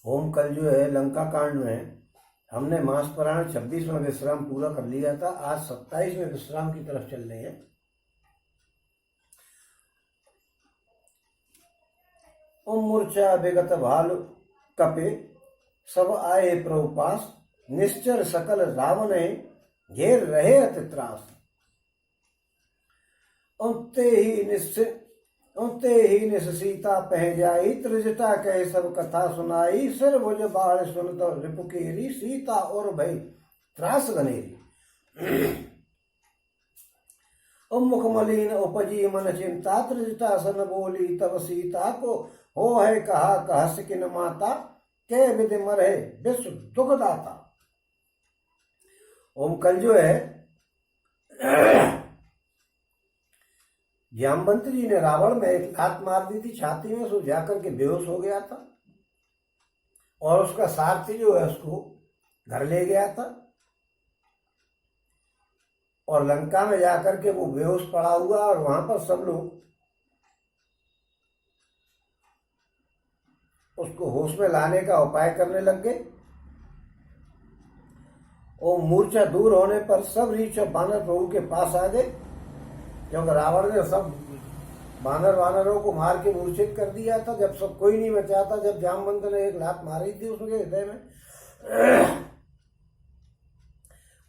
Home कल जो है लंका कांड में हमने मास पुराण 26 में विश्राम पूरा कर लिया था। आज 27 में विश्राम की तरफ चल रहे हैं। ओम मूर्छा विगत भाल कपे सब आए प्रभुपास, निश्चर सकल रावण घेर रहे अति त्रास। उनते ही निस सीता पह जाई, त्रिजटा कहे सब कथा सुनाई। सिर भुज बाढ़ सुन तो रिपुकेरी, सीता और भई त्रास गनेरी। मुखमलिन उपजी मन चिंता, त्रिजटा सन बोली तब सीता को। हो है कहा कहस किन माता, के विधि मरे विश्व दुखदाता। ओम कल जो है जामवंत जी ने रावण में एक लात मार दी थी छाती में, सो जाकर के बेहोश हो गया था और उसका सारथी जो है उसको घर ले गया था और लंका में जाकर के वो बेहोश पड़ा हुआ और वहां पर सब लोग उसको होश में लाने का उपाय करने लग गए। और मूर्छा दूर होने पर सब ऋषि और बानर प्रभु के पास आ गए, क्योंकि रावण ने सब वानरों को मार के मूर्छित कर दिया था। जब सब कोई नहीं बचा था, जब जामवंत ने एक लात मारी थी उसके हृदय में,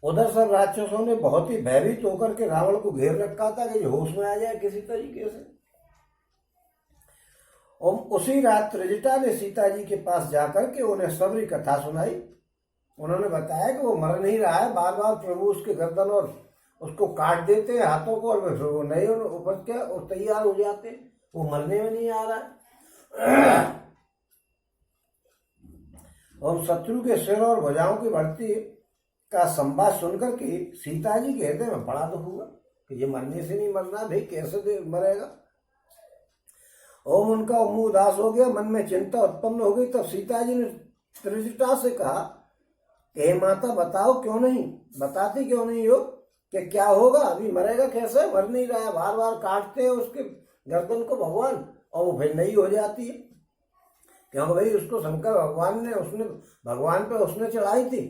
उधर सब राक्षसों ने बहुत ही भयभीत होकर के रावण को घेर रखा था कि होश में आ जाए किसी तरीके से। और उसी रात त्रिजटा ने सीता जी के पास जाकर के उन्हें सबरी कथा सुनाई। उन्होंने बताया कि वो मर नहीं रहा है, बार बार प्रभु उसके गर्दन और उसको काट देते हैं हाथों को और फिर वो नए उपज के और तैयार हो जाते, वो मरने में नहीं आ रहा है। और शत्रु के सिर और भुजाओं की बढ़ती का संवाद सुनकर के सीता जी के हृदय में बड़ा दुख हुआ कि ये मरने से नहीं मरना, भाई कैसे मरेगा। ओम उनका मुंह उदास हो गया, मन में चिंता उत्पन्न हो गई। तब सीता जी ने त्रिजटा से कहा हे माता बताओ क्यों नहीं, बताती क्यों नहीं हो कि क्या होगा, अभी मरेगा कैसे, मर नहीं रहा है, बार बार काटते हैं उसके गर्दन को भगवान और वो फिर नहीं हो जाती है। क्योंकि भाई उसको शंकर भगवान ने उसने भगवान पे उसने चढ़ाई थी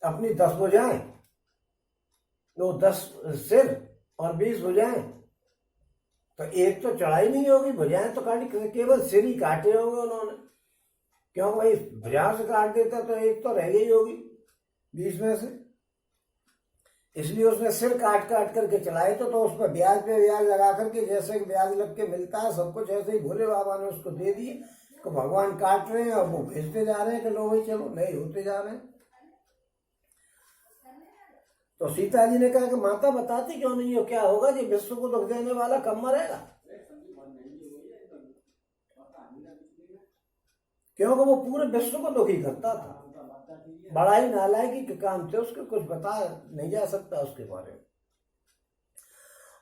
अपनी 10 भुजाएं, वो 10 सिर और 20 भुजाएं, तो एक तो चढ़ाई नहीं होगी, भुजाएं तो काटी, केवल सिर ही काटे होंगे उन्होंने। क्यों भाई भुजा से काट देता तो एक तो रह गई होगी 20 में से, इसलिए उसने सिर काट काट करके चलाए तो उस पर ब्याज पे ब्याज लगा करके, जैसे ब्याज लग के मिलता है सब कुछ, ऐसे ही भोले बाबा ने उसको दे दिए तो भगवान काट रहे हैं और वो भेजते जा रहे हैं कि लो भाई चलो, नहीं होते जा रहे हैं। तो सीता जी ने कहा कि माता बताती क्यों नहीं हो, क्या होगा जी, विश्व को दुख देने वाला कब मरेगा। क्योंकि वो पूरे विश्व को दुखी करता था, बड़ा ही नालायकी के काम थे उसके, कुछ बता नहीं जा सकता उसके बारे में।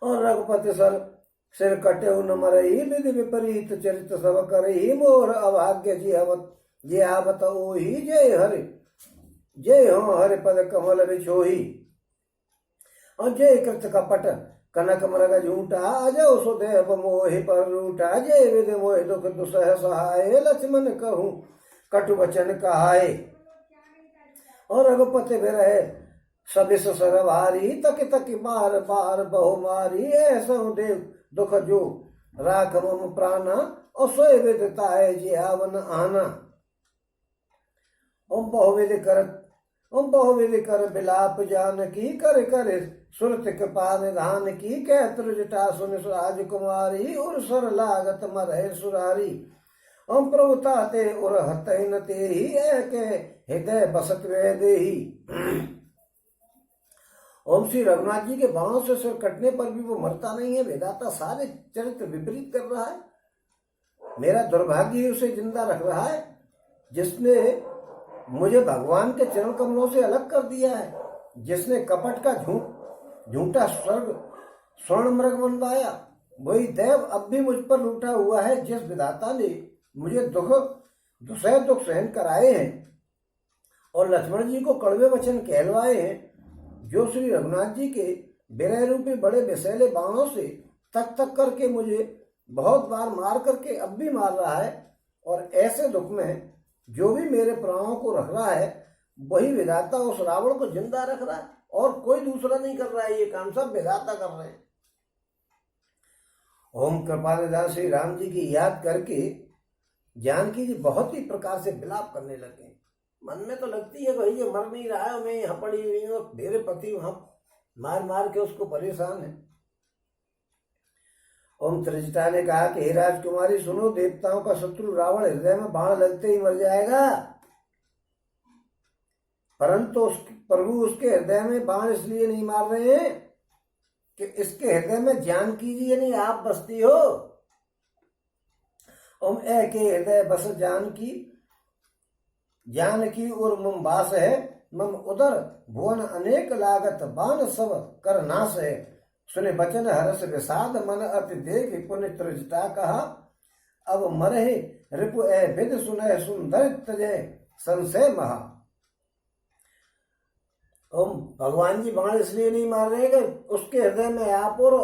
और रघुपति सर सिर कटे न मरही, विधि विपरीत चरित सब करही। मोर अभाग्य जी आवत ओही, जय हो हरि पद कमल बिछोही। और जय कृत कपट कनक मृग झूठा, अजय सुदेव मोहि पर रूठा। जय विधि मोहि दुख दुसह सहाय, लक्ष्मण कहूँ कटु वचन कहाय। और रघुपति रहे सबिस सर भारी, तक तक बार बार बहु मारी। ऐसा देव दुख जो राख मम प्राणा, और सोए विदताए जी आवन आना। ओम बहुविधि कर बिलाप जानकी, कर कर सुरत कृपा निधान की। कह त्रिजटा सुन राजकुमारी, उर सर लागत मरहे सुरारी। ओम प्रभुता ते उर हतैन तेहि, के हृदय बसत वे देही। ओम श्री रघुनाथ जी के बाणों से सिर कटने पर भी वो मरता नहीं है। विधाता सारे चरित्र विपरीत कर रहा है। मेरा दुर्भाग्य ही उसे जिंदा रख रहा है, जिसने मुझे भगवान के चरण कमलों से अलग कर दिया है, जिसने कपट का झूठा स्वर्ण मृग बनवाया, वही देव अब भी मुझ पर लूटा हुआ है। जिस विधाता ने मुझे दुख सहन कराए हैं और लक्ष्मण जी को कड़वे वचन कहलवाए हैं, जो श्री रघुनाथ जी के विरह रूपी बड़े विषैले बाणों से तक तक करके, मुझे बहुत बार मार करके अब भी मार रहा है, और ऐसे दुख में मैं कैसे सहन कर सकता हूँ। जो भी मेरे प्राणों को रख रहा है वही विधाता उस रावण को जिंदा रख रहा है, और कोई दूसरा नहीं कर रहा है, ये काम सब विधाता कर रहे हैं। ओम कृपानिधान श्री राम जी की याद करके जानकी जी बहुत ही प्रकार से विलाप करने लगे। मन में तो लगती है भाई ये मर नहीं रहा है, मैं यहाँ पड़ी हुई हूँ, मेरे पति वहां मार मार के उसको परेशान है। ओम त्रिजटा ने कहा कि हे राजकुमारी सुनो, देवताओं का शत्रु रावण हृदय में बाण लगते ही मर जाएगा, परंतु प्रभु उसके हृदय में बाण इसलिए नहीं मार रहे हैं कि इसके हृदय में जानकी जी यानी आप बसती हो। ओम ए के हृदय बस जानकी, जानकी और मम वास है, मम उदर भुवन अनेक लागत, बाण सब कर नाश है। सुने बचन हर्ष विषाद मन अति देख, पुण्य त्रिजटा कहा अब मरहे रिपु ए विद सुनय सुंदर तजय संशय महा। ओम भगवान जी बाण इसलिए नहीं मार रहे कि उसके हृदय में आप और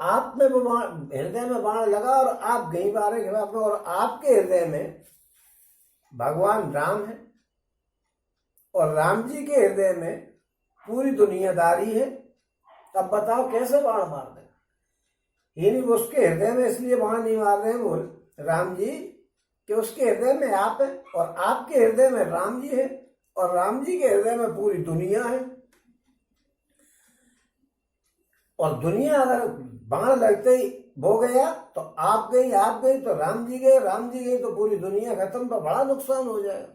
आप में वो हृदय में बाण लगा और आप गई मारे खिलाफ में, और आपके हृदय में भगवान राम है और राम जी के हृदय में पूरी दुनियादारी है। अब बताओ कैसे बाण मार दें। ये नहीं उसके हृदय में इसलिए बाण नहीं मार रहे हैं वो राम जी कि उसके हृदय में आप है और आपके हृदय में राम जी है और राम जी के हृदय में पूरी दुनिया है। और दुनिया अगर बाण लगते ही हो गया तो आप गई तो राम जी गए तो पूरी दुनिया खत्म, तो बड़ा नुकसान हो जाएगा।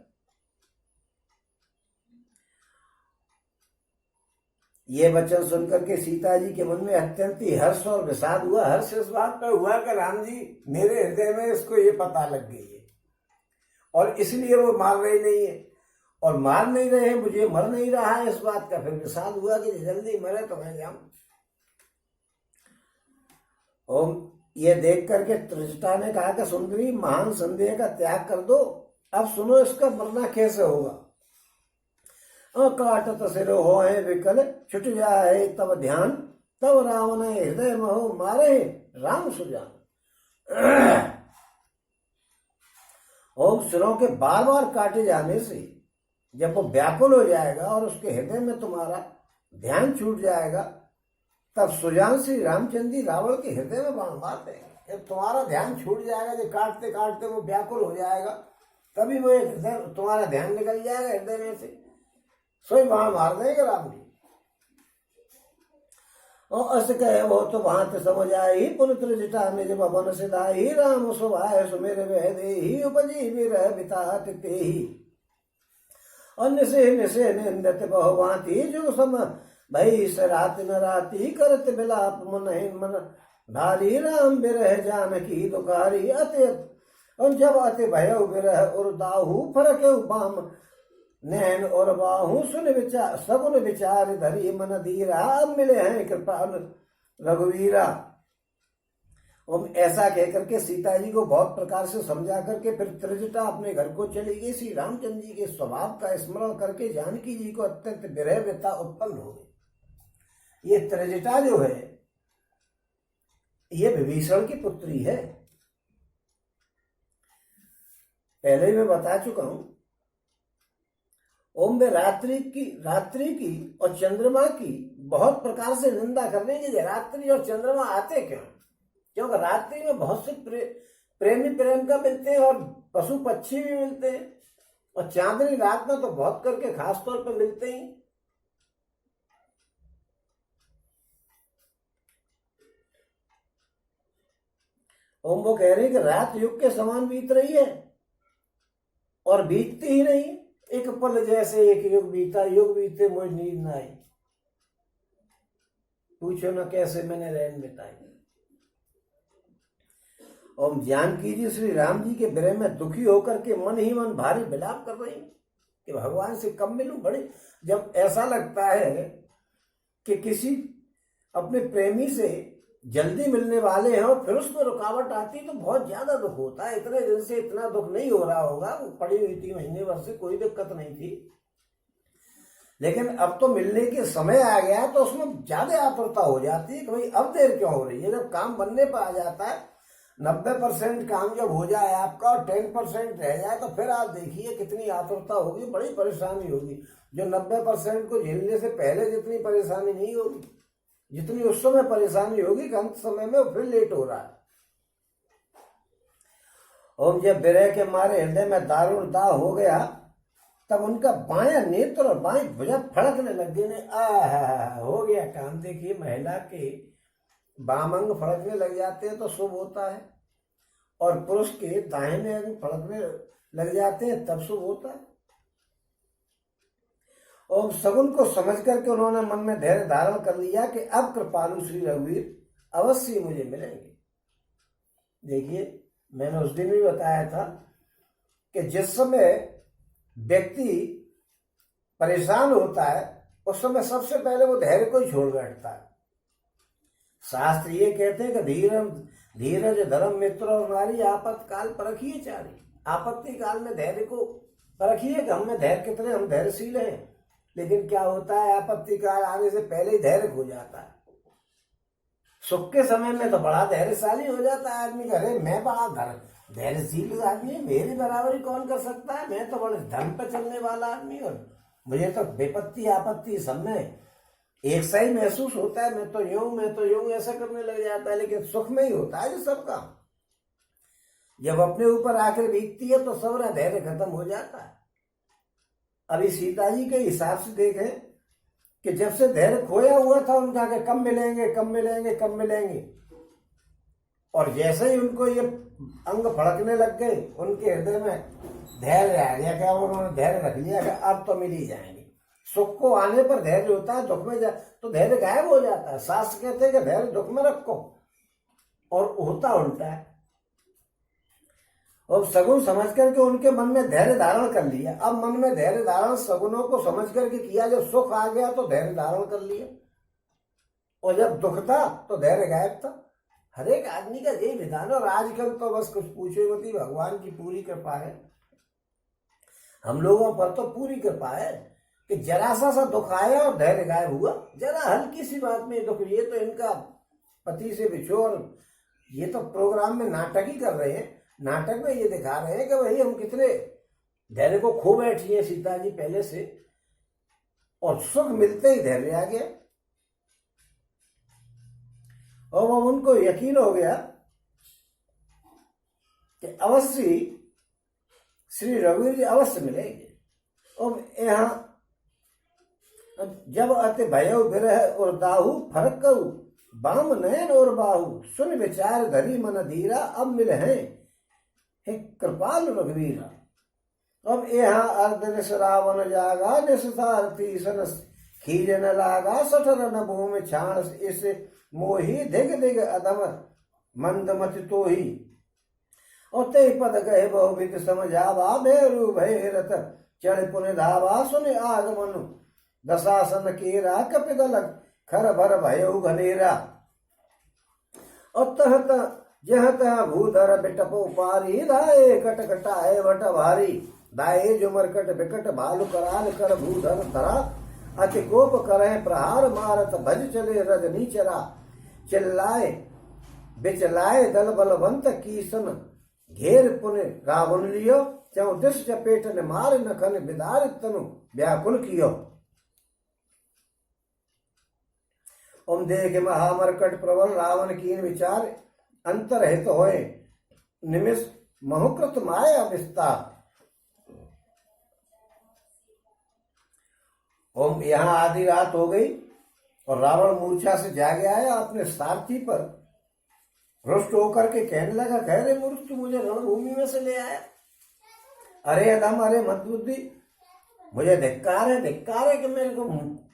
ये वचन सुनकर के सीता जी के मन में अत्यंत ही हर्ष और विषाद हुआ। हर्ष इस बात पर हुआ कि राम जी मेरे हृदय में इसको ये पता लग गई है और इसलिए वो मार रहे नहीं है, और मार नहीं रहे हैं, मुझे मर नहीं रहा है, इस बात का फिर विषाद हुआ कि जल्दी मरे तो मैं जाऊं। ओम ये देख करके त्रिजटा ने कहा कि सुंदरी महान संदेह का त्याग कर दो, अब सुनो इसका मरना कैसे होगा। काटत सिरो हो विकल छुट जाए तब ध्यान, तब रावण हृदय महो मारे राम सुजान। ओम सिरों के बार बार काटे जाने से जब वो व्याकुल हो जाएगा और उसके हृदय में तुम्हारा ध्यान छूट जाएगा, तब सुजान श्री रामचंद्र जी रावण के हृदय में बाण मार देंगे। जब तुम्हारा ध्यान छूट जाएगा, जब काटते काटते वो व्याकुल हो जाएगा, तभी वो हृदय तुम्हारा ध्यान निकल जाएगा हृदय में से, सोई बाण मार देंगे राम जी। और अस कहे वो तो भांत समझ आई, पुन त्रिजटा निज भवन सिधाई, राम सुभाय सुमेर वह देहि, उपजी विरह बिता तेहि। और निसे निंदत बहुभांति, जुग सम भई सरात न राती, करत बिलाप मन धारी, राम बिरह जानकी दुखारी। अति और जब अति भय बिरह और दाहू, फरक बाम नैन और बाहू, सुन विचार सगुन विचार धरी मन धीरा, अब मिले हैं कृपाल रघुवीरा। और ऐसा कहकर के सीता जी को बहुत प्रकार से समझा करके फिर त्रिजटा अपने घर को चली गई। श्री रामचंद्र जी के स्वभाव का स्मरण करके जानकी जी को अत्यंत विरह व्यथा उत्पन्न हो गई। ये त्रिजटा जो है ये विभीषण की पुत्री है, पहले ही मैं बता चुका हूं। ओम में रात्रि की और चंद्रमा की बहुत प्रकार से निंदा करने की, रात्रि और चंद्रमा आते क्यों? क्योंकि रात्रि में बहुत से प्रेमी प्रेम का मिलते हैं और पशु पक्षी भी मिलते हैं, और चांदनी रात में तो बहुत करके खास तौर पर मिलते ही। ओम वो कह रहे हैं कि रात युग के समान बीत रही है और बीतती ही नहीं। एक पल जैसे एक युग बीता, युग बीते मुझे नींद न आई, पूछो न कैसे मैंने रैन बिताई। और जानकी जी श्री राम जी के विरह में दुखी होकर के मन ही मन भारी विलाप कर रही कि भगवान से कब मिलूं। बड़े जब ऐसा लगता है कि किसी अपने प्रेमी से जल्दी मिलने वाले हैं और फिर उसमें रुकावट आती तो बहुत ज्यादा दुख होता है। इतने दिन से इतना दुख नहीं हो रहा होगा, वो पड़ी हुई थी महीने भर से, कोई दिक्कत नहीं थी, लेकिन अब तो मिलने के समय आ गया तो उसमें ज्यादा आतुरता हो जाती है कि भाई अब देर क्यों हो रही है। जब काम बनने पर आ जाता है, 90% काम जब हो जाए आपका और 10% रह जाए तो फिर आप देखिए कितनी आतुरता होगी, बड़ी परेशानी होगी। जो 90% को झेलने से पहले जितनी परेशानी नहीं होगी, जितनी उस समय परेशानी होगी कि अंत समय में वो फिर लेट हो रहा है। और जब विरह के मारे हृदय में दारुण दाह हो गया, तब उनका बायां नेत्र और बाई भुजा फड़कने लग गई। हो गया काम। देखिए महिला के बाम अंग फड़कने लग जाते हैं तो शुभ होता है, और पुरुष के दाहिने अंग फड़कने लग जाते हैं तब शुभ होता है। और सगुन को समझ करके उन्होंने मन में धैर्य धारण कर लिया कि अब कृपालु श्री रघुवीर अवश्य मुझे मिलेंगे। देखिए मैंने उस दिन भी बताया था कि जिस समय व्यक्ति परेशान होता है उस समय सबसे पहले वो धैर्य को ही छोड़ बैठता है। शास्त्र ये कहते हैं कि धीरज धर्म मित्र और नारी आपातकाल परखिए चारी। आपत्ति काल में धैर्य को परखिए कि हम धैर्य कितने, हम धैर्यशील हैं। लेकिन क्या होता है, आपत्ति काल आने से पहले ही धैर्य खो जाता है। सुख के समय में तो बड़ा धैर्यशाली हो जाता है आदमी, अरे मैं बड़ा धैर्यशील आदमी, मेरी बराबरी कौन कर सकता है, मैं तो बड़े धर्म पे चलने वाला आदमी, और मुझे तो विपत्ति आपत्ति सब में एक सा ही महसूस होता है, मैं तो यूं ऐसा करने लग जाता है। लेकिन सुख में ही होता है जो सब काम। जब अपने ऊपर आकर बीतती है तो सबरा धैर्य खत्म हो जाता है। अभी सीता जी के हिसाब से देखें कि जब से धैर्य खोया हुआ था उनका कि कब मिलेंगे कब मिलेंगे कब मिलेंगे, और जैसे ही उनको ये अंग फड़कने लग गए उनके हृदय में धैर्य आ गया। क्या उन्होंने धैर्य रख लिया कि अब तो मिल ही जाएंगे। सुख को आने पर धैर्य होता है, दुख में तो धैर्य गायब हो जाता है। शास्त्र कहते हैं कि धैर्य दुख में रखो, और होता उल्टा है। और सगुन समझ करके उनके मन में धैर्य धारण कर लिया। अब मन में धैर्य धारण सगुनों को समझ करके किया। जब सुख आ गया तो धैर्य धारण कर लिया, और जब दुख था तो धैर्य गायब था। हर एक आदमी का यही विधान। और आजकल तो बस कुछ पूछे मत, भगवान की पूरी कृपा है, हम लोगों पर तो पूरी कृपा है कि जरा सा दुख आया और धैर्य गायब हुआ। जरा हल्की सी बात में दुख, ये तो इनका पति से बिछोड़, ये तो प्रोग्राम में नाटक ही कर रहे हैं। नाटक में ये दिखा रहे हैं कि भाई हम कितने धैर्य को खो बैठी है सीता जी पहले से, और सुख मिलते ही धैर्य आ गया। और वो उनको यकीन हो गया कि अवश्य श्री रघुवीर जी अवश्य मिलेंगे। और यहाँ जब अति भयउ विरह और दाहू फरक बाम नयन और बाहू सुन विचार धरी मन धीरा अब मिल हैं हे कृपाल रघुवीरा। अब यहाँ अर्ध निस रावण जागा निसारथी सन खीजन लागा सठर न भूमि छाण इस मोही दिग दिग अधम मंदमति तो ही। और ते पद गए बहुविध समझावा भैरू भैरत चढ़ पुन धावा सुन आगमन दशासन केरा कपिदल खर भर भयउ घनेरा। और तह जह तह भूधर बिटपो पारी दाए कट कटाए वट भारी दाए जो मरकट बिकट भालु कराल कर भूधर धरा अति कोप करे प्रहार मारत भज चले रजनी चरा चिल्लाए बिचलाए दल बलवंत कीसन घेर पुन रावण लियो चौ दिश चपेट ने मार नखन विदारित तनु व्याकुल कियो। ओम देख महामरकट प्रबल रावण कीन विचार अंतरहित होए निमिष महुकृत माया विस्तार। ओम यहाँ आधी रात हो गई और रावण मूर्छा से जागे आया अपने सारथी पर रुष्ट होकर के कहने लगा, कह रहे मूर्ख तू मुझे रणभूमि में से ले आया। अरे अधम, अरे मतबुद्धि, मुझे धिक्कार है कि मेरे को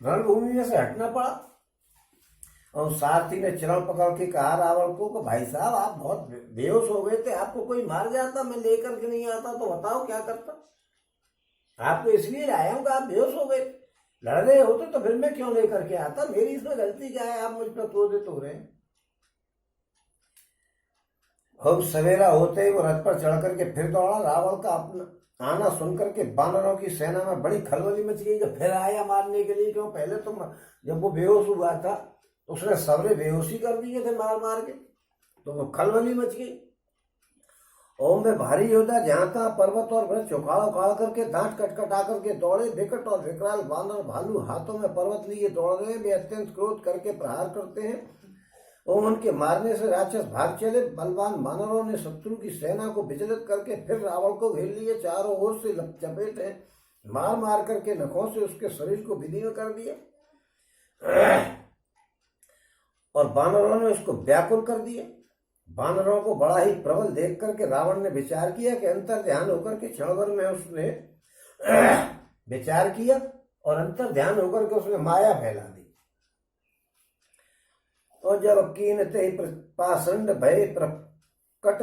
रणभूमि में से हटना पड़ा। और सारथी ने चरण पकड़ के कहा रावण को कि भाई साहब आप बहुत बेहोश हो गए थे, आपको कोई मार जाता, मैं लेकर के नहीं आता तो बताओ क्या करता। आपको इसलिए लाया हूं कि आप बेहोश हो गए, लड़ रहे होते तो फिर मैं क्यों लेकर के आता, मेरी इसमें गलती क्या है, आप मुझ पर क्रोधित हो रहे हैं। अब सवेरा होते ही वो रथ पर चढ़ करके फिर दौड़ा। रावण का अपना आना सुनकर के बानरों की सेना में बड़ी खलबली मच गई। जब फिर आया मारने के लिए, क्यों पहले तो जब वो बेहोश हुआ था उसने सबरे बेहोशी कर दिए थे मार मार के, तो वो खलबली मच गई। ओम में भारी योद्धा जहां तहां पर्वत और वृक्ष उखाड़ उखाड़ करके दांत कटकटा करके दौड़े। विकट और विकराल बानर भालू हाथों में पर्वत लिए दौड़ रहे हैं। वे अत्यंत क्रोध करके प्रहार करते हैं। ओम उनके मारने से राक्षस भाग चले। बलवान वानरों ने शत्रु की सेना को विचलित करके फिर रावण को घेर लिए। चारों ओर से चपेटे मार मार करके नखों से उसके शरीर को विदीर्ण कर दिया और वानरों ने उसको व्याकुल कर दिया। वानरों को बड़ा ही प्रबल देख करके रावण ने विचार किया कि अंतर ध्यान होकर के क्षण भर में उसने विचार किया और अंतर ध्यान होकर के उसने माया फैला दी। और जब कीन ते पाषंड भय प्रकट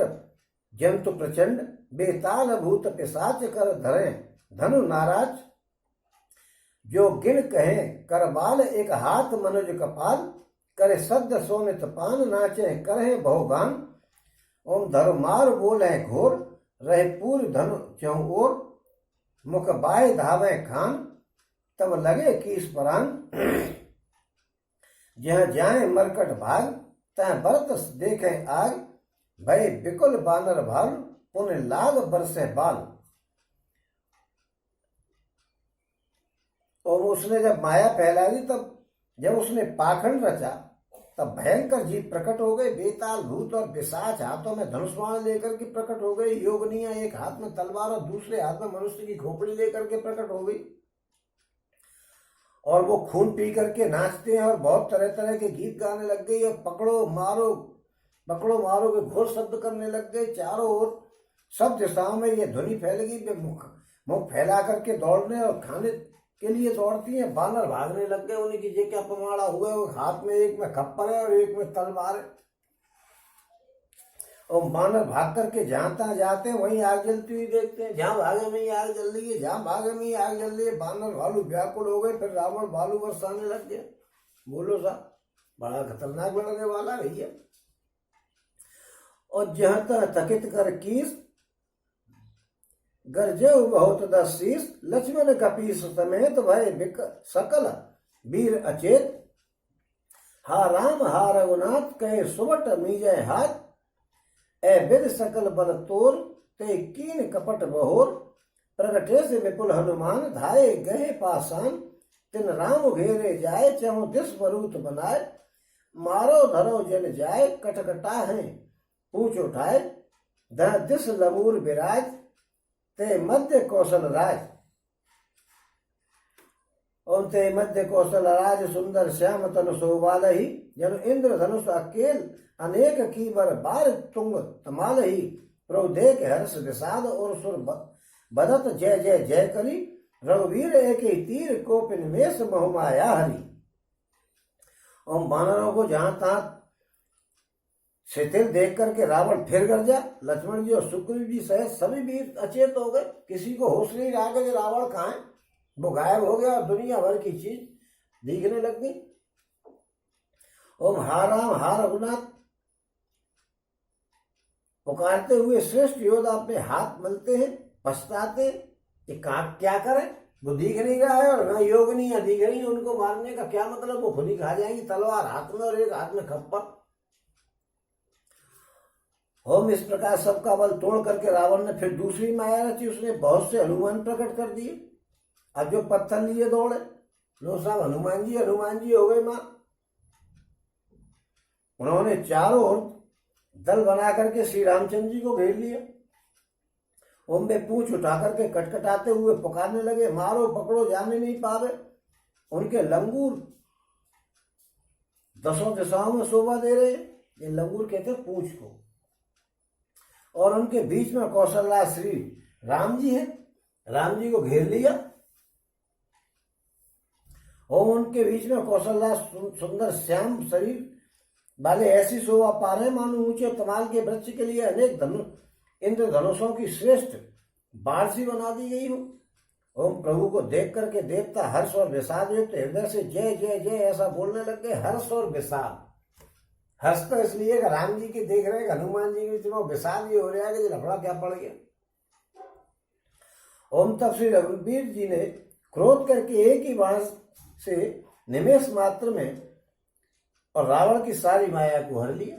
जंतु प्रचंड बेताल भूत पिशाच कर धरे धनु नाराज। जो गिन कहे करबाल एक हाथ मनुज कपाल करे सद्य सोनित पान नाचे करे बहुगान। ओम धर्मार बोले घोर रहे पूरी धनु चौ ओर मुख बाय धावे खान तब लगे कीस परान। जहाँ जाए मरकट भाग तह बरत देखे आग भय बिकुल बानर भाल पुण्य लाग बरसे बाल। और उसने जब माया फैला दी तब जब उसने पाखंड रचा तब भयंकर जीव प्रकट हो गए। बेताल भूत और पिशाच हाथों में धनुष बाण लेकर के प्रकट हो गए। योगनिया एक हाथ में तलवार और दूसरे हाथ में मनुष्य की खोपड़ी लेकर के प्रकट हो गई और वो खून पी करके नाचते हैं और बहुत तरह तरह के गीत गाने लग गई और पकड़ो मारो के घोर शब्द करने लग गए। चारों ओर सब दिशाओं में ये ध्वनि फैल गई। वे मुख फैला करके दौड़ने और खाने के लिए दौड़ती हैं। बानर भागने लग गए। उन्हीं की जे क्या पमाड़ा हुआ है, हाथ में एक में खप्पर है और एक में तलवार है। और बानर भाग करके जहां तहां जाते हैं वहीं आग जलती हुई देखते हैं। जहां भागे में ही आग जल रही है, जहां भागे में ही आग जल रही है। बानर भालू व्याकुल हो गए। फिर रावण भालू बरसाने लग गया। बोलो साहब, बड़ा खतरनाक लड़ने वाला भैया। और जहां तहां थकित कर कीस गरजे बहुत दशीष लक्ष्मण कपीस समेत भय बिक सकल वीर अचेत। हा राम हा रघुनाथ कहे सुबट मीजय हाथ ए विद सकल बल तोर ते कीन कपट बहोर। प्रगटे से विपुल हनुमान धाये गहे पासान तिन राम घेरे जाए चहु दिस बरूत बनाए। मारो धरो जन जाए कटकटा है पूछ उठाए ध दिस लमूर विराज ते मध्य कौशल राज। और ते मध्य कौशल राज सुंदर श्याम तनु शोभाल ही जन इंद्र धनुष अकेल अनेक की बर बार तुंग तमाल ही। प्रभु देख हर्ष विषाद और सुर बदत जय जय जय करी। रघुवीर एक ही तीर कोपिन मेष मोहमाया हरि। और वानरों को जहां तहां शिथिल देख करके रावण फिर गरजा। लक्ष्मण जी और सुग्रीव जी सहित सभी वीर अचेत हो गए। किसी को होश नहीं रहा कि रावण कहाँ है। वो गायब हो गया और दुनिया भर की चीज दिखने लग गई। ओम हा राम हा रघुनाथ पुकारते हुए श्रेष्ठ योद्धा अपने हाथ मलते हैं, पछताते कि क्या करें। वो दिख नहीं रहा है और योग नहीं दिख रही। उनको मारने का क्या मतलब, वो खुद ही खा जाएंगी। तलवार हाथ में और एक हाथ में खप्पर। होम इस प्रकार सबका बल तोड़ करके रावण ने फिर दूसरी माया रची। उसने बहुत से हनुमान प्रकट कर दिए। अब जो पत्थर लिए दौड़े लो साहब हनुमान जी हो गए मां। उन्होंने चारों ओर दल बना करके श्री रामचंद्र जी को घेर लिया। ओम में पूंछ उठा करके कटकटाते हुए पुकारने लगे, मारो पकड़ो जाने नहीं पावे। उनके लंगूर दसों दिशाओं में शोभा दे रहे। ये लंगूर कहते हैं पूंछ को। और उनके बीच में कौशलराज श्री राम जी हैं। राम जी को घेर लिया और उनके बीच में कौशलराज सुंदर श्याम शरीर वाले ऐसी शोभा पा रहे मानो ऊंचे तमाल के वृक्ष के लिए अनेक इंद्र धनुषों की श्रेष्ठ बारसी बना दी गई हो। ओम प्रभु को देख करके देवता हर्ष और विषाद युक्त हृदय से जय जय जय ऐसा बोलने लग गए। हर्ष और विषाद। हर्ष तो इसलिए राम जी की देख रहे हनुमान जी की तरफ, विषाद ये हो रहा है कि लफड़ा क्या पड़ गया। ओम तब श्री रघुवीर जी ने क्रोध करके एक ही बाण से निमेष मात्र में और रावण की सारी माया को हर लिया।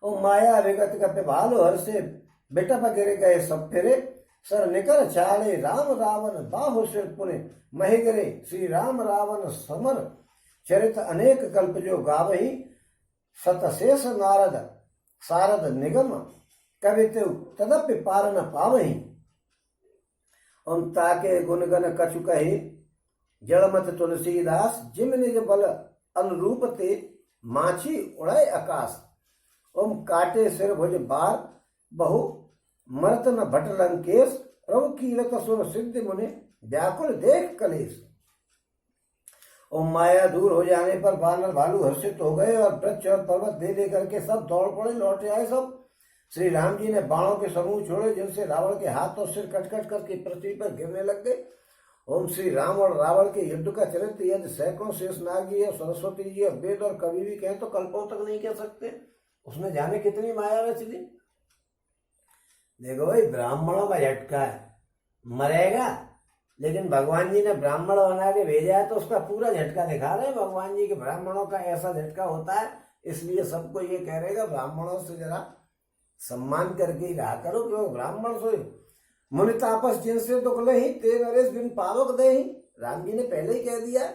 और माया विगत करते भालो हर से बेटा वगैरह गए सब फिरे, सर निकर चाले राम रावण बाहु सिर पुने, महिगरे श्री राम रावण समर चरित अनेक कल्प जो गावही, सतशेष नारद सारद निगम कविते तदपि पार न पावही। ताके गुणगन कछु कहे जड़मत तुलसीदास, जिम निज बल अनुरूप ते माछी उड़ाए आकाश। ओम काटे सिर भुज बार बहु मरत न भट लंकेश, प्रभु कीरत सुर सिद्ध मुनि व्याकुल देख कलेश। ओम माया दूर हो जाने पर वानर भालू हर्षित हो गए और वृक्ष और पर्वत ले लेकर के सब दौड़ पड़े, लौटे आए सब। श्री राम जी ने बाणों के समूह छोड़े जिनसे रावण के हाथ और सिर कट कट करके पृथ्वी पर गिरने लग गए। ओम श्री राम और रावण के युद्ध का चरित्र यदि सैकड़ों शेषनाग जी और सरस्वती जी और वेद और कवि भी कहें तो कल्पों तक नहीं कह सकते। उसने जाने कितनी माया रच दी। देखो भाई, ब्राह्मणों का झटका है, मरेगा, लेकिन भगवान जी ने ब्राह्मण बना के भेजा है तो उसका पूरा झटका दिखा रहे हैं भगवान जी के। ब्राह्मणों का ऐसा झटका होता है, इसलिए सबको ये कह रहेगा ब्राह्मणों से जरा सम्मान करके ही रहा करो, क्यों ब्राह्मण से मुनि तापस जिनसे दुख लही, ते नरेश बिन पावक दे। राम जी ने पहले ही कह दिया,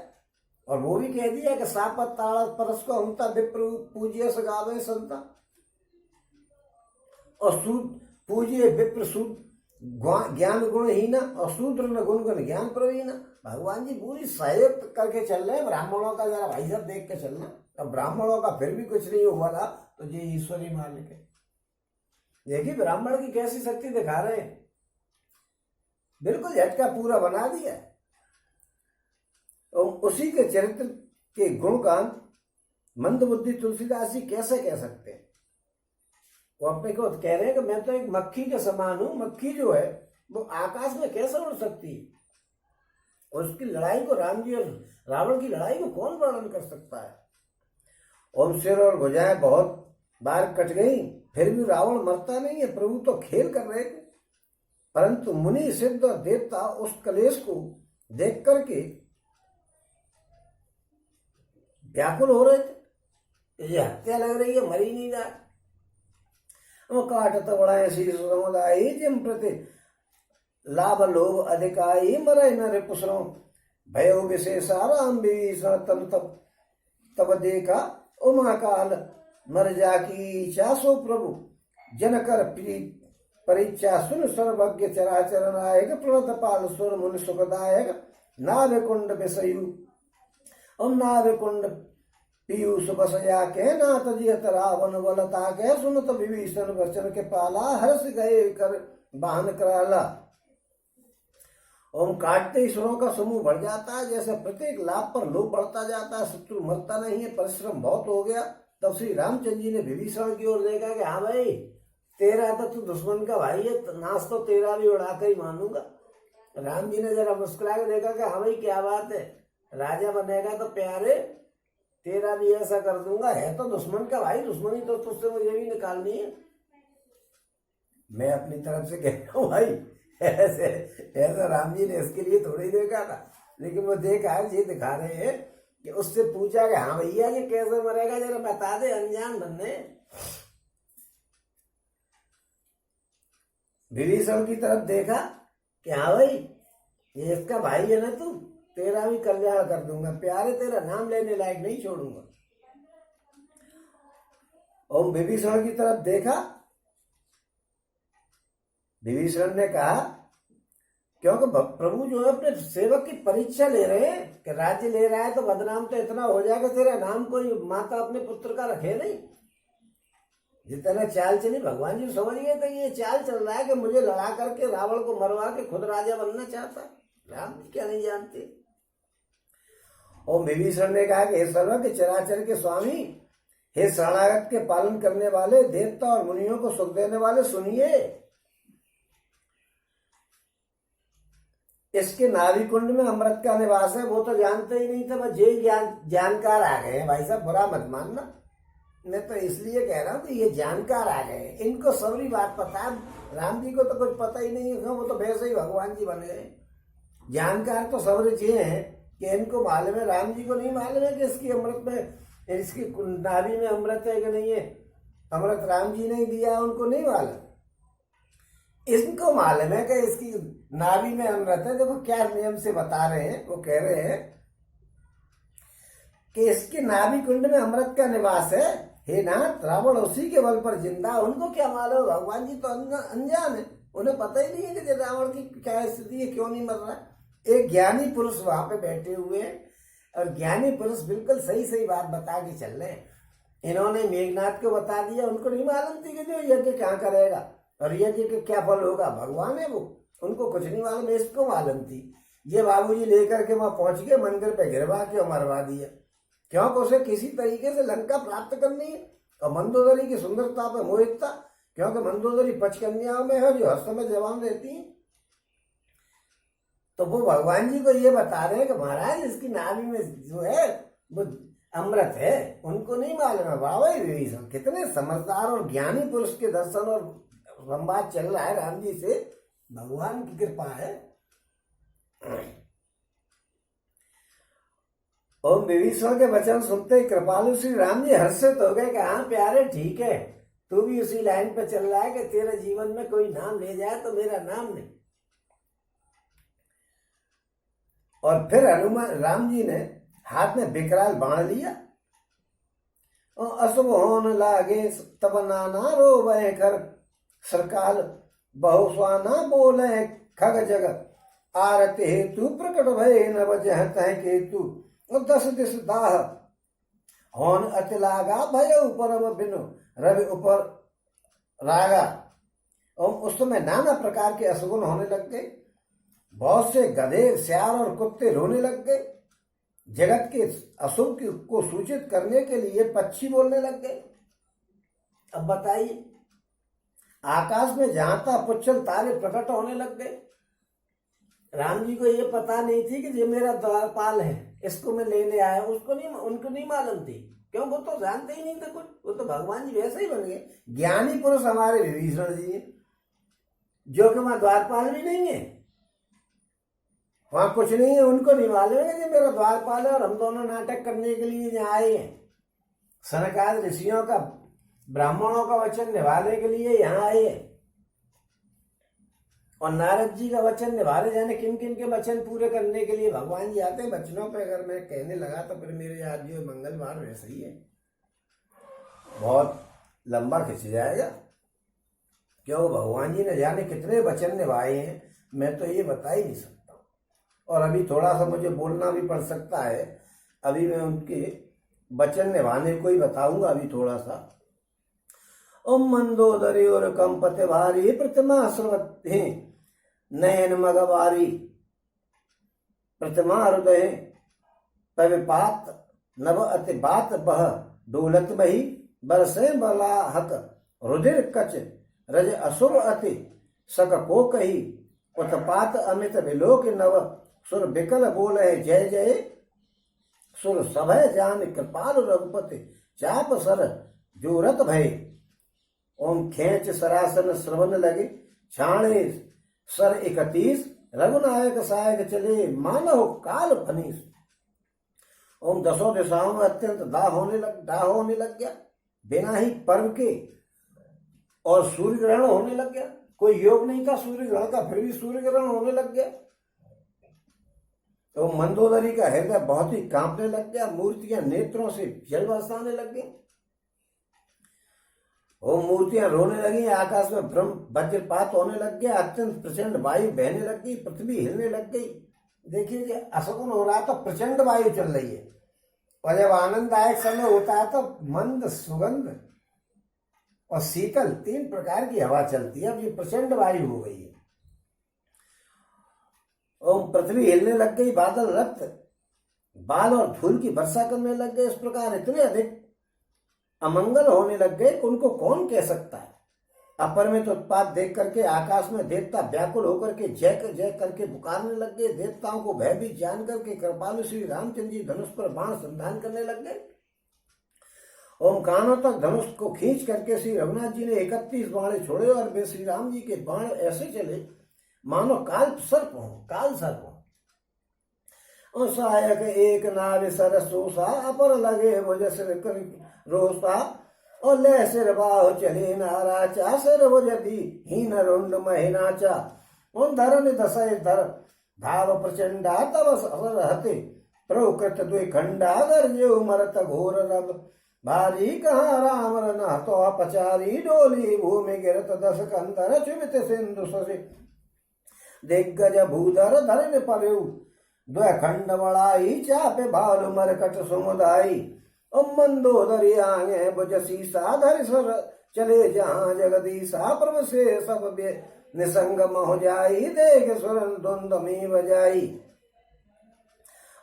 और वो भी कह दिया कि सापत ताड़ा परस को हमता विप्र पूज्य सगावे संता, और सूद पूज्य विप्र सूद ज्ञान गुण ही ना, और शूद्र न गुण गुण ज्ञान प्रवीण। भगवान जी पूरी सहयोग करके चल रहे हैं ब्राह्मणों का, जरा भाई साहब देख के चलना। अब ब्राह्मणों का फिर भी कुछ नहीं हुआ था तो ये ईश्वरी मान के देखिए ब्राह्मण की कैसी शक्ति दिखा रहे हैं, बिल्कुल झटका पूरा बना दिया। और उसी के चरित्र के गुणगान मंदबुद्धि तुलसीदास जी कैसे कह सकते हैं? वो अपने को कह रहे हैं कि मैं तो एक मक्खी के समान हूं। मक्खी जो है वो आकाश में कैसे उड़ सकती है? और उसकी लड़ाई को, राम जी और रावण की लड़ाई को कौन वर्णन कर सकता है? और सिर और भुजाएं बहुत बार कट गई, फिर भी रावण मरता नहीं है। प्रभु तो खेल कर रहे थे, परंतु मुनि सिद्ध और देवता उस कलेश को देख करके व्याकुल हो रहे थे। ये हत्या लग रही है, मरी नहीं रहा। काटत बड़ाए शीश समुदाय, जिम प्रति लाभ लोभ अधिकाई, मरे न रिपुसरो भयो विशेषा। राम विभीषण तब देखा उमा काल, मर जाकी चासो प्रभु जन कर परीक्षा। सुन सर्वज्ञ चराचर नायक, प्रणत पाल सुर मुनि सुखदायक। नाभिकुंड विषयु और नाभिकुंड पीयूष बसया के, नाथ जियत रावण बलता के। सुनत विभीषण वचन के पाला, हर्ष गए कर वाहन कराला। ओम काटते ही सुरों का समूह बढ़ जाता है, जैसे प्रत्येक लाभ पर लोभ बढ़ता जाता है। शत्रु मरता नहीं है, परिश्रम बहुत हो गया। तब श्री रामचंद्र जी ने विभीषण की ओर देखा कि हाँ भाई, तेरा तो तू दुश्मन का भाई है, नाश तो तेरा भी उड़ाकर ही मानूंगा। राम जी ने जरा मुस्कुरा के देखा कि हाँ भाई क्या बात है, राजा बनेगा तो प्यारे तेरा भी ऐसा कर दूंगा। है तो दुश्मन का भाई, दुश्मनी तो तुझसे मुझे भी निकालनी है। मैं अपनी तरफ से कह रहा हूँ भाई, ऐसे ऐसा राम जी ने इसके लिए थोड़ी देखा था, लेकिन वो देखा ये दिखा रहे हैं कि उससे पूछा कि हाँ भैया ये कैसे मरेगा, जरा बता दे अनजान बंदे। विभीषण की तरफ देखा कि हाँ भाई ये इसका भाई है ना, तू तेरा भी कल्याण कर दूंगा, प्यारे तेरा नाम लेने लायक नहीं छोड़ूंगा। ओम विभीषण की तरफ देखा, विभीषण ने कहा, क्योंकि प्रभु जो है अपने सेवक की परीक्षा ले रहे हैं कि राज्य ले रहा है तो बदनाम तो इतना हो जाएगा, तेरा नाम कोई माता अपने पुत्र का रखे नहीं। जितना चाल चली भगवान जी समझ गए थे ये चाल चल रहा है कि मुझे लड़ा करके रावण को मरवा के खुद राजा बनना चाहता है। राम जी क्या नहीं जानते। और विभीषण ने कहा कि हे सर्वज्ञ चराचर के स्वामी, हे शरणागत के पालन करने वाले, देवता और मुनियों को सुख देने वाले, सुनिए। इसके नाभि कुंड में अमृत का निवास है। वो तो जानते ही नहीं था, बस ये जानकार आ गए हैं। भाई साहब बुरा मत मानना, मैं तो इसलिए कह रहा हूँ कि ये जानकार आ गए, इनको सबरी बात पता है। राम जी को तो कुछ पता ही नहीं है, वो तो वैसे ही भगवान जी बन गए। जानकार तो सबरे ये हैं कि इनको मालूम है, राम जी को नहीं मालूम है कि इसकी अमृत में, इसकी नाभि में अमृत है कि नहीं है। अमृत राम जी ने दिया, उनको नहीं मालूम। इनको मालूम है कि इसकी नाभि में अमृत है। देखो क्या नियम से बता रहे हैं, वो कह रहे हैं कि इसके नाभि कुंड में अमृत का निवास है। हे नाथ, रावण उसी के बल पर जिंदा। उनको क्या मालूम, भगवान जी तो अनजान है, उन्हें पता ही नहीं है कि रावण की क्या स्थिति है, क्यों नहीं मर रहा। एक ज्ञानी पुरुष वहां पे बैठे हुए हैं और ज्ञानी पुरुष बिल्कुल सही सही बात बता के चल रहे हैं। इन्होंने मेघनाथ को बता दिया, उनको नहीं मालूम थी कि जो यज्ञ क्या करेगा और यज्ञ के क्या फल होगा, भगवान है वो, उनको कुछ नहीं मालूम, इसको मालूम थी। ये बाबूजी लेकर के वहां पहुंच के मंदिर पे गिरवा के और मरवा दिया, क्योंकि उसे किसी तरीके से लंका प्राप्त करनी है। और मंदोदरी की सुंदरता पे मोहित था, क्योंकि मंदोदरी पचकन्याओं में है जो हर समय जवान रहती है। तो वो भगवान जी को ये बता रहे हैं कि महाराज इसकी नाभि में जो है वो अमृत है, उनको नहीं मालूम है। बाबा विभीषण कितने समझदार और ज्ञानी पुरुष के दर्शन और संवाद चल रहा है राम जी से, भगवान की कृपा है। ओम विभीषण के वचन सुनते ही कृपालु श्री राम जी हर्षित हो गए कि हाँ प्यारे, ठीक है, तू भी उसी लाइन पे चल रहा है कि तेरे जीवन में कोई नाम ले जाए तो मेरा नाम नहीं। और फिर हनुमान राम जी ने हाथ में विकराल बाण लिया और अशुभ होने लागे, तब नाना रोवे कर सरकाल, बहुस्वाना बोले खग जगत, आरते हेतु प्रकट भय नव जहत है केतु, 10 दिस दाह होन अति लागा, भय ऊपर बिनु रवि ऊपर रागा। और उस समय नाना प्रकार के अशुगुन होने लग गए, बहुत से गधे, सियार और कुत्ते रोने लग गए, जगत के अशुभ को सूचित करने के लिए पक्षी बोलने लग गए। अब बताइए, आकाश में जहां तक पुच्छल तारे प्रकट होने लग गए। राम जी को ये पता नहीं थी कि ये मेरा द्वारपाल है, इसको मैं लेने आया, उनको नहीं मालूम थी, क्यों, वो तो जानते ही नहीं थे कुछ, वो तो भगवान जी वैसे ही बन गए। ज्ञानी पुरुष हमारे विभीषण जी हैं, जो कि वहां द्वारपाल भी नहीं है, वहां कुछ नहीं है, उनको नहीं मालूम है कि मेरा द्वारपाल है और हम दोनों नाटक करने के लिए यहाँ आए हैं। सनकादि ऋषियों का, ब्राह्मणों का वचन निभाने के लिए यहाँ आए हैं, और नारद जी का वचन निभाने जाने किन किन के वचन पूरे करने के लिए भगवान जी आते हैं। वचनों पे अगर मैं कहने लगा तो फिर मेरे आज जो मंगलवार वैसे ही है, बहुत लंबा खिंच जाएगा, क्यों भगवान जी ने जाने कितने वचन निभाए हैं, मैं तो ये बता ही नहीं सकता। और अभी थोड़ा सा मुझे बोलना भी पड़ सकता है, अभी मैं उनके वचन निभाने को ही बताऊंगा अभी थोड़ा सा। ओम मंदोदरी और कंपते भारी, प्रतिमा सर्वते नयन मगवारी, प्रतिमा हृदय पविपात नव अति बात बह, डोलत बही बरसे बलाहक, रुधिर कच रज असुर अति सक को कही, उत्पात अमित विलोक नव, सुर बिकल बोले जय जय, सुर सभय जान कृपाल रघुपति, चाप सर जोरत भय। ओम खेच सरासन श्रवण लगे, छाणे सर 31, रघुनायक सायक चले, मानव काल फनीस। ओम 10 दिशाओं में अत्यंत दाह होने लग गया, बिना ही पर्व के, और सूर्य ग्रहण होने लग गया। कोई योग नहीं था सूर्य ग्रहण का, फिर भी सूर्य ग्रहण होने लग गया। तो मंदोदरी का हृदय बहुत ही कांपने लग गया, मूर्तियां नेत्रों से जल बरसाने लग गई, वो मूर्तियां रोने लगी, आकाश में ब्रह्म वज्रपात होने लग गया, अत्यंत प्रचंड वायु बहने लग गई, पृथ्वी हिलने लग गई। देखिए असगुन हो रहा तो प्रचंड वायु चल रही है, और जब आनंददायक समय होता है तो मंद, सुगंध और शीतल, 3 प्रकार की हवा चलती है। अब ये प्रचंड वायु हो गई है, और पृथ्वी हिलने लग गई, बादल रक्त, बाल और धूल की वर्षा करने लग गए। इस प्रकार इतने अधिक अमंगल होने लग गए, उनको कौन कह सकता है। अपरिमित उत्पात देख करके आकाश में देवता व्याकुल होकर के जय जय करके पुकारने लग गए। देवताओं को भयभीत जान करके कृपालु श्री रामचंद्र जी धनुष पर बाण संधान करने लग गए। ओम कानों तक धनुष को खींच करके श्री रघुनाथ जी ने 31 बाण छोड़े, और वे श्री राम जी के बाण ऐसे चले मानो काल सर्प हो। और सहायक एक नाव सरसोसा, अपर लगे भुज सिर रोसा, और ले सिर बाहु चले नाराचा सिर वो यदि हीन रुंड महिनाचा उन धरन दशय धर धाव प्रचंडा तव सर हते प्रकृत दुई खंडा दर्जो मरत घोर रब भारी कहाँ राम न तो पचारी डोली भूमि गिरत दस कंदर चुमित सिंधु ससे दिग्गज भूधर धरन पर्यु द्वय खंड बड़ाई चापे भालु मरकट समुदाई मंदोदरी आगे भुज सीसा धर सर चले जहाँ जगदीशा प्रभ से सब निसंग हो जाई देख स्वरन द्वंद में बजाई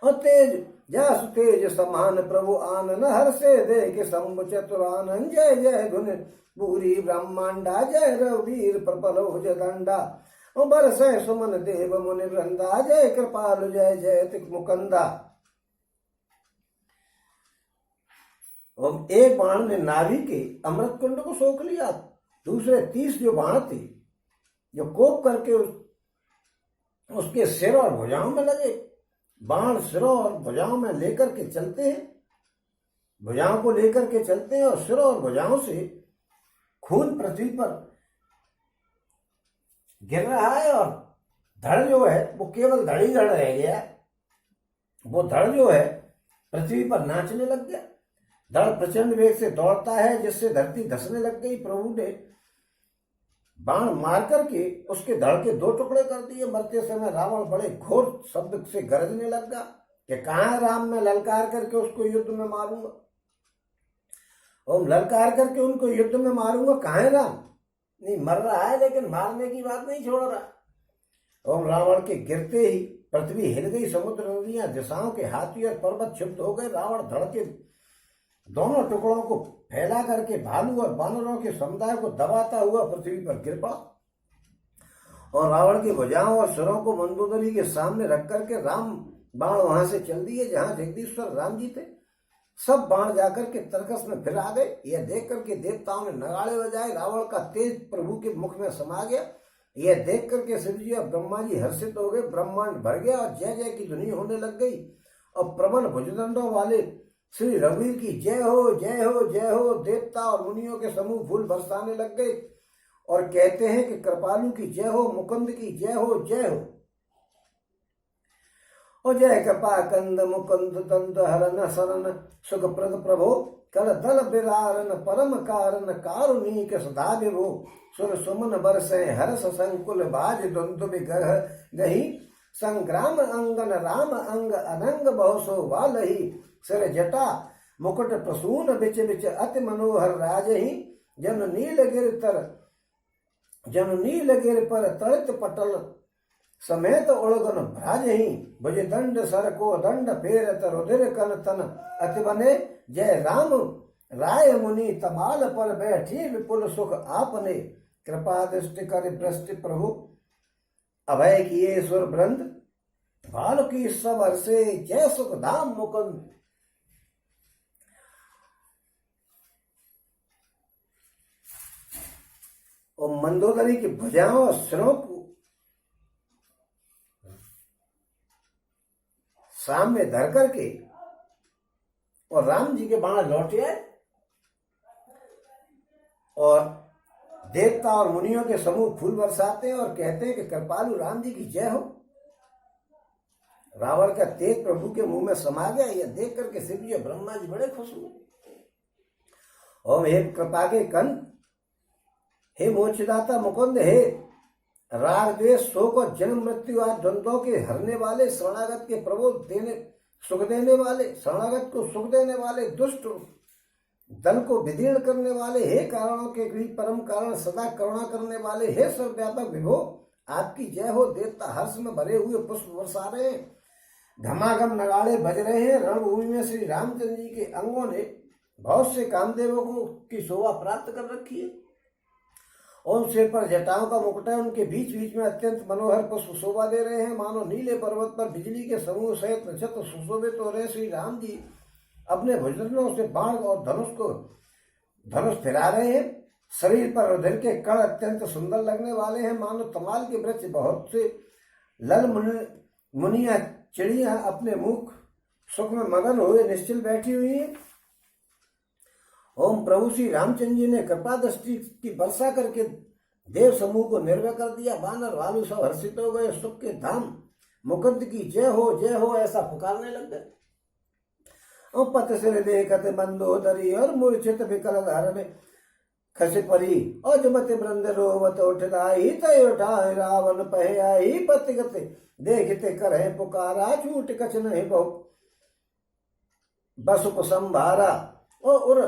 और तेज जासु तेज समान प्रभु आनन हर से देख शंभु चतुरानन जय जय धुन पूरी ब्रह्मांडा जय रघुवीर प्रबल भुज दंडा बरस सुमन देव मुनि वृंदा जय कृपालु जय जय तिक मुकंदा। एक बाण ने नाभि के अमृत कुंड को सोख लिया, दूसरे 30 जो बाण थे जो कोप करके उसके सिर और भुजाओं में लगे। बाण सिरों और भुजाओं में लेकर के चलते हैं, भुजाओं को लेकर के चलते हैं और सिरों और भुजाओं से खून पृथ्वी पर गिर रहा है और धड़ जो है वो केवल धड़ ही धड़ रह गया। वो धड़ जो है पृथ्वी पर नाचने लग गया। धड़ प्रचंड वेग से दौड़ता है जिससे धरती धसने लग गई। प्रभु ने बाण मार करके उसके धड़ के 2 टुकड़े कर दिए। मरते समय रावण बड़े घोर शब्द से गरजने लगा कि कहाँ है राम, मैं ललकार करके उसको युद्ध में मारूंगा। और ललकार करके उनको युद्ध में मारूंगा, कहाँ है राम? नहीं, मर रहा है लेकिन मारने की बात नहीं छोड़ रहा। और रावण के गिरते ही पृथ्वी हिल गई, समुद्र नदियां दिशाओं के हाथी और पर्वत क्षिप्त हो गए। रावण धड़ के दोनों टुकड़ों को फैला करके भालू और बानरों के समुदाय को दबाता हुआ पृथ्वी पर गिर पड़ा और रावण की भुजाओं और सिरों को मंदोदरी के सामने रख करके राम बाण वहां से चल दिए जहां जगदीश्वर राम जी थे। सब बाण जाकर के तरकस में फिर आ गए। यह देख करके देवताओं ने नगाड़े बजाए। रावण का तेज प्रभु के मुख में समा गया। यह देख करके शिव जी और ब्रह्मा जी हर्षित हो गए। ब्रह्मांड भर गया और जय जय की ध्वनि होने लग गई और प्रबल भुजदंडों वाले श्री रघुवीर की जय हो जय हो जय हो। देवता और मुनियों के समूह फूल बरसाने लग गए और कहते हैं कि कृपालु की जय हो, मुकुंद की जय हो जय हो। और जय कृपा कंद मुकुंद दंत हरन शरण सुखप्रद प्रभो कल दल बिरारन परम कारण कारुणिक सदा विभो सुर सुमन बरसे हर्ष संकुल बाज द्वंद्व विग्रह गही संग्राम अंगन राम अंग अनंग बहुसो वालही सिर जटा मुकुट प्रसून बिच बिच अति मनोहर राजही जन नील गिर पर तड़ित पटल समेत उड़गन भ्राजही भुज दंड सर को दंड फेरत रुधिर कन तन अति बने जय राम राय मुनि तमाल पर बैठी विपुल सुख आपने कृपा दृष्टि कर दृष्टि प्रभु अभय किए सुर वृंद भाल की सब हर्षे जय सुख धाम मुकुंद। और मंदोदरी की भुजाओं और सिरों को सामने धर करके और राम जी के बाण लौटे और देवता और मुनियों के समूह फूल बरसाते हैं और कहते हैं कि कृपालु राम जी की जय हो। रावण का तेज प्रभु के मुंह में समा गया। यह देख करके शिव जी और ब्रह्मा जी बड़े खुश हुए। ओम हे कृपा के कंद, हे मोक्षदाता मुकुंद, हे राग द्वेष शोक और जन्म मृत्यु आदि द्वंद्वों के हरने वाले, शरणागत के प्रबोध देने सुख देने वाले, शरणागत को सुख देने वाले, दुष्ट दल को विदीर्ण करने वाले, हे कारणों के परम कारण सदा करुणा करने वाले, हे सर्वव्यापक विभो आपकी जय हो। देवता हर्ष में भरे हुए पुष्प बरसा रहे हैं, घमाघम नगाड़े बज रहे हैं। रणभूमि में श्री रामचंद्र जी के अंगों ने बहुत से कामदेवों को की शोभा प्राप्त कर रखी है। ओम सिर पर जटाओं का मुकुट है, उनके बीच बीच में अत्यंत मनोहर पुष्प शोभा दे रहे हैं। मानो नीले पर्वत पर बिजली के समूह सहित नक्षत्र सुशोभित हो रहे। श्री राम जी अपने भुजंगों से बाण और धनुष फिरा रहे हैं। शरीर पर रुधिर के कण अत्यंत सुंदर लगने वाले हैं। मानो तमाल के वृक्ष बहुत से लल मुनिया चिड़िया अपने मुख सुख में मगन हुए निश्चल बैठी हुई हैं। ओम प्रभु श्री रामचंद्र जी ने कृपा दृष्टि की वर्षा करके देव समूह को निर्भय कर दिया। वानर भालू सब हर्षित हो गए। सुख के धाम मुकुंद की जय हो ऐसा पुकारने लग गए। और पत सिर देखत मंदोदरी और मूर्छित विकल धारण खस परी और जमत वृंद रोवत उठलाई तय उठाए रावण पहे आई पति गत देखते करे पुकारा छूट कछ नहीं बहु बसुप संभारा और उर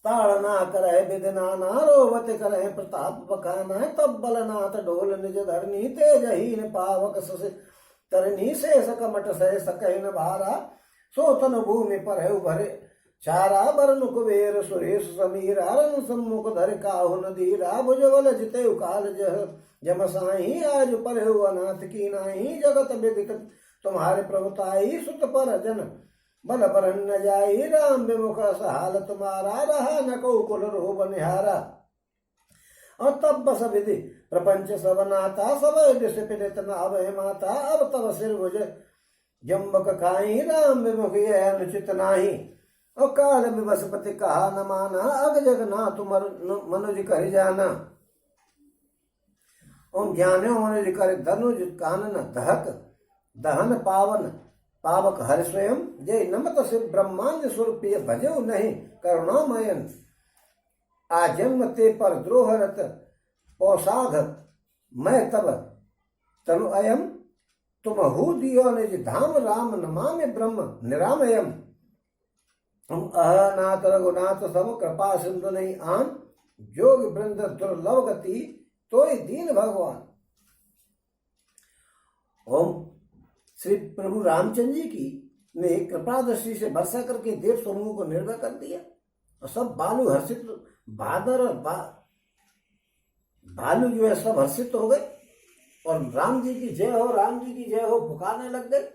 ताड़ना करे विदना ना रोवत करे प्रताप बखाना तब बलनाथ डोल निज धरनी तेजहीन पावक सस तरनी से सकमट से सकैन भारा सोतन भूमि पर है उभरे चारा बरन कुबेर सुरेश समीर हरन सम्मुख धर काहु नदीरा भुजबल जिते उकाल जम साई आज पर अनाथ की नाही जगत विदित तुम्हारे प्रभुताई सुत पर जन बल पर न जाई राम विमुख सहाल तुम्हारा रहा न को कुल रो बनिहारा। और तब बस विधि प्रपंच सब नाता सब दिश पीड़ित नाभ माता अब तब सिर भुज जम्बक खाई राम विमुख यह अनुचित नाही। और काल में बसपति कहा न माना अग जग ना तुम मनुज कर जाना। ओम ज्ञानो मनुज कर धनुज कानन दहक दहन पावन पावक हर स्वयं जय नमत से ब्रह्मांड स्वरूप भजो नहीं करुणामयन आजन्म ते पर द्रोहरत पौसाघ मैं तब तनु अयम तुम हु दियो निज धाम राम नमामि ब्रह्म निरामयम। अहनाथ रघुनाथ सम कृपा सिंधु नहीं आन जोग वृंद दुर्लभ गति तोय दीन भगवान। ओम श्री प्रभु रामचंद्र जी की ने कृपा दृष्टि से वर्षा करके देव समूह को निर्भय कर दिया और सब बालू हर्षित बादर और भालू जो है सब हर्षित हो गए और राम जी की जय हो राम जी की जय हो पुकारने लग गए।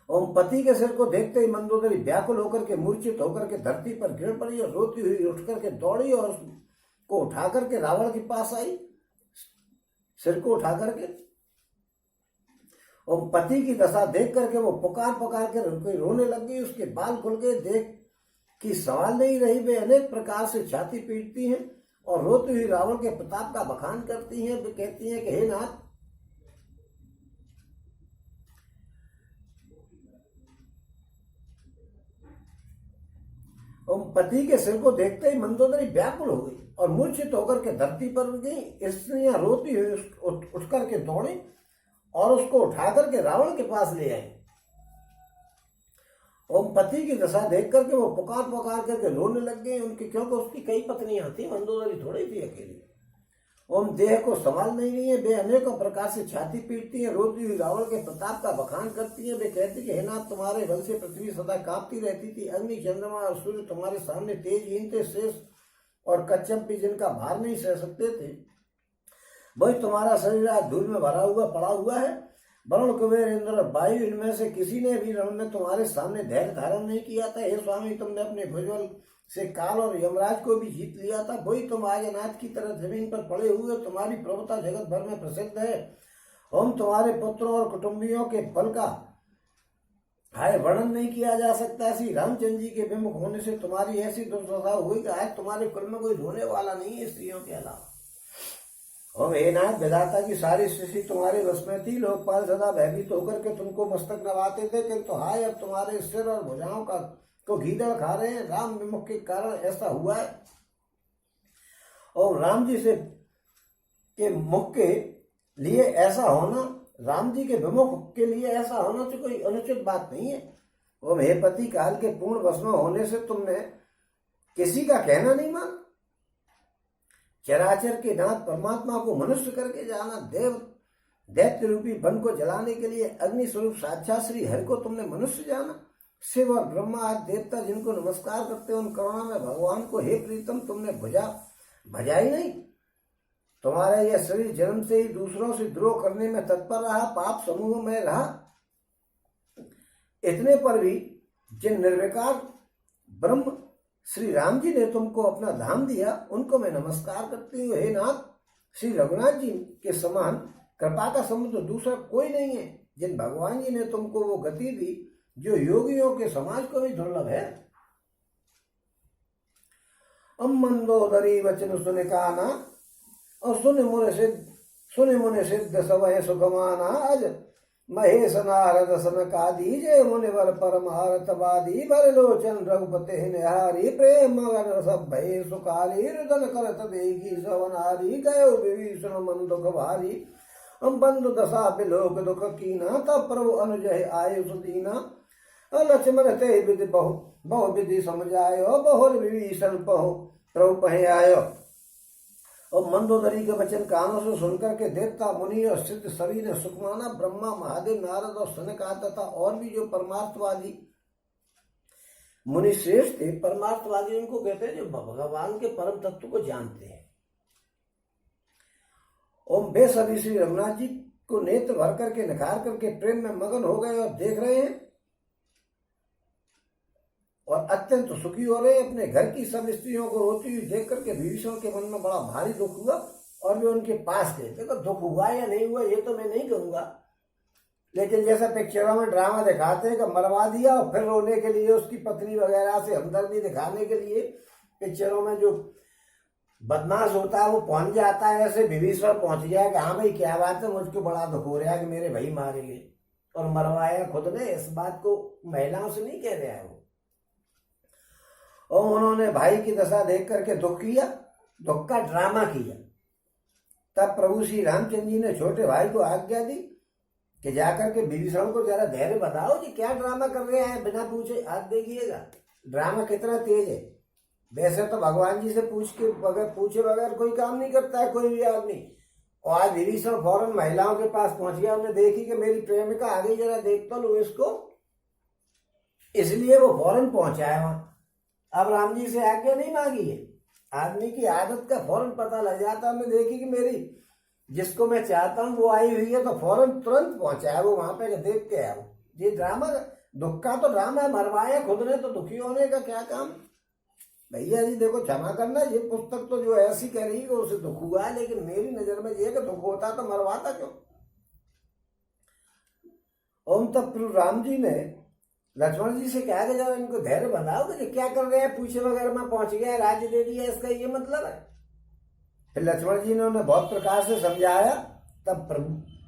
ओम पति के सिर को देखते ही मंदोदरी व्याकुल होकर के मूर्छित होकर के धरती पर गिर पड़ी और रोती हुई उठ करके दौड़ी और उसको उठा करके रावण के पास आई सिर को उठा करके। और पति की दशा देख करके वो पुकार के रोने लग गई। उसके बाल खुल गए देख कि सवाल नहीं रही। वे अनेक प्रकार से छाती पीटती हैं और रोती हुई रावण के प्रताप का बखान करती हैं। वे कहती हैं कि हे नाथ और पति के सिर को देखते ही मंदोदरी व्याकुल हो गई और मूर्छित होकर के धरती पर गई। स्त्रियां रोती हुई उठ करके दौड़ी और उसको उठा करके रावण के पास ले आई। ओम पति की दशा देख करके वो पुकार करके रोने लग गए उनकी क्योंकि उसकी कई पत्नियां थी मंदोदरी थोड़ी थी अकेली। ओम देह को संभाल नहीं रही है। वे अनेकों प्रकार से छाती पीटती है रोती हुई रावण के प्रताप का बखान करती है। वे कहती कि हे नाथ तुम्हारे बल से पृथ्वी सदा कांपती रहती थी। अग्नि चंद्रमा और सूर्य तुम्हारे सामने तेजहीन थे। शेष और कच्छप भी जिनका भार नहीं सह सकते थे वही तुम्हारा शरीर आज धूल में भरा हुआ पड़ा हुआ है। वरुण कुबेर इंद्र और वायु इनमें से किसी ने भी रण में तुम्हारे सामने धैर्य धारण नहीं किया था। हे स्वामी तुमने अपने भुजबल से काल और यमराज को भी जीत लिया था। वही तुम आज अनाथ की तरह जमीन पर पड़े हुए तुम्हारी प्रभुता जगत भर में प्रसिद्ध है। हम तुम्हारे पुत्रों और कुटुंबियों के फल का हाय वर्णन नहीं किया जा सकता। श्री रामचंद्र जी के विमुख होने से तुम्हारी ऐसी दुर्दशा हुई कि आज तुम्हारे कुल में कोई रोने वाला नहीं है स्त्रियों के अलावा। और हे नाथ विधाता की सारी सृष्टि तुम्हारे वश में थी। लोकपाल सदा भयभीत होकर के तुमको मस्तक नवाते थे किंतु हाय अब तुम्हारे सिर और भुजाओं का को गीदड़ खा रहे हैं। राम विमुख के कारण ऐसा हुआ है। और राम जी से के मुख के लिए ऐसा होना राम जी के विमुख के लिए ऐसा होना तो कोई अनुचित बात नहीं है। और हे पति काल के पूर्ण वश में होने से तुमने किसी का कहना नहीं माना। चराचर के नाथ परमात्मा को मनुष्य करके जाना। दैत्य रूपी वन को जलाने के लिए अग्नि स्वरूप साक्षात श्री हरि को तुमने मनुष्य जाना। शिव और ब्रह्मा आदि देवता जिनको नमस्कार करते हैं उन करुणा में भगवान को हे प्रीतम तुमने भजाई नहीं। तुम्हारा यह शरीर जन्म से ही दूसरों से द्रोह करने में तत्पर रहा पाप समूह में रहा। इतने पर भी जिन निर्विकार ब्रह्म श्री राम जी ने तुमको अपना धाम दिया उनको मैं नमस्कार करती हूँ। हे नाथ श्री रघुनाथ जी के समान कृपा का समुद्र दूसरा कोई नहीं है। जिन भगवान जी ने तुमको वो गति दी जो योगियों के समाज को भी दुर्लभ है। मंदोदरी वचन सुन काना, और सुन मुनि सिद्ध सवय सुखमाना। अज महेश नारद सनकादि, जय मुनिवर परमारथ वादी। भर लोचन रघुपति निहारी, प्रेम मगन सब भय सुखारी। रुदन करत देखी सवनारी, गयो विभीषण मन दुख भारी। हम बंधु दशा बिलोक दुख कीना, तब प्रभु अनुजय आयु सुदीना। लक्ष्मण ते विधि बहु विधि समझायो, बहुर विभीषण प्रभु पहे आयो। और मंदोदरी के वचन कानों से सुनकर के देवता मुनि और सिद्ध सभी ने सुख माना। ब्रह्मा महादेव नारद और सनक तथा और भी जो परमार्थवादी मुनि श्रेष्ठ थे। परमार्थवादी उनको कहते हैं जो भगवान के परम तत्व को जानते हैं। और वे सभी श्री रघुनाथ जी को नेत्र भर करके निखार करके प्रेम में मगन हो गए और देख रहे हैं और अत्यंत सुखी हो रहे। अपने घर की सब स्त्रियों को रोती हुई देख करके विभीषण के मन में बड़ा भारी दुख हुआ और वे उनके पास गए। देखो दुख हुआ या नहीं हुआ ये तो मैं नहीं कहूंगा, लेकिन जैसा पिक्चरों में ड्रामा दिखाते हैं कि मरवा दिया और फिर रोने के लिए उसकी पत्नी वगैरह से हमदर्दी दिखाने के लिए पिक्चरों में जो बदमाश होता है वो पहुंच जाता है, ऐसे विभीषण पहुंच गया कि हाँ भाई क्या बात है, मुझको बड़ा दुख हो रहा है कि मेरे भाई मारे गए और मरवाया खुद ने। इस बात को महिलाओं से नहीं कह रहा है वो। और उन्होंने भाई की दशा देख करके दुख किया, दुख का ड्रामा किया। तब प्रभु श्री रामचंद्र जी ने छोटे भाई को आज्ञा दी कि जाकर के विभीषण को जरा धैर्य बताओ कि क्या ड्रामा कर रहे हैं, बिना पूछे हाथ देखिएगा ड्रामा कितना तेज है। वैसे तो भगवान जी से पूछे बगैर कोई काम नहीं करता है कोई भी आदमी। और आज विभीषण फौरन महिलाओं के पास पहुंच गया, उन्हें देखी कि मेरी प्रेमिका आ गई, जरा देख तो लो इसको, इसलिए वो फौरन पहुंचा है वहां। अब राम जी से आज्ञा नहीं मांगी है। आदमी की आदत का फौरन पता लग जाता है। मैं देखी कि मेरी जिसको मैं चाहता हूँ वो आई हुई है तो फौरन तुरंत पहुंचा है वो वहां पे देख के आया वो। ये ड्रामा दुख का तो ड्रामा है, मरवाया खुद ने तो दुखी होने का क्या काम। भैया जी देखो क्षमा करना, ये पुस्तक तो जो ऐसी कह रही है उसे दुख हुआ है, लेकिन मेरी नजर में ये कि दुख होता तो मरवाता क्यों। ओम तब प्रभु राम जी ने लक्ष्मण जी से कहा कि जब इनको धैर्य बनाओ कि क्या कर रहे हैं, पूछे वगैरह में पहुंच गया, राज्य दे दिया, इसका ये मतलब है। फिर लक्ष्मण जी ने उन्हें बहुत प्रकार से समझाया। तब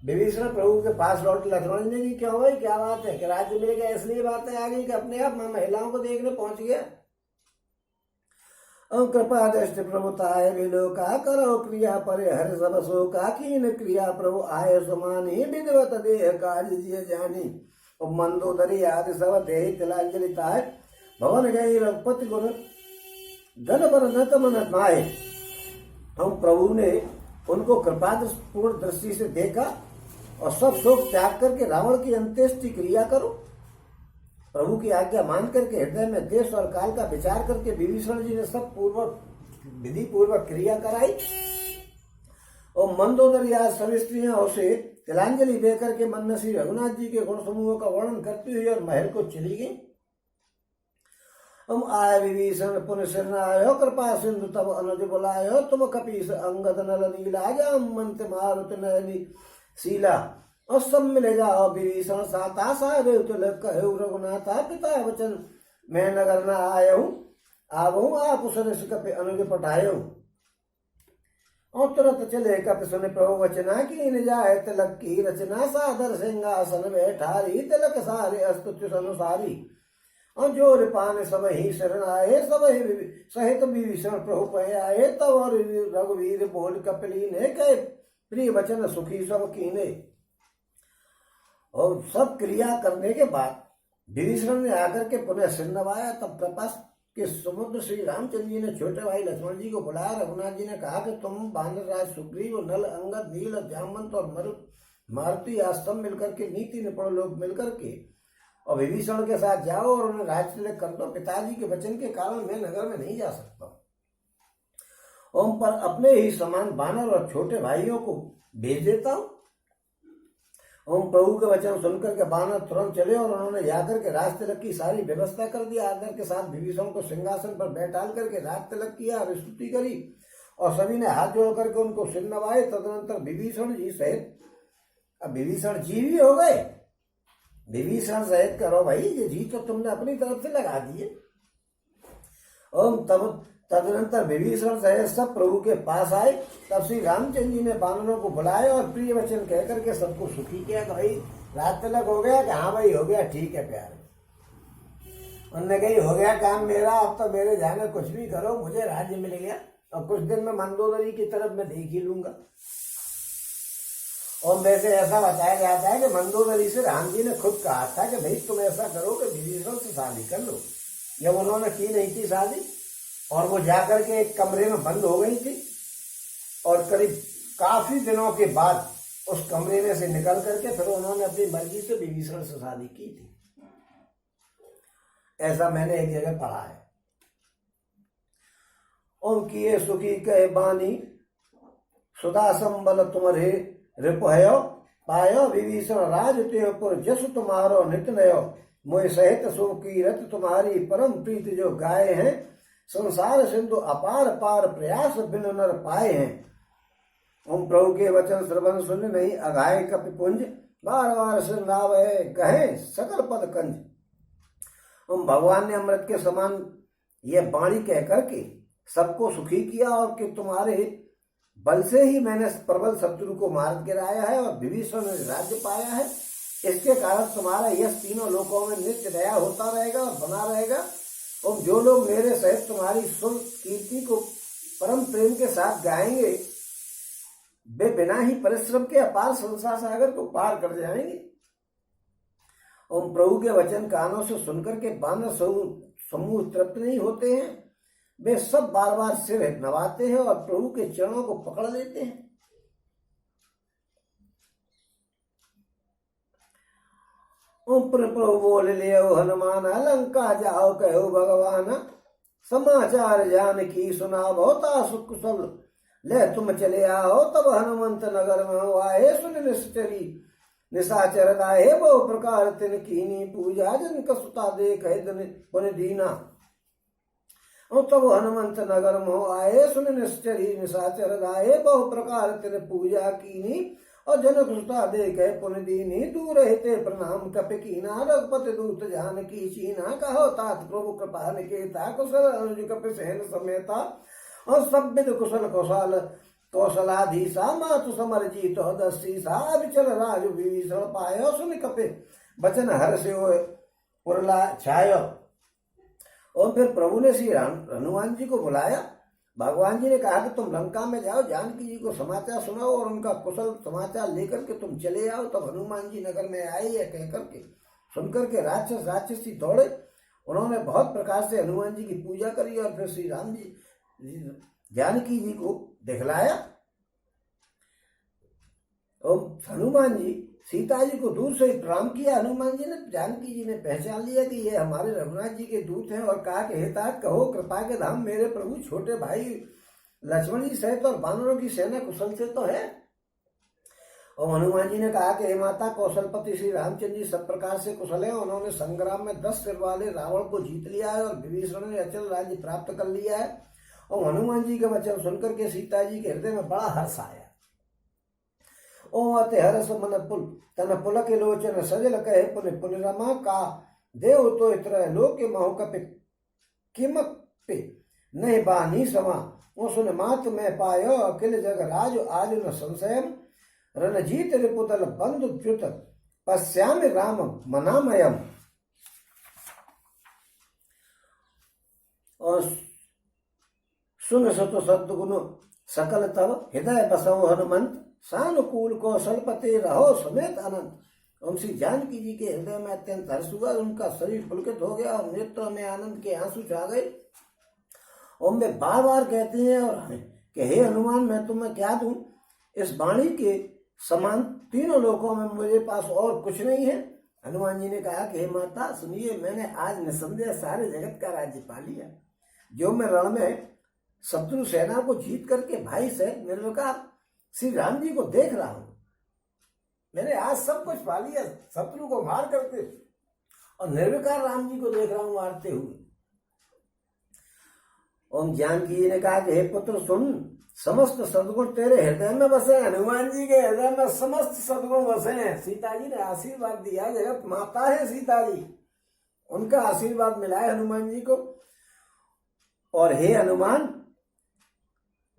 विभीषण प्रभु के पास लौट लक्ष्मण जी ने भी क्या हुआ, क्या बात है कि राज्य मिल गया, इसलिए बातें आ गई कि अपने आप मैं महिलाओं को देखने पहुंच गया। कृपा दृष्टि प्रभुताय विलोका, करो क्रिया परे हर सब शोका। कीन क्रिया प्रभु आय समानी, विधिवत देह कार्य जिय जानी। और मंदोदरी आदि सब देहि तिलांजलिताय, भवन गई रघुपति गुण गण पर नत मन माए। हम प्रभु ने उनको कृपा पूर्ण दृष्टि से देखा और सब शोक त्याग करके रावण की अंत्येष्टि क्रिया करो। प्रभु की आज्ञा मान करके हृदय में देश और काल का विचार करके विभीषण जी ने सब विधि पूर्वक क्रिया कराई। और मंदोदरी आज सभी स्त्रियां उसे तिलांजलि देकर के मन में श्री रघुनाथ जी के गुण समूहों का वर्णन करती हुई और महल को चली गई। हम आय विभीषण पुन शरणायो, कृपा सिंधु तब अनुज बुलायो। तुम कपीस अंगद नल नीला, जाम मंत मारुत नयनी शीला। और सब मिले जाओ विभीषण साता, सारे तिलक कहु रघुनाथा। पिता वचन मैं नगर न आयऊ, आवऊ आप सुन कपि अनुज पठायऊ। और तुरंत चले कपि सुन प्रभु वचना, की न जाए तिलक की रचना। सादर सिंहासन बैठारी, तिलक सारे अस्तुत्य अनुसारी। और जो रिपान सब ही शरण आए, सब ही सहित विभीषण प्रभु पहे आए। तब और रघुवीर बोल कपिली ने, कहे प्रिय वचन सुखी सब कीने। और सब क्रिया करने के बाद विभीषण ने आकर के पुनः सिर नवाया। तब प्रपास के समुद्र श्री रामचंद्र जी ने छोटे भाई लक्ष्मण जी को बुलाया। रघुनाथ जी ने कहा कि तुम बानर राज सुग्रीव, नल, अंगद, नील, जामवंत और मारुति आज सब मिलकर के नीति निपुण लोग मिलकर के और विभीषण के साथ जाओ और उन्हें राज्य तिलक कर दो। पिताजी के वचन के कारण मैं नगर में नहीं जा सकता। ओम पर अपने ही समान बानर और छोटे भाइयों को भेज देता हूं। ओम प्रभु के वचन सुनकर के बानर तुरंत चले और उन्होंने जाकर के राज तिलक की सारी व्यवस्था कर दी। आदर के साथ विभीषण को सिंहासन पर बैठाल करके राज तिलक किया और स्तुति करी और सभी ने हाथ जोड़ करके उनको सिर नवाए। तदनंतर विभीषण जी सहित, अब विभीषण जी भी हो गए, विभीषण सहित करो भाई, ये जी तो तुमने अपनी तरफ से लगा दिए। ओम तदनंतर विभीषण सहित सब प्रभु के पास आए। तब श्री रामचंद्र जी ने वानरों को बुलाया और प्रिय वचन कहकर के सबको सुखी किया कि भाई रात तलक हो गया कि हाँ भाई हो गया, ठीक है प्यारे। उनने कही हो गया काम मेरा, अब तो मेरे ध्यान में कुछ भी करो, मुझे राज्य मिल गया और कुछ दिन में मंदोदरी की तरफ मैं देख ही लूंगा। और वैसे ऐसा बताया जाता है कि मंदोदरी से राम जी ने खुद कहा था कि भाई तुम ऐसा करो कि विभीषण से शादी कर लो। जब उन्होंने की नहीं थी शादी और वो जाकर के एक कमरे में बंद हो गई थी और करीब काफी दिनों के बाद उस कमरे में से निकल करके फिर उन्होंने अपनी मर्जी से विभीषण से शादी की थी। ऐसा मैंने एक जगह पढ़ा है। उनकी ये सुखी कह बानी सुधा संबल तुम्हारे रिपयो पायो विभीषण राज त्योपुर जस तुम्हारो नित नयो मोह सहित सो की रत तुम्हारी परम प्रीत जो गाये हैं संसार सिंधु अपार पार प्रयास बिन नर पाए हैं। ओम प्रभु के वचन श्रवण सुन नहीं अघाय कपिपुंज बार बार सिरनाव कहे सकल पद कंज। ओम भगवान ने अमृत के समान यह वाणी कह करके सबको सुखी किया और कि तुम्हारे बल से ही मैंने प्रबल शत्रु को मार गिराया है और विभीषण ने राज्य पाया है। इसके कारण तुम्हारा यश तीनों लोकों में नित्य दया होता रहेगा और बना रहेगा। और जो लोग मेरे सहित तुम्हारी सुर कीर्ति को परम प्रेम के साथ गाएंगे वे बिना ही परिश्रम के अपार संसार सागर को पार कर जाएंगे। ओम प्रभु के वचन कानों से सुनकर के वानर समूह तृप्त नहीं होते हैं, वे सब बार बार सिर नवाते हैं और प्रभु के चरणों को पकड़ लेते हैं। प्रभु बोल लियो हनुमान लंका जाओ कहो भगवान समाचार जान की सुना बहुता सुख कुशल ले तुम चले आओ। तब हनुमंत नगर में आए सुन निश्चरी निशाचर दाहे बहु प्रकार तिन कीनी पूजा जन कसुता देख पुन दीना। और तब हनुमंत नगर में आए सुन निश्चरी निशाचर दाहे बहु प्रकार तिन पूजा कीनी और जनक सुता देख पुन दीनी। दूर रहते प्रणाम कप कीना रघुपति दूत जान की चीना। कहो तात प्रभु कृपा निकेता कुशल अनुज कप सहन समेता और सब विद कुशल कौशल कौशलाधीशा मातु समर जीत दस्सीसा। विचल राज विभीषण पायो सुन कपे बचन हर्ष उरला छायो। और फिर प्रभु ने श्री हनुमान जी को बुलाया। भगवान जी ने कहा कि तुम लंका में जाओ, जानकी जी को समाचार सुनाओ और उनका कुशल समाचार लेकर के तुम चले आओ। तब हनुमान जी नगर में आए या कह करके सुनकर के राक्षसी दौड़े। उन्होंने बहुत प्रकार से हनुमान जी की पूजा करी और फिर श्री राम जी जानकी जी को दिखलाया। और हनुमान जी सीता जी को दूर से ही प्रणाम किया। हनुमान जी ने जानकी जी ने पहचान लिया कि ये हमारे रघुनाथ जी के दूत हैं और कहा कि हे तात कहो कृपा के धाम मेरे प्रभु छोटे भाई लक्ष्मण जी सहित और वानरों की सेना कुशल से तो है। और हनुमान जी ने कहा कि हे माता कौशलपति श्री रामचंद्र जी सब प्रकार से कुशल है। उन्होंने संग्राम में 10 सिर वाले रावण को जीत लिया है और विभीषण ने अचल राज्य प्राप्त कर लिया है। और हनुमान जी के वचन सुनकर के सीता जी के हृदय में बड़ा हर्ष आया। ओम अति हर्ष मन पुल तन पुलक लोचन सजल कहे पुनि पुनि रमा का देव तो इतर लोके महु कपि किम पे नहीं बानी समा। वो सुन मात में पायो अखिल जग राज आज न संशयम रणजीत रिपुतल बंधु द्युत पश्यामि राम मनामयम। और सुन सतो सद्गुण सकल तव हृदय बसव हनुमंत सानुकूल कौशलपति रहो समेत अनंत। ओम श्री जानकी जी के हृदय में अत्यंत हर्ष हुआ, उनका शरीर पुलकित हो गया और नेत्रों में आनंद के आंसू छा गए। ओम वे बार बार कहते हैं और कि हे हनुमान मैं तुम्हें क्या दूं, इस वाणी के समान तीनों लोकों में मेरे पास और कुछ नहीं है। हनुमान जी ने कहा कि हे माता सुनिए, मैंने आज निसंदेह सारे जगत का राज्य पा लिया। जो मैं रण में शत्रु सेना को जीत करके भाई से निर्विकार श्री राम जी को देख रहा हूं, मैंने आज सब कुछ पा लिया। शत्रु को मार करके और निर्विकार राम जी को देख रहा हूं मारते हुए। ओम जानकी जी ने कहा कि हे पुत्र सुन, समस्त सद्गुण तेरे हृदय में बसे। हनुमान जी के हृदय में समस्त सद्गुण बसे हैं। सीता जी ने आशीर्वाद दिया, जगत माता है सीता जी, उनका आशीर्वाद मिला है हनुमान जी को। और हे हनुमान,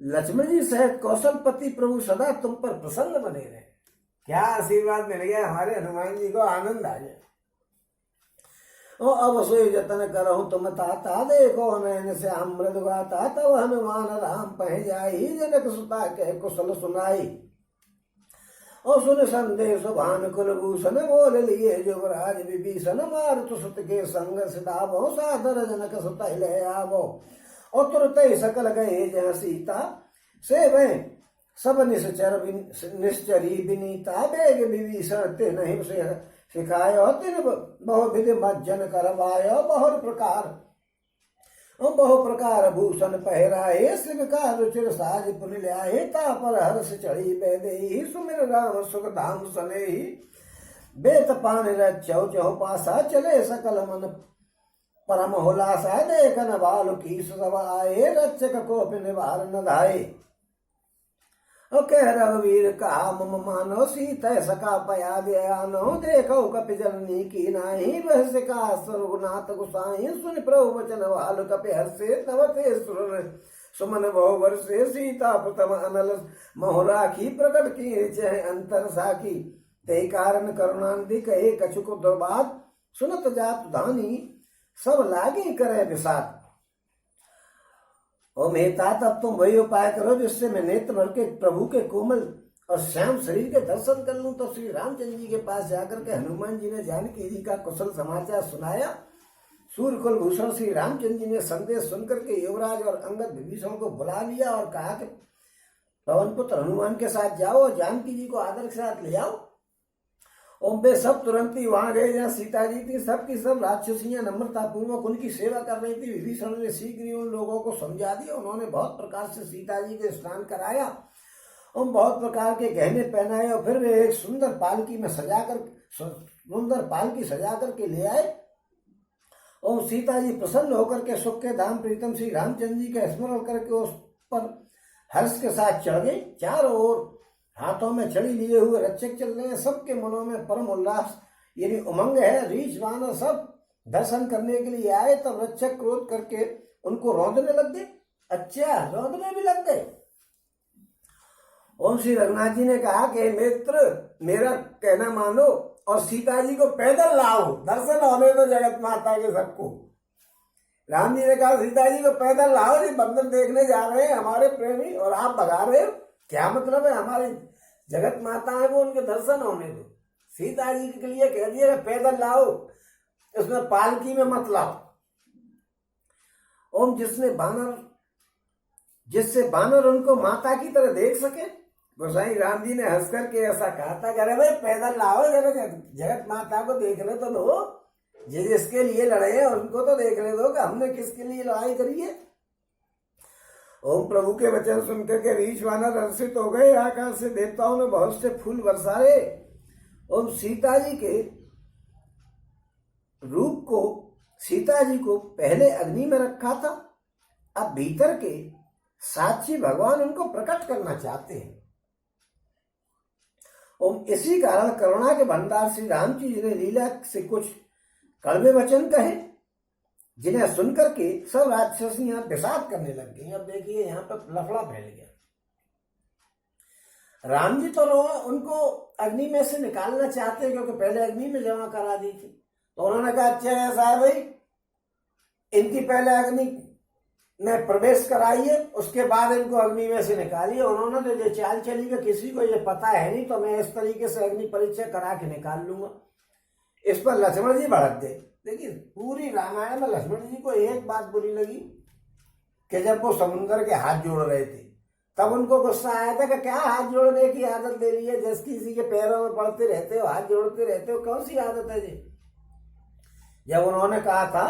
लक्ष्मण जी सहित कौशलपति प्रभु सदा तुम पर प्रसन्न बने रहे। क्या आशीर्वाद मिल गया हमारे हनुमान जी को, आनंद आ गया। और अब सोई जतन करहु तुम ताता, देखो नैन श्याम मृदु गाता, तब हनुमान राम पह जाई, जनक सुता कह कुशल सुनाई। और सुन संदेश भान कुलभूषण, बोल लिए युवराज विभीषण, मारुत सुत के संग सिधावो, सादर जनक सुत ले आवो। और तुरत सकल गए जय सीता, सेवै सब निश्चरी विनीता, बेग विभीषण ते नहीं सिखायो, तिन बहु विधि मज्जन करवायो, बहु प्रकार भूषण पहराए, शिवका रुचिर साज पुन ल्याए, तापर हर्ष चढ़ी बैदेही, सुमिर राम सुख धाम सनेही, बेत पान रचौ चौपासा, चले सकल मन परम हुलासा, देखन बाल की सब आए, रक्षक कोप निवार न धाये। कह रघुवीर कहा मम मानो, सीता सका पया दयानो, देखो कपि जननी की नाही, रहस्य का रघुनाथ गुसाई, सुन प्रभु वचन वाल कपि हर्षे, तव ते सुमन बहु वर्षे, सीता प्रथम अनल मोह राखी, प्रकट की चह अंतर साखी, ते कारण करुणानिधि कहे कछुक दुर्बाद, सुनत जात धानी सब लागे करे विषाद। ओ मेहता, तब तुम वही उपाय करो जिससे मैं नेत्र भर के प्रभु के कोमल और श्याम शरीर के दर्शन कर लूं। तो श्री रामचंद्र जी के पास जाकर के हनुमान जी ने जानकी जी का कुशल समाचार सुनाया। सूर्यकुल भूषण श्री रामचंद्र जी ने संदेश सुनकर के युवराज और अंगद विभीषण को बुला लिया और कहा कि पवन पुत्र हनुमान के साथ जाओ और जानकी जी को आदर के साथ ले आओ। और वे सब तुरंत ही वहां गए जहाँ सीता जी थी। सबकी सब राक्षसियां नम्रता पूर्वक उनकी सेवा कर रही थी। विभीषण ने शीघ्र ही उन लोगों को समझा दिया। उन्होंने बहुत प्रकार से सीता जी को स्नान कराया और बहुत प्रकार के गहने पहनाए और फिर वे एक सुंदर पालकी में सजा करके ले आए। और सीता जी प्रसन्न होकर के सुख के धाम प्रीतम श्री रामचंद्र जी का स्मरण करके उस पर हर्ष के साथ चढ़ गए। चारों ओर हाथों में छड़ी लिए हुए रक्षक चल रहे हैं। सबके मनों में परम उल्लास यानी उमंग है। रीछ वानर सब दर्शन करने के लिए आए। तब रक्षक क्रोध करके उनको रौंदने लग गए। अच्छा, रौंदने भी लग गए। ओम श्री रघुनाथ जी ने कहा कि मित्र, मेरा कहना मानो और सीता जी को पैदल लाओ, दर्शन होने दो जगत माता के सबको। राम जी ने कहा सीता जी को पैदल लाओ, जी बंदर देखने जा रहे हैं हमारे प्रेमी और आप भगा रहे हो। क्या मतलब है, हमारी जगत माता है वो, उनके दर्शन होने दो। सीता जी के लिए कह दिया पैदल लाओ, उसमें पालकी में मत लाओ। ओम जिससे बानर उनको माता की तरह देख सके। गोसाई राम जी ने हंस करके ऐसा कहा था, कह रहे भाई पैदल लाओ, जगत माता को देखने तो दो। जिसके लिए लड़े हैं उनको तो देखने दो कि हमने किसके लिए लड़ाई करी है। ओम प्रभु के वचन सुनकर के रीछ वानर हर्षित हो गए। आकाश से देवताओं ने बहुत से फूल बरसाए। ओम सीता जी के रूप को सीता जी को पहले अग्नि में रखा था, अब भीतर के साक्षी भगवान उनको प्रकट करना चाहते हैं। ओम इसी कारण करुणा के भंडार श्री राम जी ने लीला से कुछ कड़वे वचन कहे, जिन्हें सुनकर के सब राक्षसियां विषाद करने लग गई। अब देखिए यहाँ पर लफड़ा फैल गया। राम जी तो उनको अग्नि में से निकालना चाहते हैं, क्योंकि पहले अग्नि में जमा करा दी थी। तो उन्होंने कहा अच्छा ऐसा है भाई, इनकी पहले अग्नि में प्रवेश कराइए, उसके बाद इनको अग्नि में से निकालिए। उन्होंने तो जो चाल चली कि किसी को ये पता है नहीं, तो मैं इस तरीके से अग्नि परीक्षा करा के निकाल लूंगा। इस पर लक्ष्मण जी भड़क गए। देखिए पूरी रामायण में लक्ष्मण जी को एक बात बुरी लगी कि जब वो समुद्र के हाथ जोड़ रहे थे, तब उनको गुस्सा आया था कि क्या हाथ जोड़ने की आदत दे ली है, जैसे किसी के पैरों में पड़ते रहते हो, हाथ जोड़ते रहते हो, कौन सी आदत है जी। जब उन्होंने कहा था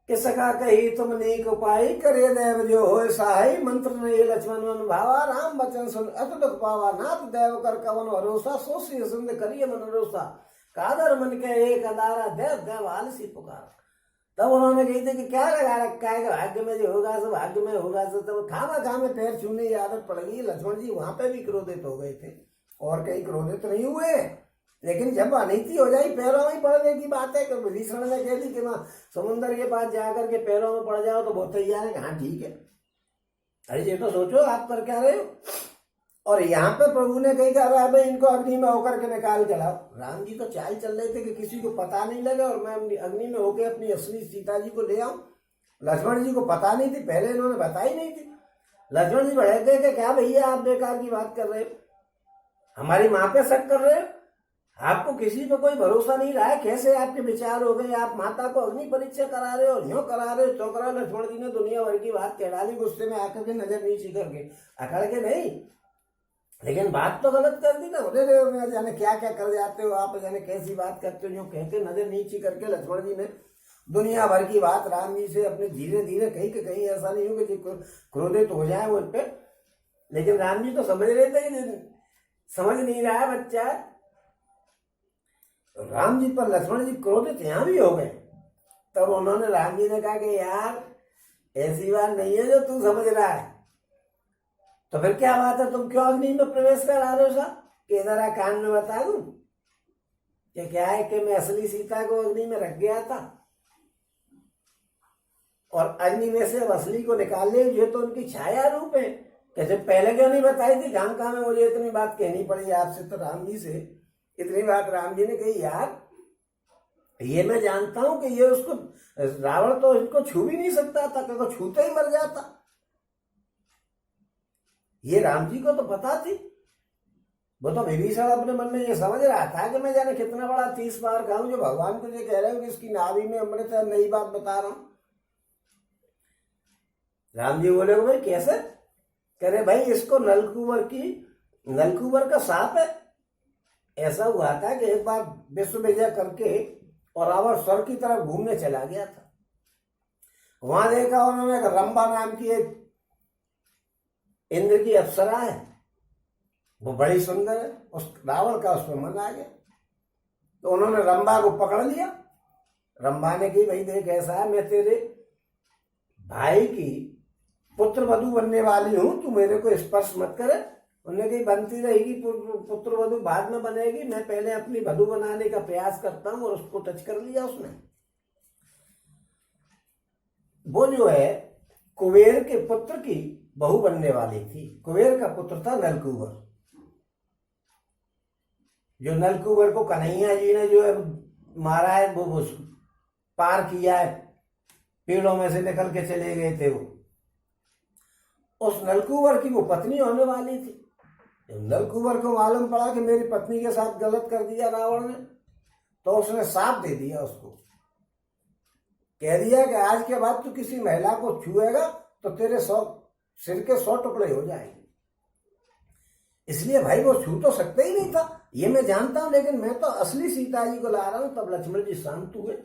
कि सखा कही तुम नीक उपाय, करे देव जो हो सहाय, मंत्र नहीं लक्ष्मण मन भावा, राम वचन सुन अत दुख पावा, नाथ देव कर कवन भरोसा, सो सी सुंद करिए मन रोसा, कादर मन के एक अदारा, देव देव आलसी पुकार। तब उन्होंने कही थी कि क्या लगा रखा है कि भाग्य में जो होगा सब भाग्य में होगा सब, तो खामा में पैर छूने की आदत पड़ गई। लक्ष्मण जी वहां पे भी क्रोधित हो गए थे और कहीं क्रोधित नहीं हुए। लेकिन जब अनिति हो जाए पैरों में पड़ने की बात है, विभीषण ने कह दी कि मां समुद्र के पास जाकर के पैरों में पड़ जाओ तो बहुत तैयार है, हाँ ठीक है। अरे ये तो सोचो आप कर क्या रहे हो। और यहाँ पे प्रभु ने कही कहा भाई इनको अग्नि में होकर के निकाल के लाओ। राम जी तो चाल चल रहे थे कि किसी को पता नहीं लगे और मैं अग्नि में होकर अपनी असली सीता जी को ले आऊं। लक्ष्मण जी को पता नहीं थी, पहले इन्होंने बताई नहीं थी। लक्ष्मण जी बढ़े थे कि क्या भैया आप बेकार की बात कर रहे हो, हमारी माँ पे शक कर रहे हो, आपको किसी पे कोई भरोसा नहीं रहा है, कैसे आपके विचार हो गए, आप माता को अग्नि परीक्षा करा रहे हो, यूं करा रहे हो, तो करा। लक्ष्मण जी ने दुनिया भर की बात कह डाली, गुस्से में आकर के नजर नीचे करके, अकड़ के नहीं, लेकिन बात तो गलत कर दी ना। उन्हें जाने क्या क्या कर जाते हो आप, जाने कैसी बात करते हो, यूं कहते नजर नीचे करके लक्ष्मण जी ने दुनिया भर की बात राम जी से अपने धीरे धीरे कहीं कि कहीं ऐसा नहीं हो कि क्रोधित हो जाए वो पे। लेकिन राम जी तो समझ रहे थे कि समझ नहीं रहा है बच्चा। राम जी पर लक्ष्मण जी क्रोधित यहां भी हो गए। तब उन्होंने राम जी ने कहा कि यार ऐसी बात नहीं है जो तू समझ रहा है, तो फिर क्या बात है, तुम क्यों अग्नि में प्रवेश करा रहे हो साहब, कि जरा कान में बता दूं कि क्या है कि मैं असली सीता को अग्नि में रख गया था और अग्नि में से अब असली को निकाल ले, ये तो उनकी छाया रूप है। कैसे पहले क्यों नहीं बताई थी, काम काम है मुझे इतनी बात कहनी पड़ी आपसे। तो राम जी से इतनी बात राम जी ने कही, यार ये मैं जानता हूं कि ये उसको रावण तो इनको छू भी नहीं सकता था, क्योंकि छूते ही मर जाता। ये राम जी को तो पता थी। वो तो विभीषण अपने मन में ये समझ रहा था कि मैं जाने कितना बड़ा 30 बार खाऊं, जो भगवान को ये कह रहे हो कि इसकी नाभि में अमृत है, नई बात बता रहा हूं। राम जी बोले भाई कैसे, कह रहे भाई इसको नलकुबर का साप है। ऐसा हुआ था कि एक बार विश्व विजय करके और रावण स्वर्ग की तरफ घूमने चला गया था। वहां देखा उन्होंने रंभा नाम की एक इंद्र की अप्सरा है, वो बड़ी सुंदर है। उस रावण का उसमें मन आ गया, तो उन्होंने रंभा को पकड़ लिया। रंभा ने की भाई देख ऐसा है, मैं तेरे भाई की पुत्र वधु बनने वाली हूं, तू मेरे को स्पर्श मत करे। उन्हें कही बनती रहेगी, पुत्र वधु बाद में बनेगी, मैं पहले अपनी वधु बनाने का प्रयास करता हूं। और उसको टच कर लिया उसने। वो जो है कुबेर के पुत्र की बहू बनने वाली थी। कुबेर का पुत्र था नलकुबर। जो नलकुबर को कन्हैया जी ने जो है मारा है, वो पार किया है, पेड़ों में से निकल के चले गए थे वो। उस नलकुबर की वो पत्नी होने वाली थी। नलकुबर को मालूम पड़ा कि मेरी पत्नी के साथ गलत कर दिया रावण ने, तो उसने साप दे दिया उसको। कह दिया कि आज के बाद तू किसी महिला को छुएगा तो तेरे सिर के 100 टुकड़े हो जाएंगे। इसलिए भाई वो छू तो सकते ही नहीं था, ये मैं जानता हूं, लेकिन मैं तो असली सीता जी को ला रहा हूं। तब लक्ष्मण जी शांत हुए।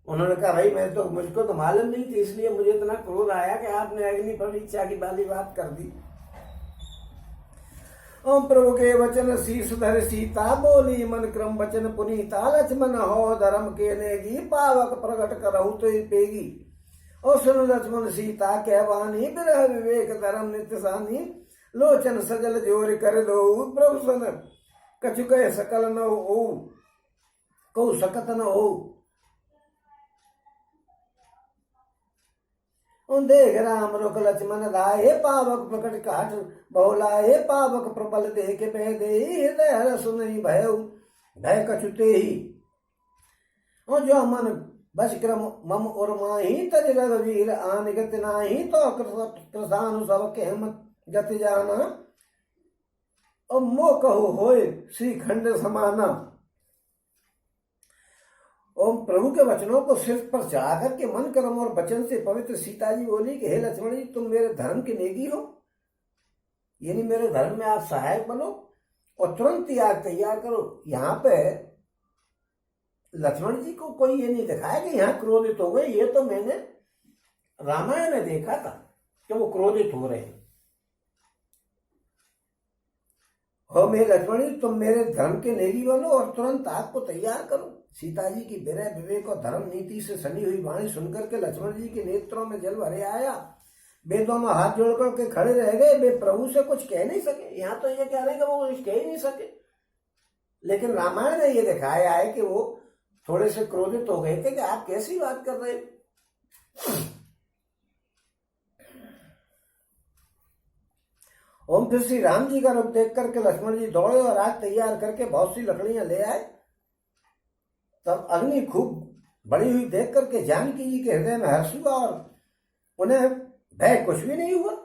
उन्होंने कहा भाई मुझको तो मालूम नहीं थी, इसलिए मुझे इतना क्रोध आया कि आपने अग्नि परीक्षा की वाली बात कर दी। ओम प्रभु के वचन शीर्ष धर सीता बोली, मन क्रम वचन पुनीता। लक्ष्मण हो धर्म के नेगी, पावक प्रकट करहु तो पेगी। और सुन लक्ष्मण सीता कहवानी, बिरह विवेक धर्म नित्य सानी। लोचन सजल जोर कर दो, प्रभु सन कछु कह सकल न हो, कहु सकत न हो। देख राम रुख लक्ष्मण राय, पावक प्रकट काट बहुलाए। पावक प्रबल देख बह दे, हृदय सुनई भय भय कछुते ही। और जो मन बस क्रम मम उर्माही, तज रघुवीर आन गति नाही। तो कृसानु सब के हम गति जाना, और मोह कहो होए श्रीखंड समाना। ओम प्रभु के वचनों को सिर पर चढ़ाकर के मन कर्म और वचन से पवित्र सीता जी बोली कि हे लक्ष्मण जी, तुम मेरे धर्म के नेगी हो, यानी मेरे धर्म में आप सहायक बनो और तुरंत याग तैयार करो। यहाँ पे लक्ष्मण जी को कोई ये नहीं दिखाया कि यहाँ क्रोधित हो गए। ये तो मैंने रामायण में देखा था कि वो क्रोधित हो रहे हैं। हो मेरे लक्ष्मण जी, तुम मेरे धर्म के नेगी बनो और तुरंत आग को तैयार करो। सीता जी की विनय विवेक और धर्म नीति से सनी हुई वाणी सुनकर के लक्ष्मण जी के नेत्रों में जल भरे आया। वे दोनों हाथ जोड़कर के खड़े रह गए। वे प्रभु से कुछ कह नहीं सके। यहाँ तो ये कह रहे कि वो कुछ कह ही नहीं सके। लेकिन रामायण में ये दिखाया है कि वो थोड़े से क्रोधित हो गए थे कि आप कैसी बात कर रहे हैं। ओम फिर श्री राम जी का रूप देख करके लक्ष्मण जी दौड़े और आग तैयार करके बहुत सी लकड़ियां ले आए। तब अग्नि खूब बड़ी हुई देख करके जानकी जी के हृदय में हर्ष हुआ और उन्हें भय कुछ भी नहीं हुआ।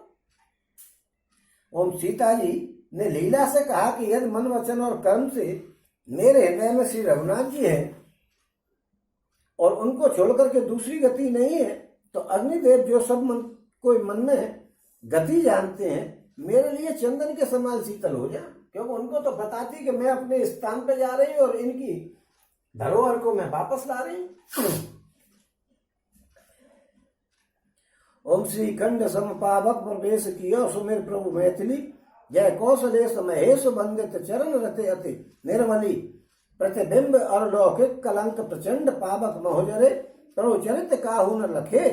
ओम सीता जी ने लीला से कहा कि यदि मन वचन और कर्म से मेरे हृदय में श्री रघुनाथ जी हैं और उनको छोड़ करके दूसरी गति नहीं है, तो अग्निदेव जो सब मन में गति जानते हैं, मेरे लिए चंदन के समान शीतल हो जाए, क्योंकि उनको तो बताती कि मैं अपने स्थान पे जा रही हूँ और इनकी धरोहर को मैं वापस ला रही हूँ। ओम श्री खंड समपावक प्रवेश कियो सुमेर प्रभु मैथिली, जय कौशलेश महेश वंदित चरण रते अति निर्मली, प्रतिबिंब और लौकिक कलंक प्रचंड पावक महोजरे, प्रभु चरित काहू न लखे,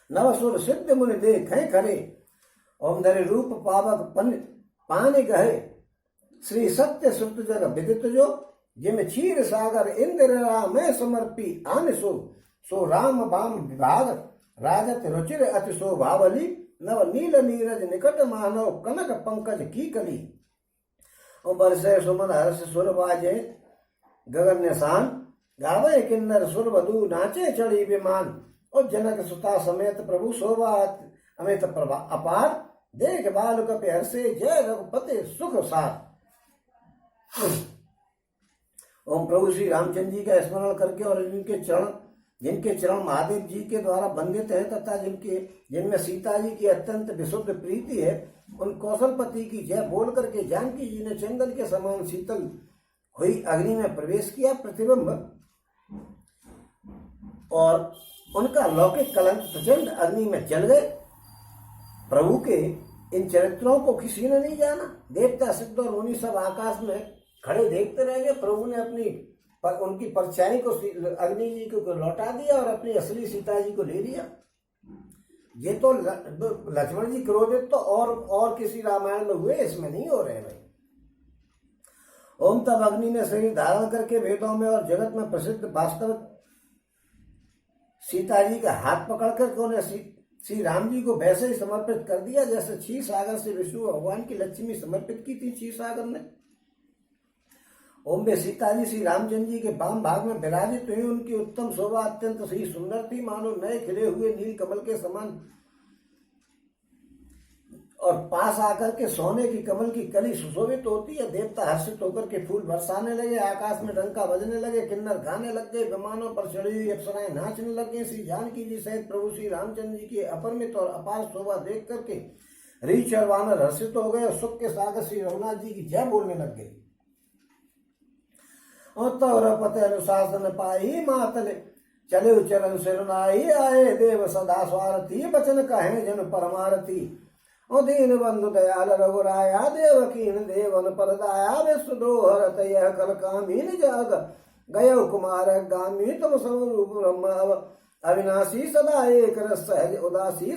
नवसुर सिद्ध मुनि देखे खरे। ओम धरे रूप पावक पानी गहे, श्री सत्य श्रुत जग विदित जो, जिम क्षीर सागर इंद्र राम समर्पी आन सो राम बाम विभाग, राजत रुचिर अति शोभावली, नव नील नीरज निकट मानव कनक पंकज की कली। और बरसे सुमन हर्ष सुर बाजे गगन निशान, गावे किन्नर सुर वधु नाचे चढ़ी विमान, और जनक सुता समेत प्रभु शोभा अमित प्रभा अपार, देख बाल कपि हर्षे जय रघुपति सुख सार। ओम प्रभु श्री रामचंद्र जी का स्मरण करके और जिनके चरण महादेव जी के द्वारा वंदित है तथा जिनमें सीता जी की अत्यंत विशुद्ध प्रीति है, उन कौशलपति की जय बोल करके जानकी जी ने चंदन के समान शीतल हुई अग्नि में प्रवेश किया। प्रतिबिंब और उनका लौकिक कलंक प्रचंड अग्नि में जल गए। प्रभु के इन चरित्रों को किसी ने नहीं जाना। देवता सिद्ध और मुनि सब आकाश में खड़े देखते रह गए। प्रभु ने उनकी परछाई को अग्नि जी को लौटा दिया और अपनी असली सीता जी को ले लिया। ये तो लक्ष्मण जी क्रोधित तो और किसी रामायण में हुए, इसमें नहीं हो रहे भाई। ओम तब अग्नि ने शरीर धारण करके वेदों में और जगत में प्रसिद्ध वास्तव सीता जी का हाथ पकड़ करके उन्हें श्री राम जी को वैसे ही समर्पित कर दिया जैसे क्षीर सागर से विष्णु भगवान की लक्ष्मी समर्पित की थी क्षीर सागर ने। ओम में सीता जी श्री रामचंद्र जी के वाम भाग में विराजित हुई। उनकी उत्तम शोभा अत्यंत ही सुंदर थी, मानो नए खिले हुए नील कमल के समान, और पास आकर के सोने की कमल की कली सुशोभित होती है। देवता हर्षित होकर के फूल बरसाने लगे, आकाश में डंका बजने लगे, किन्नर गाने लग गए, विमानों पर चढ़ी हुई अप्सराएं नाचने लगे। श्री जानकी जी सहित प्रभु श्री रामचंद्र जी की अपरिमित और अपार शोभा देख करके रीछ और वानर हर्षित हो गए और सुख के सागर श्री रघुनाथ जी की जय बोलने लग गए। और पते अनुशासन पाई मातले चले चरण सिरनाई, आए देव सदा स्वारथी, बचन कहे जन परमारथी। ओ दीन बंधु दयाल रघुराया, देवकीन देवन परदाया, विश्वद्रोहरत यह कल कामीन जाग, गय कुमार गामी तुम समरूप ब्रह्म अविनाशी, सदा एक रस सहज उदासी।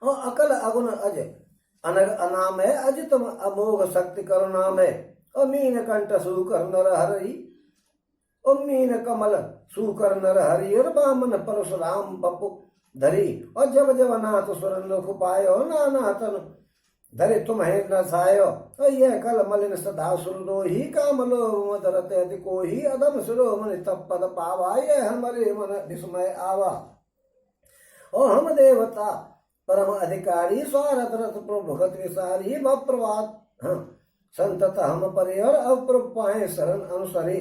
और अकल अगुण अज अनग अनामय, अज तुम अमोघ शक्ति करुणामय। और मीन कंठ सूकर नर हरि, और मीन कमल सूकर नर हरि, और बामन परशुराम बपु धरी। और जब जब नाथ सुरन पायो, नाना तन धरे तुम्हें न सायो। और यह कल मलिन सदा सुरदो ही, कामलो मदरत अति को ही, अदम सुरो मन तप पद पावा, यह हमारे मन विस्मय आवा। और हम देवता परम अधिकारी, स्वारथ रथ प्रभुगत विसारी, प्रभात संतत हम परे, और अप्रभ पाए शरण अनुसरे।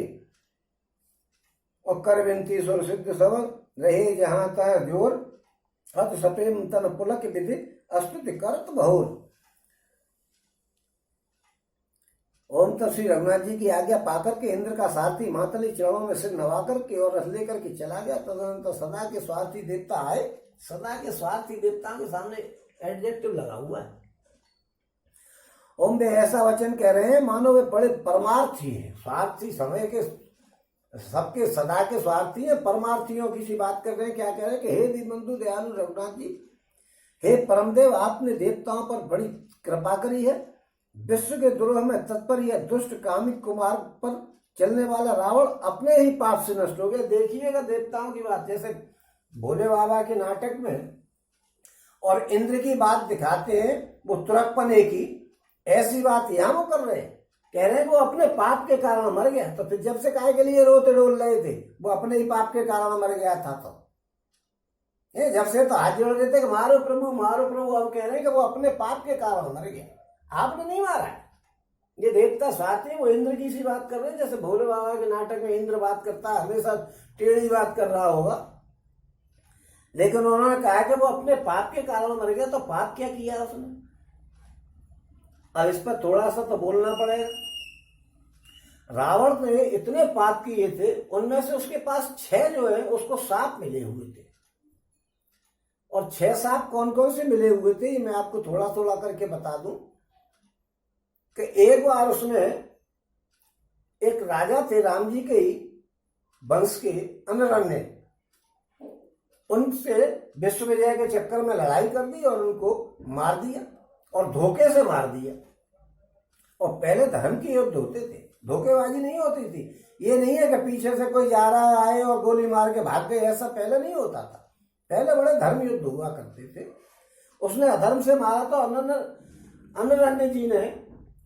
और कर विनती सुर सिद्ध सवर, रहे जहां तह जोर, हत सप्रेम तन पुलक विधि, अस्तुति करत बहुर। ओम तब श्री रघुनाथ जी की आज्ञा पाकर के इंद्र का सारथी मातली चरणों में सिर नवा करके और रथ लेकर के चला गया। तदनंतर सदा के स्वार्थी देवता आए। सदा के स्वार्थी देवताओं के सामने एडजेक्टिव लगा हुआ है। ओम वे ऐसा वचन कह रहे हैं मानो वे बड़े परमार्थी हैं। स्वार्थी समय के सबके सदा के स्वार्थी हैं, परमार्थियों की सी बात कर रहे हैं। क्या कह रहे हैं कि हे दीनबंधु दयालु रघुनाथ जी, हे परमदेव, आपने देवताओं पर बड़ी कृपा करी है विश्व के द्रोह में तत्पर यह दुष्ट कामिक कुमार पर चलने वाला रावण अपने ही पाप से नष्ट हो गया। देखिएगा देवताओं की बात, जैसे भोले बाबा के नाटक में और इंद्र की बात दिखाते हैं वो तुरकपने की, ऐसी बात यहां वो कर रहे हैं। कह रहे हैं वो अपने पाप के कारण मर गया, तो फिर जब से काहे के लिए रोते डोल रहे थे, वो अपने ही पाप के कारण मर गया था। तो जब से तो हाथ जोड़ देते कि मारो प्रभु मारो प्रभु, अब कह रहे हैं कि वो अपने पाप के कारण मर गया, आपने नहीं मारा है। ये देवता साथ ही वो इंद्र की सी बात कर रहे हैं, जैसे भोले बाबा के नाटक में इंद्र बात करता है, हमेशा टेढ़ी बात कर रहा होगा, लेकिन उन्होंने कहा कि वो अपने पाप के कारण मर गया। तो पाप क्या किया उसने, अब इस पर थोड़ा सा तो बोलना पड़ेगा। रावण ने इतने पाप किए थे, उनमें से उसके पास 6 जो है उसको सांप मिले हुए थे। और 6 सांप कौन कौन से मिले हुए थे, ये मैं आपको थोड़ा थोड़ा करके बता दूं कि एक बार उसमें एक राजा थे राम जी के ही वंश के, अनरण्य, उनसे विश्व विजय के चक्कर में लड़ाई कर दी और उनको मार दिया, और धोखे से मार दिया। और पहले धर्म के युद्ध होते थे, धोखेबाजी नहीं होती थी। ये नहीं है कि पीछे से कोई जा रहा आए और गोली मार के भाग गए, ऐसा पहले नहीं होता था। पहले बड़े धर्म युद्ध हुआ करते थे। उसने अधर्म से मारा तो अनरण्य जी ने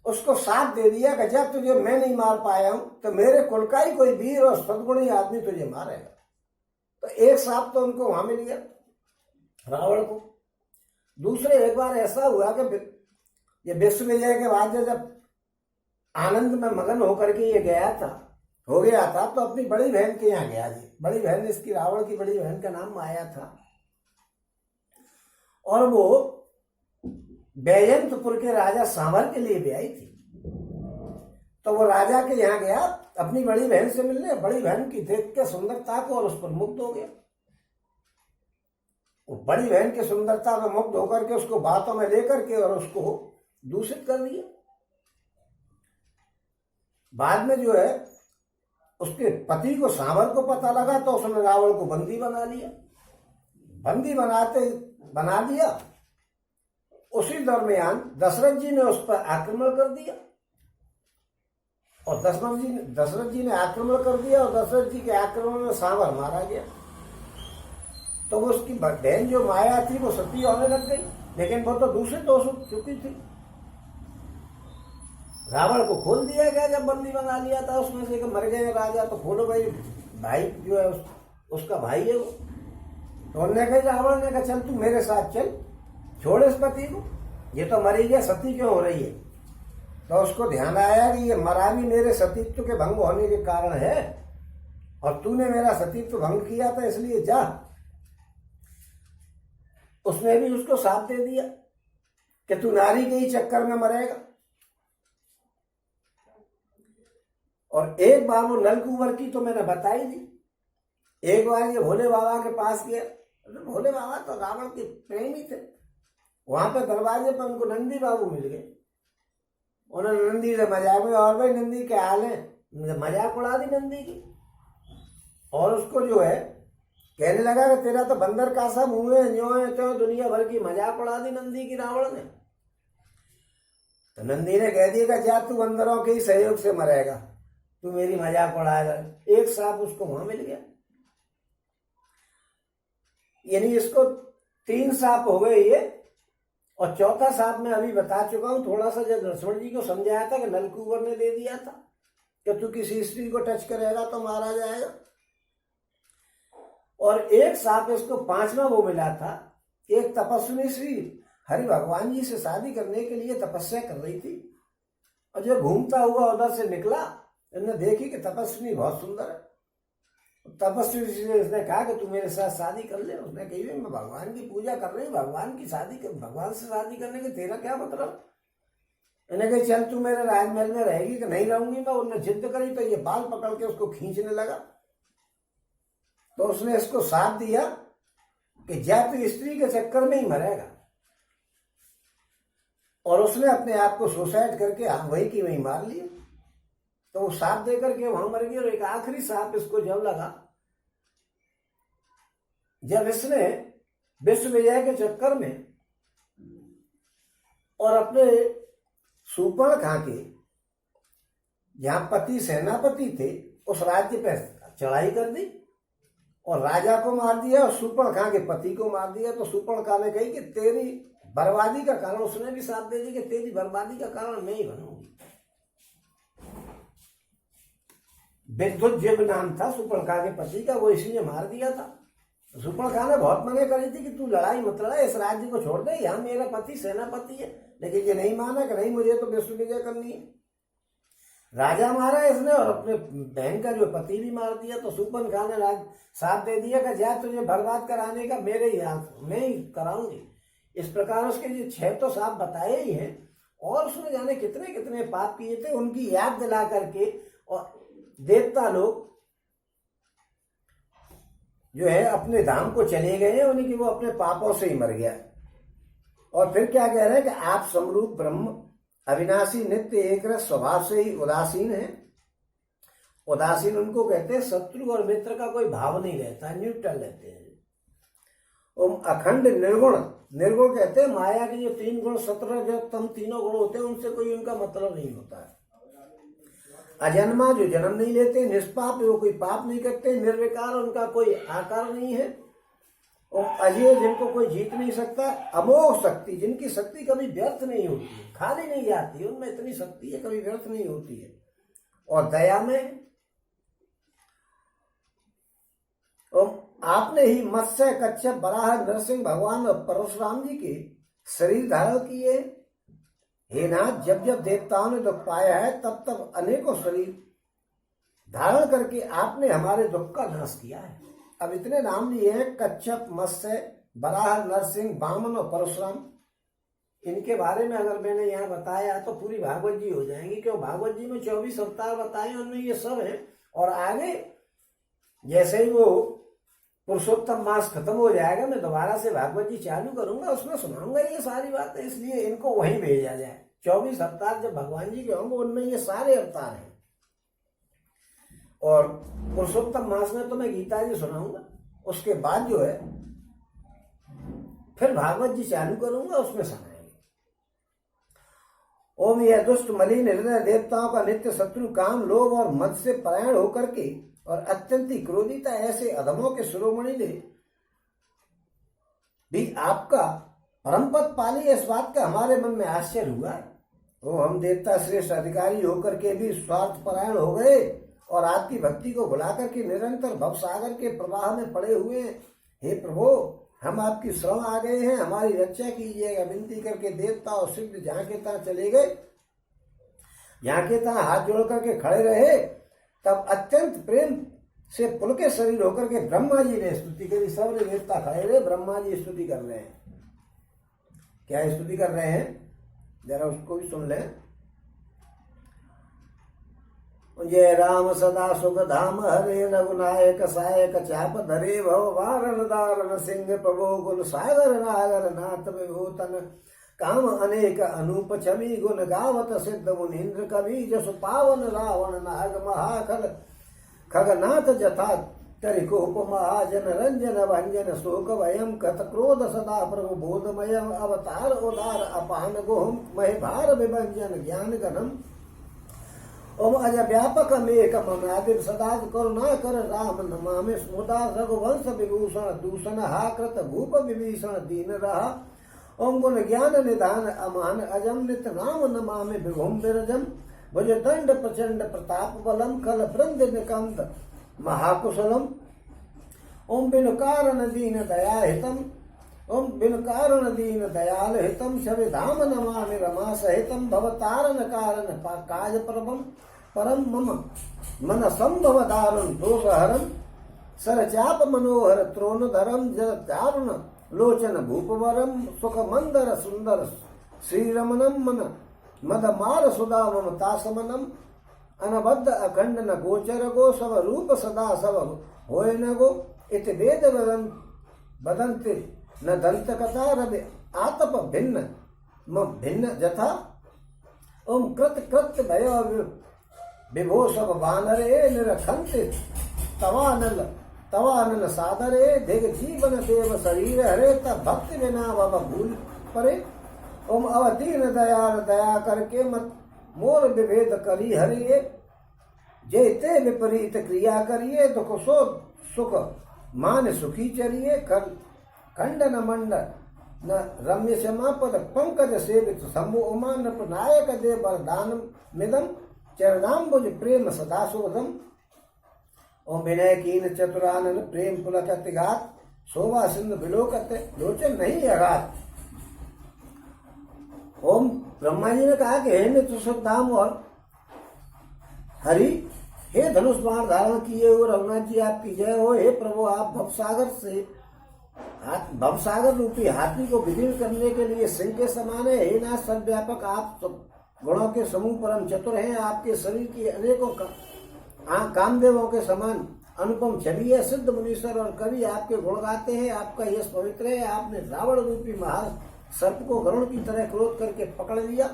उसको साथ दे दिया कि जब तुझे मैं नहीं मार पाया हूं तो मेरे कुल का ही कोई वीर और सद्गुणी आदमी तुझे मारेगा। तो एक सांप तो उनको वहां मिल गया रावण को। दूसरे एक बार ऐसा हुआ कि ये विश्व विजय के बाद जब आनंद में मगन होकर के ये हो गया था, तो अपनी बड़ी बहन के यहाँ गया जी। बड़ी बहन, इसकी रावण की बड़ी बहन का नाम माया था, और वो बैजंतपुर के राजा सांवर के लिए भी आई थी। तो वो राजा के यहाँ गया अपनी बड़ी बहन से मिलने। बड़ी बहन की देख के सुंदरता को और उस पर मुग्ध हो गया। वो बड़ी बहन की सुंदरता में मुग्ध होकर के उसको बातों में लेकर के और उसको दूषित कर दिया। बाद में जो है उसके पति को सांवर को पता लगा, तो उसने रावण को बंदी बना लिया। बंदी बना दिया। उसी दरमियान दशरथ जी ने उस पर आक्रमण कर दिया, और दशरथ जी ने आक्रमण कर दिया, और दशरथ जी के आक्रमण में सांवर मारा गया। तो वो उसकी बहन जो माया थी वो सती होने लग गई, लेकिन वो तो दूषित हो चुकी थी। रावण को खोल दिया गया जब बंदी बना लिया था उसमें से, मर गए राजा तो खोलो भाई, भाई जो है उसका भाई है वो। तो उन्होंने कहा, रावण ने कहा चल तू मेरे साथ चल, छोड़ इस पति को, ये तो मरी गया, सती क्यों हो रही है। तो उसको ध्यान आया कि ये मरा भी मेरे सतीत्व के भंग होने के कारण है, और तूने मेरा सतीत्व भंग किया था, इसलिए जा। उसने भी उसको साथ दे दिया कि तू नारी के ही चक्कर में मरेगा। और एक बार वो नलकुंवर की तो मैंने बताई थी। एक बार ये भोले बाबा के पास गया, भोले बाबा तो रावण के प्रेमी थे। वहां पे दरवाजे पर उनको नंदी बाबू मिल गए। उन्होंने नंदी से मजाक में, और भाई नंदी क्या हाल है, मजाक उड़ा दी नंदी की। और उसको जो है कहने लगा कि तेरा तो बंदर का सा मुंह है, ज्यों है तो दुनिया भर की मजाक उड़ा दी नंदी की रावण ने। तो नंदी ने कह दिया कि जा तू बंदरों के ही सहयोग से मरेगा, तू मेरी मजाक उड़ाएगा। एक सांप उसको वहां मिल गया। यानी इसको 3 सांप हो गए ये, और चौथा सांप मैं अभी बता चुका हूं। थोड़ा सा जब लक्ष्मण जी को समझाया था कि नलकुंवर ने दे दिया था कि तू किसी स्त्री को टच करेगा तो मारा जाएगा। और एक सांप इसको 5वां वो मिला था। एक तपस्विनी श्री हरि भगवान जी से शादी करने के लिए तपस्या कर रही थी, और जो घूमता हुआ उधर से निकला, इन्होंने देखी कि तपस्विनी बहुत सुंदर है। तपस्वी से उसने कहा कि तू मेरे साथ शादी कर ले। उसने कही मैं भगवान की पूजा कर रही हूँ, भगवान से शादी करने के तेरा क्या मतलब। इन्हें कही चल तू मेरे राजमहल में रहेगी कि नहीं रहूंगी मैं। उन्होंने जिद करी तो ये बाल पकड़ के उसको खींचने लगा। तो उसने इसको साथ दिया कि जा तू स्त्री के चक्कर में ही मरेगा। और उसने अपने आप को सुसाइड करके वही की वही मार लिया। तो वो सांप दे करके वहां मर गई। और एक आखिरी सांप इसको जब लगा, जब इसने विश्व विजय के चक्कर में और अपने सूर्पणखा के जहाँ पति सेनापति थे उस राज्य पे चढ़ाई कर दी और राजा को मार दिया और सूर्पणखा के पति को मार दिया। तो सूर्पणखा ने कही कि तेरी बर्बादी का कारण, उसने भी साथ दे दी कि तेरी बर्बादी का कारण मैं ही बनूंगी। विद्युत नाम था सूर्पणखा के पति का, वो इसी ने मार दिया था। सूर्पणखा ने बहुत मना करी थी कि तू लड़ाई मत लड़ा, इस राज्य को छोड़ दे, यहाँ मेरा पति सेनापति है। लेकिन ये नहीं माना कि नहीं, मुझे तो विश्व विजय करनी है। राजा मारा इसने और अपने बहन का जो पति भी मार दिया। तो सूर्पणखा ने साथ दे दिया कि जा तुझे बर्बाद कराने का मेरे ही हाथ, मैं ही कराऊंगी। इस प्रकार उसके ये 6 तो साफ बताए ही हैं और उसने जाने कितने कितने पाप किए थे, उनकी याद दिला करके और देवता लोग जो है अपने धाम को चले गए, उनकी वो अपने पापों से ही मर गया। और फिर क्या कह रहे हैं कि आप समरूप ब्रह्म अविनाशी नित्य एक रस स्वभाव से ही उदासीन है। उदासीन उनको कहते हैं शत्रु और मित्र का कोई भाव नहीं रहता, न्यूट्रल रहते हैं। अखंड निर्गुण, निर्गुण कहते हैं माया के जो 3 गुण 17 जो तम तीनों गुण होते हैं उनसे कोई उनका मतलब नहीं होता है। अजन्मा जो जन्म नहीं लेते, निष्पाप वो कोई पाप नहीं करते, निर्विकार उनका कोई आकार नहीं है, और अजय जिनको कोई जीत नहीं सकता, अमोघ शक्ति जिनकी शक्ति कभी व्यर्थ नहीं होती है, खाली नहीं जाती, उनमें इतनी शक्ति है कभी व्यर्थ नहीं होती है। और दया में आपने ही मत्स्य कच्छप बराह नरसिंह भगवान और परशुराम जी के शरीर धारण किए। हे नाथ, जब जब देवताओं ने दुख पाया है तब तब अनेकों शरीर धारण करके आपने हमारे दुख का नाश किया है। अब इतने नाम लिए हैं, कच्छप, मत्स्य, बराह, नरसिंह, वामन और परशुराम। इनके बारे में अगर मैंने यहाँ बताया तो पूरी भागवत जी हो जाएंगी, क्यों भागवत जी में 24 अवतार बताए, उनमें ये सब है। और आगे जैसे ही वो पुरुषोत्तम मास खत्म हो जाएगा, मैं दोबारा से भागवत जी चालू करूंगा, उसमें सुनाऊंगा ये सारी बातें। इसलिए इनको वहीं भेजा जाए। 24 अवतार जब भगवान जी के होंगे उनमें ये सारे अवतार हैं। और पुरुषोत्तम मास में तो मैं गीता जी सुनाऊंगा, उसके बाद जो है फिर भागवत जी चालू करूंगा, उसमें सुनाएंगे। ओम यह दुष्ट मलिन हृदय देवताओं का नित्य शत्रु काम, लोभ और मद से परायण होकर के और अत्यंत ही क्रोधिता ऐसे अधमों के शिरोमणि ने भी आपका परम पद पाली, इस बात का हमारे मन में आश्चर्य हुआ है। वो हम देवता श्रेष्ठ अधिकारी होकर के भी स्वार्थ परायण हो गए और आपकी भक्ति को भुला करके निरंतर भवसागर के प्रवाह में पड़े हुए हैं। हे प्रभु, हम आपकी शरण आ गए हैं, हमारी रक्षा कीजिएगा। विनती करके देवता और सिद्ध जहाँ के तहाँ चले गए, जहाँ के तहाँ हाथ जोड़ करके खड़े रहे। तब अत्यंत प्रेम से पुलके शरीर होकर के ब्रह्मा जी ने स्तुति करी। सब देवता खड़े रहे, ब्रह्मा जी स्तुति कर रहे हैं। क्या स्तुति कर रहे हैं, जरा उसको भी सुन लें। जय राम सदा सुख धाम हरे, रघुनायक सायक चाप धरे, भव वारण दारण सिंह प्रभो गुण सागर नागर नाथ विभूतन, काम अनेक अनूप छवि गुण गावत सिद्ध मुनीन्द्र कवि, जसु पावन रावण नाग महाखल खगनाथ जथा तरिकोप महाजन रंजन भंजन शोक भयम कथ क्रोध सदा प्रभु बोधमय, अवतार उदार अपान गोहम महे भार विभंजन ज्ञान गणम, ओम अज व्यापक मेक मनादिर सदा करुणा कर राम नमामि, स्मुदा रघुवंश विभूषण दूषण हा कृत भूप विभीषण दीन रहा, ओम गुण ज्ञान निधान अमान अजम नित नाम नमामि विभुम विरजम, भुज दंड प्रचंड प्रताप बलम खल वृंद निकंद महाकुशलम, ओम बिनु कारण दीन दया हितम, ओम बिनु कारण दीन दयाल हितम, छवि धाम नमामि रमा सहितम, भवतारण कारण काज परमम, परम मम मन संभव दारुण दोषहरम, सरचाप मनोहर त्रोणधरम, जल दारुण लोचन भूपवरम, सुख मंदर सुंदर श्रीरमणम, मन मद मार सुधा ममतासमनम, अनबद्ध अखंड न गोचर गो, सब रूप सदा सब होय न गो, इत वेद बदंते न दंत कथा, रवि आतप भिन्न भिन्न जथा, ओम कृत कृत भय विभो सब वानरे, निरखंत तवानल सादरे, दिग जीवन देव शरीर हरे, तब भक्ति बिना बाबा भूल परे, ओम अवतीर्ण दयाल दया करके मत मोर विभेद करी हरिये, जेते विपरीत क्रिया करिए दुख सो सुख मान सुखी चरिए, खंड न मंड न रम्य समापद पंकज सेवित शंभु उमा नृप नायक दे वरदान मिदम, चरणाम्बुज प्रेम सदा शोधम। ओम विनय कीन चतुरानन प्रेम पुलक अतिघात, शोभा सिंधु विलोकत लोचन नहीं अघात। ओम ब्रह्मा जी ने कहा कि हे मित्र सुखधाम और हरि, हे धनुष बाण धारण किए हुए रघुनाथ जी आपकी जय हो। हे प्रभु आप भवसागर रूपी हाथी को विदीर्ण करने के लिए सिंह के समान है। हे नाथ सर्वव्यापक आप गुणों के समूह परम चतुर हैं। आपके शरीर की अनेकों कामदेवों के समान अनुपम छवि है। सिद्ध मुनीश्वर और कवि आपके गुण गाते हैं। आपका यश पवित्र है। आपने रावण रूपी सर्प को गरुड़ की तरह क्रोध करके पकड़ लिया।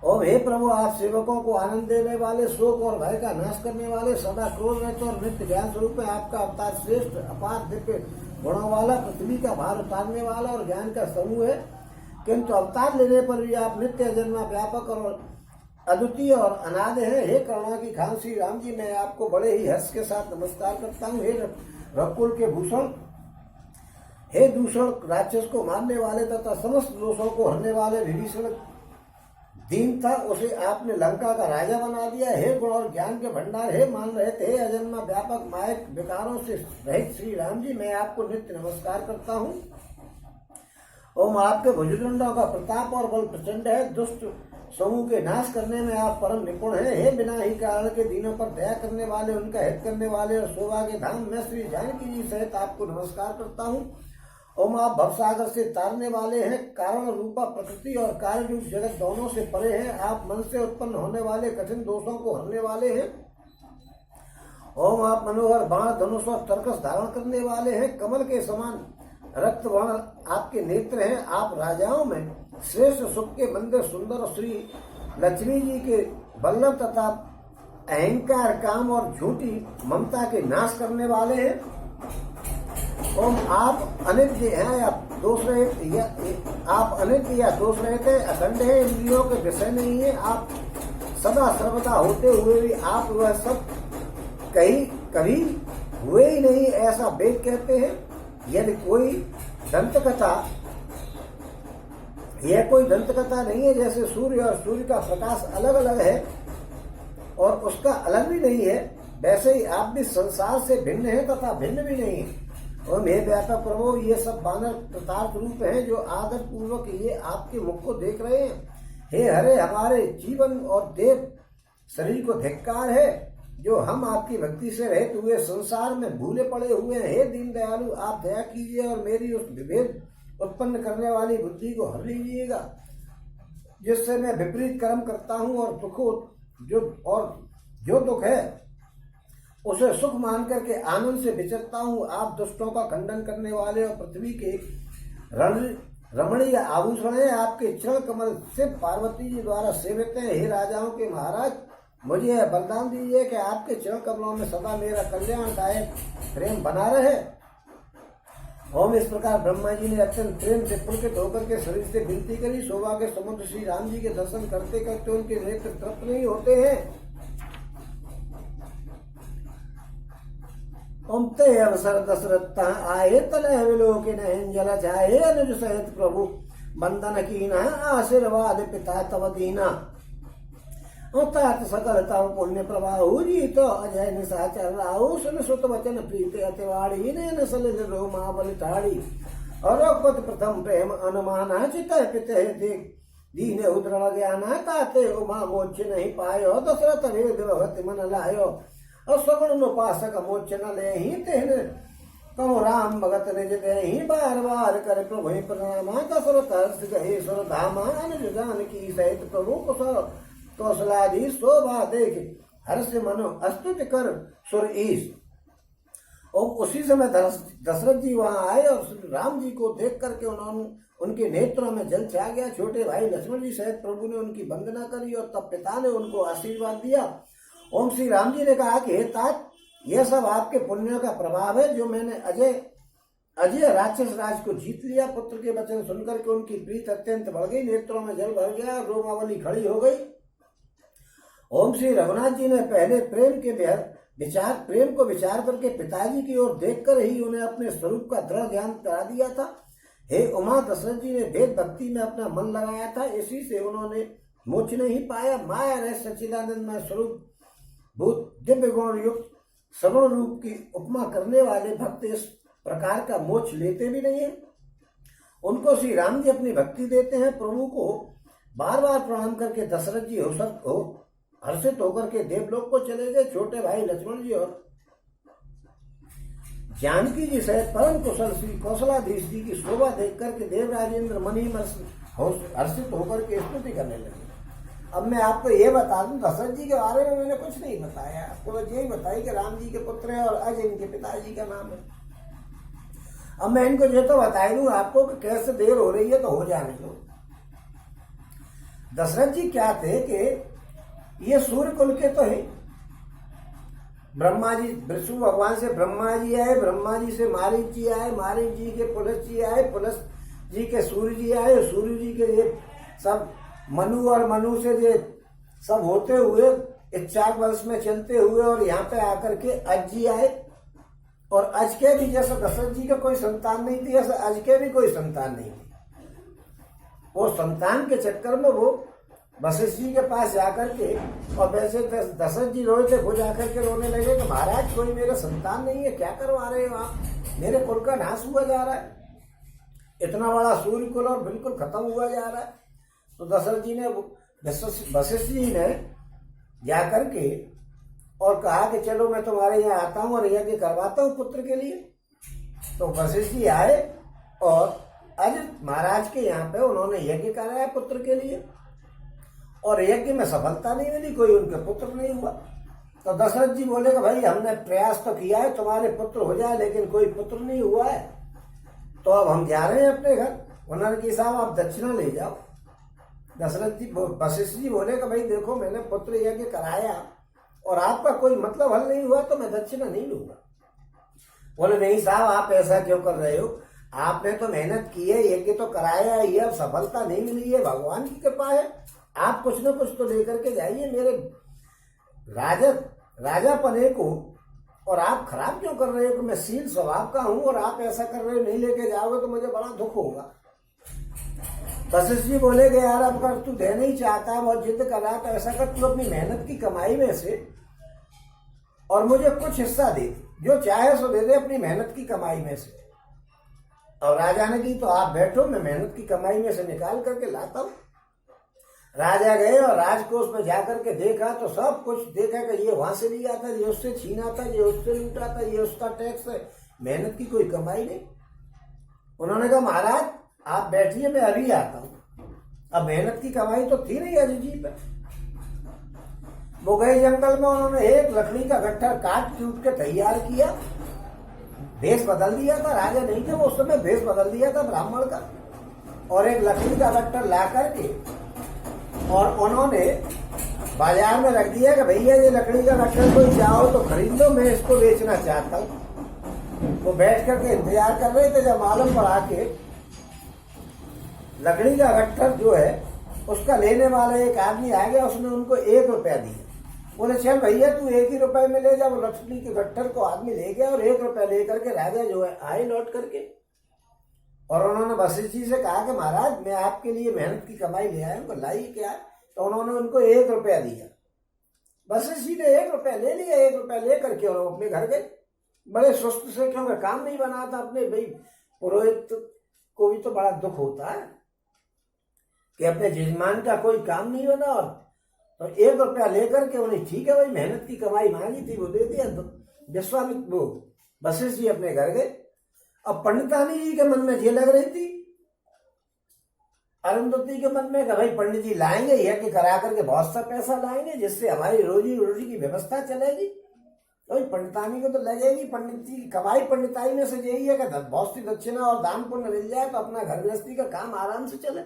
ओम हे प्रभु आप सेवकों को आनंद देने वाले, शोक और भय का नाश करने वाले, सदा क्रोध रहते और नित्य ज्ञान स्वरूप है। आपका अवतार श्रेष्ठ अपार दिव्य गुणों वाला, पृथ्वी का भार उतारने वाला और ज्ञान का समूह है। किंतु अवतार लेने पर भी आप नित्य जन्मा व्यापक और अद्वितीय और अनादि है। हे करुणा की खान श्री राम जी, मैं आपको बड़े ही हर्ष के साथ नमस्कार करता हूँ। हे रघुकुल के भूषण, हे दूषण राक्षस को मारने वाले तथा समस्त दोषों को हरने वाले विभीषण दीन था, उसे आपने लंका का राजा बना दिया। हे गुण और ज्ञान के भंडार, हे मान रहित, हे अजन्मा व्यापक मायक विकारों से रहित श्री राम जी, मैं आपको नित्य नमस्कार करता हूँ। ओम आपके भुजदंडों का प्रताप और बल प्रचंड है। दुष्ट समूह के नाश करने में आप परम निपुण हैं। हे बिना ही कारण के दीनों पर दया करने वाले, उनका हित करने वाले और शोभा के धाम, मैं श्री जानकी जी सहित आपको नमस्कार करता हूँ। ओम आप भवसागर से तारने वाले हैं। कारण रूपा प्रकृति और कार्य रूप जगत दोनों से परे हैं। आप मन से उत्पन्न होने वाले कठिन दोषों को हरने वाले हैं। ओम आप मनोहर बाण धनुष और तर्कस धारण करने वाले हैं। कमल के समान रक्त वर्ण आपके नेत्र हैं। आप राजाओं में श्रेष्ठ, सुख के मंदिर सुंदर श्री लक्ष्मी जी के वल्लभ तथा अहंकार, काम और झूठी ममता के नाश करने वाले हैं। ओम आप अनित्य हैं या दोष रहित, आप अनित्य या दोष रहित हैं, अखंड है, इंद्रियों के विषय नहीं है। आप सदा सर्वदा होते हुए भी आप वह सब कभी हुए ही नहीं, ऐसा वेद कहते हैं। यदि कोई दंत कथा, यह कोई दंत कथा नहीं है। जैसे सूर्य और सूर्य का प्रकाश अलग अलग है और उसका अलग भी नहीं है, वैसे ही आप भी संसार से भिन्न हैं तथा भिन्न भी नहीं है। और हे व्यापक प्रभु, ये सब बानर प्रताप रूप हैं जो आदर पूर्वक ये आपके मुख को देख रहे हैं। हे हरे, हमारे जीवन और देव शरीर को धिक्कार है जो हम आपकी भक्ति से रहित हुए संसार में भूले पड़े हुए हैं। हे दीन दयालु, आप दया कीजिए और मेरी उस विभेद उत्पन्न करने वाली बुद्धि को हर लीजिएगा, जिससे मैं विपरीत कर्म करता हूँ और जो दुख है उसे सुख मान करके आनंद से विचरता हूँ। आप दुष्टों का खंडन करने वाले और पृथ्वी के रमणीय आभूषण है। आपके चरण कमल से पार्वती जी द्वारा सेवित है। हे राजाओं के महाराज, मुझे यह वरदान दीजिए कि आपके चरण कमलों में सदा मेरा कल्याणदायक प्रेम बना रहे। ओम इस प्रकार ब्रह्मा जी ने अत्यंत प्रेम से पुलकित होकर के शरीर से विनती करी। शोभा के समुद्र श्री राम जी के दर्शन करते करते उनके नेत्र तृप्त नहीं होते हैं। ओम ते अवसर दशरथ आये तनय विलोकिन जल जाये, अनुज सहित प्रभु बंदन कीना, आशीर्वाद पिता तव दीना। तात सकल तव पुण्य प्रभाहु, जीतो अजय निशाचर राहु, सुन सुत वचन प्रीति अतिवाड़ी, नैन सलिल रोमा बलिताड़ी। और रघुपति प्रथम प्रेम अनुमाना, चित पित देख दीन उद्रण ज्ञाना, ताते उमा मोक्ष नहीं पायो, दशरथ वेद भगति मन लायो। और सगुण उपासक मोक्ष न ले ही, तेहन कहो राम भगत निज देहि, बार बार कर प्रभु प्रणामा। दशरथ हर्ष गहे सुर धामा, अनुज जानकी सहित प्रभु कौशलाधीश। शोभा देख हर्ष मनो अस्तुति कर सुर ईश। और उसी समय दशरथ जी वहां आए और श्री राम जी को देख करके उनके नेत्रों में जल छा गया। छोटे भाई लक्ष्मण जी सहित प्रभु ने उनकी वंदना करी और तब पिता ने उनको आशीर्वाद दिया। ओम श्री राम जी ने कहा कि हे तात, यह सब आपके पुण्यों का प्रभाव है जो मैंने अजय अजय राक्षस राज को जीत लिया। पुत्र के वचन सुनकर के उनकी प्रीत अत्यंत बढ़ गई, नेत्रों में जल भर गया, रोमावली खड़ी हो गई। ओम श्री रघुनाथ जी ने पहले प्रेम को विचार करके पिताजी की ओर देखकर ही उन्हें अपने स्वरूप का दृढ़ ध्यान करा दिया था। हे उमा, दशरथ जी ने वेद भक्ति में अपना मन लगाया था, इसी से उन्होंने मोक्ष नहीं पाया। माया रह सच्चिदानंद में स्वरूप भूत दिव्य गुण युक्त सगुण रूप की उपमा करने वाले भक्त इस प्रकार का मोक्ष लेते भी नहीं है। उनको श्री राम जी अपनी भक्ति देते हैं। प्रभु को बार बार प्रणाम करके दशरथ जी हर्षित होकर के देवलोक को चले गए। छोटे भाई लक्ष्मण जी और जानकी जी सहित परम कुशल श्री कौशलाधीश जी की शोभा देख करके देवराजेंद्र मन ही हर्षित होकर के स्तुति करने लगे। अब मैं आपको ये बता दूं, दशरथ जी के बारे में मैंने कुछ नहीं बताया, आपको बस यही बताई कि राम जी के पुत्र हैं और अज इनके पिताजी का नाम है। अब मैं इनको ये तो बता दूं आपको कि कैसे देर हो रही है तो हो जाने दो। दशरथ जी क्या थे कि ये सूर्य कुल के तो है। ब्रह्मा जी, विष्णु भगवान से ब्रह्मा जी आए, ब्रह्मा जी से मारीच जी आए, मारीच जी के पुलस जी आए, पुलस जी के सूर्य जी आए, सूर्य जी के ये सब मनु और मनु से ये सब होते हुए इच्छाक वंश में चलते हुए और यहाँ पे आकर के अज जी आए। और अज के भी जैसे दशरथ जी का कोई संतान नहीं थी, ऐसे अज के भी कोई संतान नहीं थी। वो संतान के चक्कर में वो वशिष्ठ जी के पास जाकर के, और वैसे दशरथ जी रोए थे, वो जाकर के रोने लगे कि महाराज कोई मेरा संतान नहीं है, क्या करवा रहे हो आप, मेरे कुल का नाश हुआ जा रहा है, इतना बड़ा सूर्य कुल और बिल्कुल खत्म हुआ जा रहा है। तो दशरथ जी ने, वशिष्ठ जी ने जाकर के और कहा कि चलो मैं तुम्हारे यहाँ आता हूँ और यज्ञ करवाता हूँ पुत्र के लिए। तो वशिष्ठ जी आए और अज महाराज के यहाँ पे उन्होंने यज्ञ कराया पुत्र के लिए, और यज्ञ में सफलता नहीं मिली, कोई उनके पुत्र नहीं हुआ। तो दशरथ जी बोले कि भाई हमने प्रयास तो किया है तुम्हारे पुत्र हो जाए, लेकिन कोई पुत्र नहीं हुआ है, तो अब हम जा रहे हैं अपने घर। उन्होंने कहा साहब आप दक्षिणा ले जाओ। दशरथ जी, वशिष्ठ जी बोले कि भाई देखो मैंने पुत्र यज्ञ कराया और आपका कोई मतलब हल नहीं हुआ तो मैं दक्षिणा नहीं लूंगा। बोले नहीं साहब आप ऐसा क्यों कर रहे हो, आपने तो मेहनत की है, यज्ञ तो कराया है, ये अब सफलता नहीं मिली है, भगवान की कृपा है, आप कुछ न कुछ तो लेकर के जाइए मेरे राजा पने को। और आप खराब क्यों कर रहे हो कि मैं शील स्वभाव का हूं और आप ऐसा कर रहे हो, नहीं लेके जाओगे तो मुझे बड़ा दुख होगा। वशिष्ठ जी बोले कि यार अब कर तू देना ही चाहता है, बहुत जिद कर रहा है, तो ऐसा कर तू अपनी मेहनत की कमाई में से और मुझे कुछ हिस्सा दे, जो चाहे सो दे दे अपनी मेहनत की कमाई में से। और राजा ने की तो आप बैठो, मैं मेहनत की कमाई में से निकाल करके लाता हूं। राजा गए और राजकोष में जाकर के देखा तो सब कुछ देखा कि ये वहां से लिया था, ये उससे छीना था, ये उससे लूटा था, ये उसका टैक्स है, मेहनत की कोई कमाई नहीं। उन्होंने कहा महाराज आप बैठिए मैं अभी आता हूं। अब मेहनत की कमाई तो थी नहीं अजय जी पे। वो गए जंगल में, उन्होंने एक लकड़ी का गट्ठर काट कूट के तैयार किया, भेष बदल दिया था, राजा नहीं थे वो उस समय, भेष बदल दिया था ब्राह्मण का, और एक लकड़ी का गट्ठर ला करके और उन्होंने बाजार में रख दिया कि भैया ये लकड़ी का गट्ठर कोई चाहो तो खरीद लो, मैं इसको बेचना चाहता हूँ। वो बैठ करके इंतजार कर रहे थे, जब मालूम पड़ा के लकड़ी का गट्ठर जो है उसका लेने वाला एक आदमी आ गया, उसने उनको 1 रुपया दिया। बोले चल भैया तू 1 ही रुपए में ले जा। वो लकड़ी के गट्ठर को आदमी ले गया और 1 रुपया लेकर के राजा जो है आए लौट करके, और उन्होंने वशिष्ठ जी से कहा कि महाराज मैं आपके लिए मेहनत की कमाई ले आया हूँ, लाई क्या। तो उन्होंने उनको 1 रुपया दिया। वशिष्ठ जी ने 1 रुपया ले लिया, 1 रुपया ले करके और अपने घर गए बड़े सुस्त से, क्योंकि काम नहीं बना था अपने। भाई पुरोहित को भी तो बड़ा दुख होता है कि अपने जजमान का कोई काम नहीं बना, और तो 1 रुपया लेकर के उन्हें, ठीक है भाई मेहनत की कमाई मांगी थी वो दे दिया। तो विश्वामित्र वो वशिष्ठ जी अपने घर गए। अब पंडितानी जी के मन में ये लग रही थी, अरुंधति के मन में कि भाई पंडित जी लाएंगे यज्ञ करा करके बहुत सा पैसा लाएंगे, जिससे हमारी रोजी रोटी की व्यवस्था चलेगी। तो पंडितानी को तो लगेगी, पंडित जी की कमाई पंडिताई में से यही है कि बहुत सी दक्षिणा और दान पुण्य मिल जाए तो अपना घर गृहस्थी का काम आराम से चले।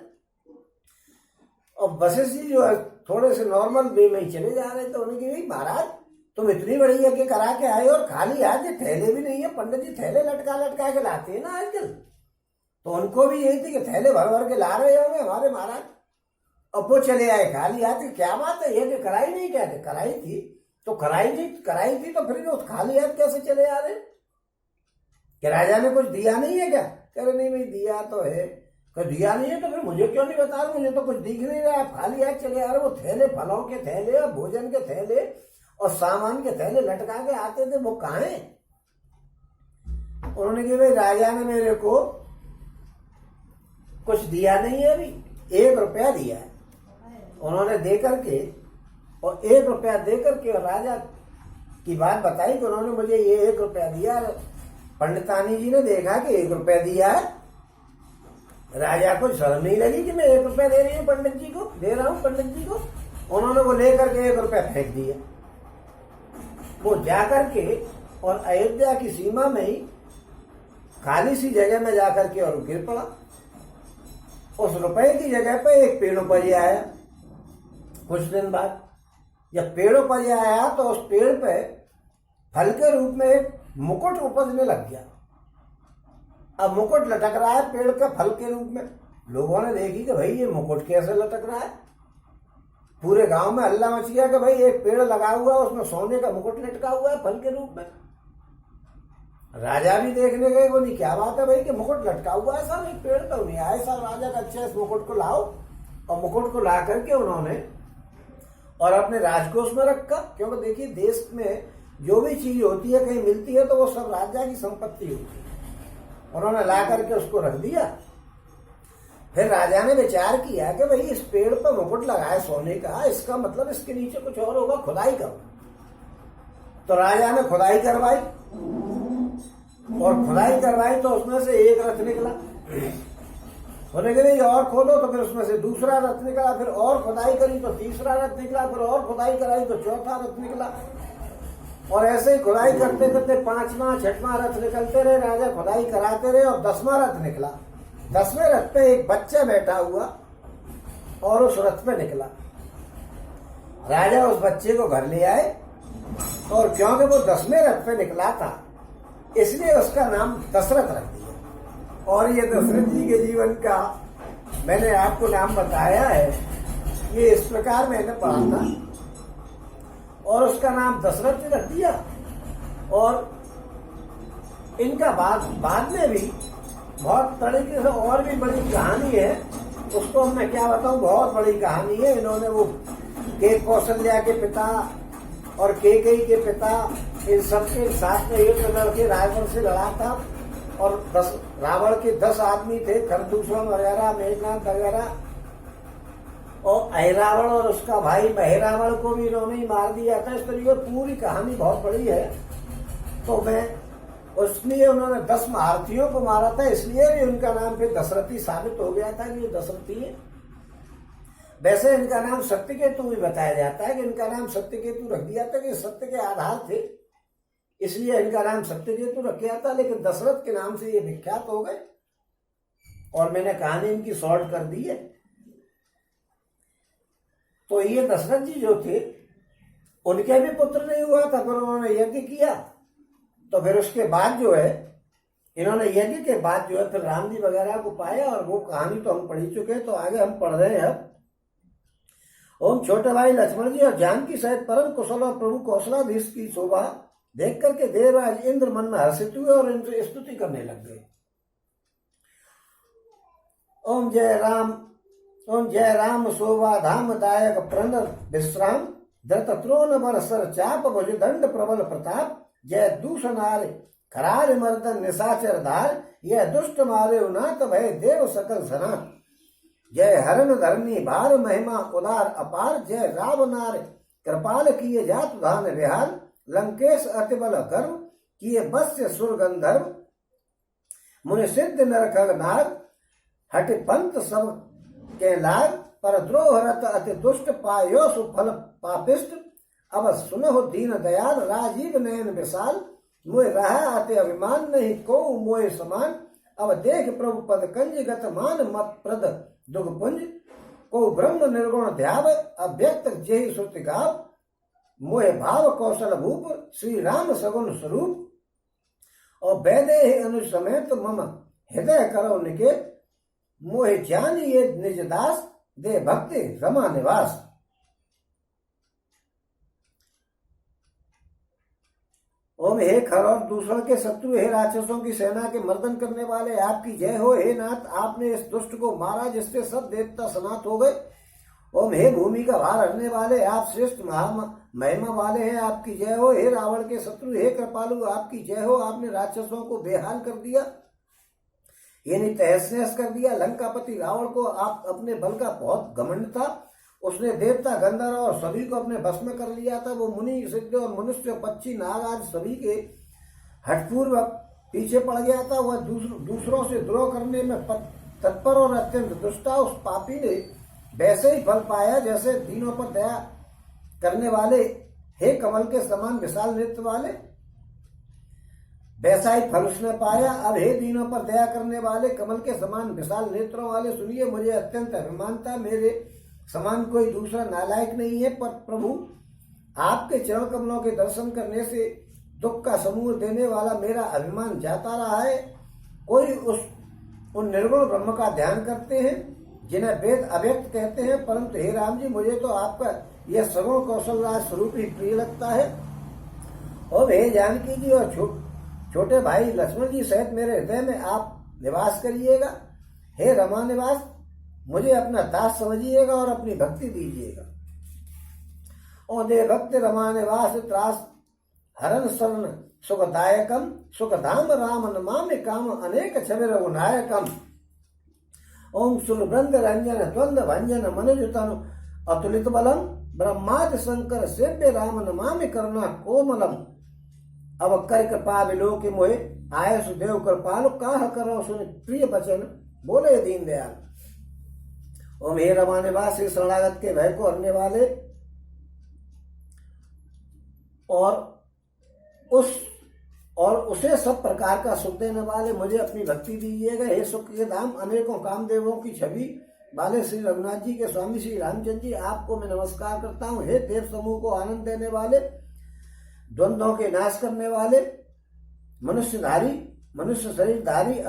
और वशिष्ठ जी जो है थोड़े से नॉर्मल वे में ही चले जा रहे थे। उन्हें कही महाराज तुम इतनी बड़ी यज्ञ करा के आए और खाली हाथ, ये थैले भी नहीं है। पंडित जी थैले लटका लटका के लाते हैं ना आजकल, तो उनको भी यही थी कि थैले भर भर के ला रहे होंगे हमारे महाराज। अब वो चले आए खाली हाथ, क्या बात है, यज्ञ कराई नहीं क्या? कराई थी तो कराई थी तो फिर खाली हाथ कैसे चले आ रहे? कि राजा ने कुछ दिया नहीं है क्या? कह रहे नहीं भाई दिया तो है। कह दिया नहीं है तो फिर मुझे क्यों नहीं बता रहे? मुझे तो कुछ दिख नहीं रहा, खाली हाथ चले आ रहे। वो थैले, फलों के थैले और भोजन के थैले और सामान के थैले लटका के आते थे, वो कहाँ है? उन्होंने कहा भाई राजा ने मेरे को कुछ दिया नहीं है, अभी 1 रुपया दिया है। उन्होंने दे करके और 1 रुपया दे करके और राजा की बात बताई कि उन्होंने मुझे ये 1 रुपया दिया। पंडितानी जी ने देखा कि 1 रुपया दिया है, राजा को शर्म नहीं लगी कि मैं 1 रुपया दे रही हूँ पंडित जी को, दे रहा हूँ पंडित जी को। उन्होंने वो लेकर के 1 रुपया फेंक दिया। वो जाकर के और अयोध्या की सीमा में ही खाली सी जगह में जाकर के और गिर पड़ा। उस रुपए की जगह पे एक पेड़ उपज आया। कुछ दिन बाद जब पेड़ उपज आया तो उस पेड़ पे फल के रूप में एक मुकुट उपजने लग गया। अब मुकुट लटक रहा है पेड़ का फल के रूप में। लोगों ने देखी कि भाई ये मुकुट कैसे लटक रहा है। पूरे गांव में हल्ला मच गया कि भाई एक पेड़ लगा हुआ है, उसमें सोने का मुकुट लटका हुआ है फल के रूप में। राजा भी देखने गए, बोली क्या बात है भाई कि मुकुट लटका हुआ है सर एक पेड़ पर। नहीं आए सर राजा का, अच्छा इस मुकुट को लाओ। और मुकुट को ला करके उन्होंने और अपने राजकोष में रखा। क्योंकि देखिए देश में जो भी चीज होती है कहीं मिलती है तो वो सब राजा की संपत्ति होती है। उन्होंने ला करके उसको रख दिया। फिर राजा ने विचार किया कि भाई इस पेड़ पर मुकुट लगाए सोने का, इसका मतलब इसके नीचे कुछ और होगा, खुदाई करो। तो राजा ने खुदाई करवाई और खुदाई करवाई तो उसमें से एक रथ निकला। बोले कि नहीं और खोदो, तो फिर उसमें से दूसरा रथ निकला। फिर और खुदाई करी तो तीसरा रथ निकला। फिर और खुदाई कराई तो चौथा रथ निकला। और ऐसे ही खुदाई करते करते 5वां 6वां रथ निकलते रहे। राजा खुदाई कराते रहे और 10वां रथ निकला। 10वें रथ पे एक बच्चा बैठा हुआ और उस रथ पे निकला। राजा उस बच्चे को घर ले आए और क्योंकि वो 10वें रथ पे निकला था इसलिए उसका नाम दशरथ रख दिया। और ये दशरथ जी के जीवन का मैंने आपको नाम बताया है, ये इस प्रकार मैंने पढ़ा था और उसका नाम दशरथ रख दिया। और इनका बाद में भी बहुत तरीके से और भी बड़ी कहानी है, उसको मैं क्या बताऊं, बहुत बड़ी कहानी है। इन्होंने वो कौशल्या के पिता और कैकेयी के पिता, इन सबके साथ में युद्ध लड़के रावण से लड़ा था। और रावण के 10 आदमी थे, खरदूषण वगैरह, मेघनाथ वगैरह। और अहिरावण और उसका भाई महिरावण को भी इन्होंने ही मार दिया था। इस तरीके पूरी कहानी बहुत बड़ी है। तो मैं उसलिए उन्होंने 10 महारथियों को मारा था, इसलिए भी उनका नाम फिर दशरथी साबित हो गया था कि ये दशरथी है। वैसे इनका नाम सत्यकेतु भी बताया जाता है कि इनका नाम सत्यकेतु रख दिया था कि सत्य के आधार थे, इसलिए इनका नाम सत्यकेतु रख दिया था। लेकिन दशरथ के नाम से ये विख्यात हो गए और मैंने कहानी इनकी शॉर्ट कर दी है। तो ये दशरथ जी जो थे उनके भी पुत्र नहीं हुआ था, पर उन्होंने यज्ञ किया। तो फिर उसके बाद जो है इन्होंने यज्ञ के बाद जो है फिर राम जी वगैरह को पाया और वो कहानी तो हम पढ़ ही चुके हैं। तो आगे हम पढ़ रहे हैं अब। ओम छोटे भाई लक्ष्मण जी और जानकी सहित परम कुशल और प्रभु कौशलाधीश की शोभा देख करके देवराज इंद्र मन में हर्षित हुए और इनसे स्तुति करने लग गए। ओम जय राम शोभा धाम दायक प्रणव विश्राम धृत त्रोण बरसर चाप भुज दंड प्रबल प्रताप जय दूषणारे खरार मर्दन निशाचर धार यह दुष्ट मारे उनात भय देव सकल सना जय हरण धरनी भार महिमा उदार अपार जय रावनार कृपाल किए जात धान विहार लंकेश अतिबल गर्व किए बस्य सुर गंधर्व मुनि सिद्ध नरखग नाग हट पंत सब के लाग पर द्रोह रत अति दुष्ट पायो सुफल पापिष्ट अब सुनहो दीन दयाल राजीव नयन विशाल मोह रहा अति अभिमान नहीं को मोह समान अब देख प्रभु पद कंज गत मान मत प्रद दुख पुंज को ब्रह्म निर्गुण ध्याव अव्यक्त जेहि श्रुति गाव मोहे भाव कौशल भूप श्री राम सगुन स्वरूप और वैदे अनुसमेत मम हृदय करो निकेत मोहे ज्ञान ये निज दास दे भक्ति रमा निवास। ओम हे खर और दूसरों के शत्रु, हे राक्षसों की सेना के मर्दन करने वाले, आपकी जय हो। हे नाथ, आपने इस दुष्ट को मारा जिससे सब देवता सनात हो गए। ओम हे भूमि का भार हरने वाले, आप श्रेष्ठ महिमा वाले हैं, आपकी जय हो। हे रावण के शत्रु, हे कृपालु, आपकी जय हो। आपने राक्षसों को बेहाल कर दिया, यानी तहस नहस कर दिया। लंकापति रावण को आप अपने बल का बहुत घमंड था, उसने देवता गंधर्व और सभी को अपने बस में कर लिया था। वो मुनि सिद्ध और मनुष्य पक्षी नाग आदि सभी के हठपूर्वक पीछे पड़ गया था। वह दूसरों से द्रोह करने में तत्पर और अत्यंत दुष्टा। उस पापी ने वैसे ही फल पाया जैसे दीनों पर दया करने वाले, हे कमल के समान विशाल नेत्र वाले, वैसा ही फल उसने पाया। अब हे दीनों पर दया करने वाले, कमल के समान विशाल नेत्रों वाले, सुनिए, मुझे अत्यंत अभिमान था, मेरे समान कोई दूसरा नालायक नहीं है। पर प्रभु, आपके चरण कमलों के दर्शन करने से दुख का समूह देने वाला मेरा अभिमान जाता रहा है। कोई उन निर्गुण ब्रह्म का ध्यान करते हैं जिन्हें वेद अव्यक्त कहते हैं, परंतु हे राम जी, मुझे तो आपका यह सगुण कौशल राज स्वरूप ही प्रिय लगता है। और हे जानकी जी और छोटे भाई लक्ष्मण जी सहित मेरे हृदय में आप निवास करिएगा। हे रमा निवास, मुझे अपना दास समझिएगा और अपनी भक्ति दीजिएगा। और दे भक्ति रमा निवास त्रास हरण शरण सुखदायकम सुखधाम राम नमामि काम अनेक छवि रघुनायकम। ओम सुरभृंग रंजन द्वंद्व भंजन मनुज तनु अतुलित बलम ब्रह्मादि शंकर सेव्य राम नमामि करुणा कोमलम। अब कर कृपा बिलो के मोहे आय सुदेव कृपालु, काह करो सुन प्रिय वचन बोले दीन दयाल। ओम हे रमा निवास, हे शरणागत के भय को हरने वाले और उसे सब प्रकार का सुख देने वाले, मुझे अपनी भक्ति दीजिएगा। हे सुख के धाम, अनेकों कामदेवों की छवि वाले श्री रघुनाथ जी के स्वामी श्री रामचंद्र जी, आपको मैं नमस्कार करता हूँ। हे देव समूह को आनंद देने वाले, द्वंद्वों के नाश करने वाले, मनुष्य शरीरधारी,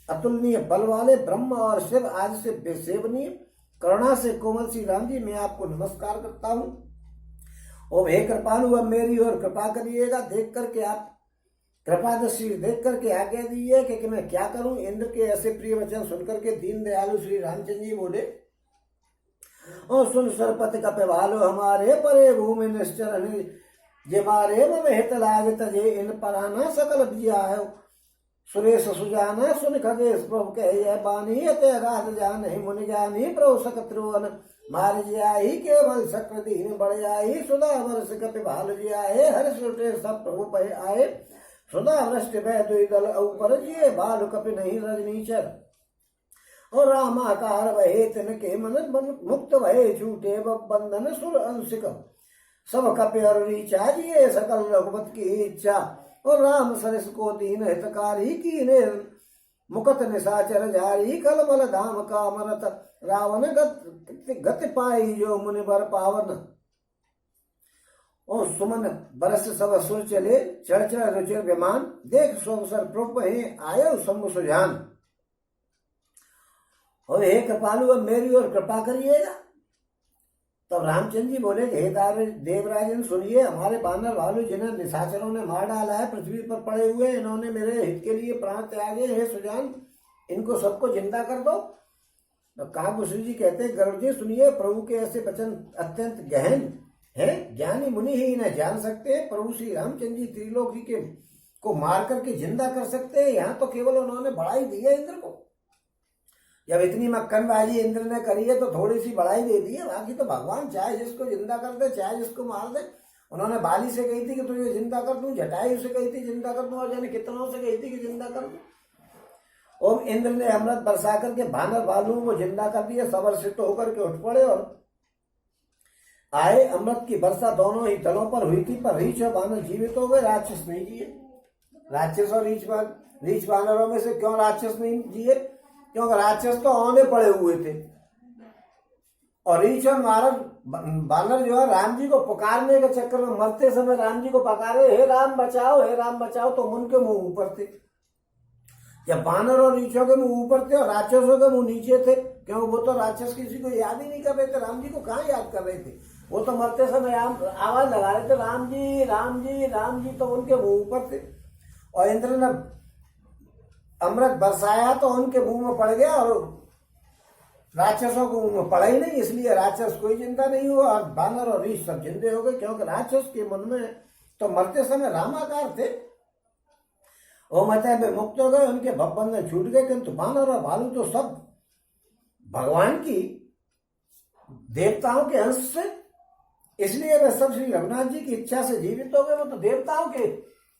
अतुलनीय बल वाले, ब्रह्म और शिव आदि से बेसेवनीय, करुणा से कोमल श्री राम जी, मैं आपको नमस्कार करता हूँ। ओम हे कृपालु, अब मेरी ओर कृपा करिएगा। देख करके आप कृपा दृष्टि देख करके आज्ञा दीजिए कि मैं क्या करूं। इंद्र के ऐसे प्रिय वचन सुनकर के दीन दयालु श्री रामचंद्र जी बोले, और सुन सरपति कपिवालो हमारे परे भूमि निश्चर जे मारे मम हित लागे तजे इन पराना सकल बियायो। सुरेश सुजाना सुन खगेश प्रभु कहे बानी अत अगाध जान मुनि जानी प्रभु सकत्रुवन मार जियाही केवल सक्र दीन बढ़ जाई। सुधा वर्ष कपिभाल जियाए हर सुटे सब प्रभु पहे आए। सुधा वृष्टि भय दुई दल ऊपर जिये बाल कपि नहीं रजनीचर। और रामाकार वहे तिनके मन मुक्त भये झूठे बंधन सुर अंशिक। सब कपि और रीचा जिये सकल रघुपत की इच्छा। और राम सरस को दीन हितकारी कीने मुकत निशाचर जारी। कलमल धाम का मरत रावण गति पाई जो मुनि बर पावन। और सुमन बरस सब सुर चले चढ़ रुचिर विमान। देख सोसर प्रभु आयो शंभु सुजान। और हे कृपालु, अब मेरी ओर कृपा करिएगा। तब रामचंद्र जी बोले, हे देवराजन सुनिए, हमारे बानर भालू जिन्हें निशाचरों ने मार डाला है पृथ्वी पर पड़े हुए, इन्होंने मेरे हित के लिए प्राण त्यागे। हे सुजान, इनको सबको जिंदा कर दो। तो काकभूषण जी कहते, गरुड़ जी सुनिए, प्रभु के ऐसे वचन अत्यंत गहन है, ज्ञानी मुनि ही इन्हें जान सकते हैं। प्रभु श्री रामचंद्र जी त्रिलोकी के को मार करके जिंदा कर सकते हैं। यहाँ तो केवल उन्होंने बढ़ाई दी है इंद्र को। जब इतनी मक्खनबाजी इंद्र ने करी है तो थोड़ी सी बढ़ाई दे दी है। बाकी तो भगवान चाहे जिसको जिंदा कर दे, चाहे जिसको मार दे। उन्होंने बाली से कही थी कि तुझे जिंदा कर दूं, जटायु से कही थी जिंदा कर दूं, और जाने कितनों से कही थी कि जिंदा कर दूं। ओम इंद्र ने अमृत बरसा करके बानर भालुओं को जिंदा कर दिया। सवर्षित होकर के उठ पड़े और आए। अमृत की वर्षा दोनों ही दलों पर हुई थी, पर रीछ और बानर जीवित हो गए, राक्षस नहीं जिए। राक्षस और रीछ बानरों में से क्यों राक्षस नहीं जिए? क्योंकि राक्षस तो औंधे पड़े हुए थे और रीछ और नारद बानर जो है राम जी को पुकारने के चक्कर में मरते समय राम जी को पुकारे, हे राम बचाओ, हे राम बचाओ, तो उनके मुंह ऊपर थे। जब बानर और रीछों के मुंह ऊपर थे और राक्षसों के मुंह नीचे थे, क्यों वो तो राक्षस किसी को याद ही नहीं कर रहे थे, राम जी को कहाँ याद कर रहे थे। वो तो मरते समय आवाज लगा रहे थे, राम जी राम जी राम जी, तो उनके मुंह ऊपर थे। और इंद्र ने अमृत बरसाया तो उनके मुंह में पड़ गया और राक्षसों को मुंह में पड़ा ही नहीं, इसलिए राक्षस कोई जिंदा नहीं हुआ और बानर और रीछ सब जिंदे हो गए, क्योंकि राक्षस के मन में तो मरते समय रामाकार थे। वो मत में मुक्त हो गए, उनके बंधन छूट गए, किंतु बानर और भालू तो सब भगवान की देवताओं के अंश से, इसलिए वे सब श्री रघुनाथ जी की इच्छा से जीवित हो गए। वो तो देवताओं के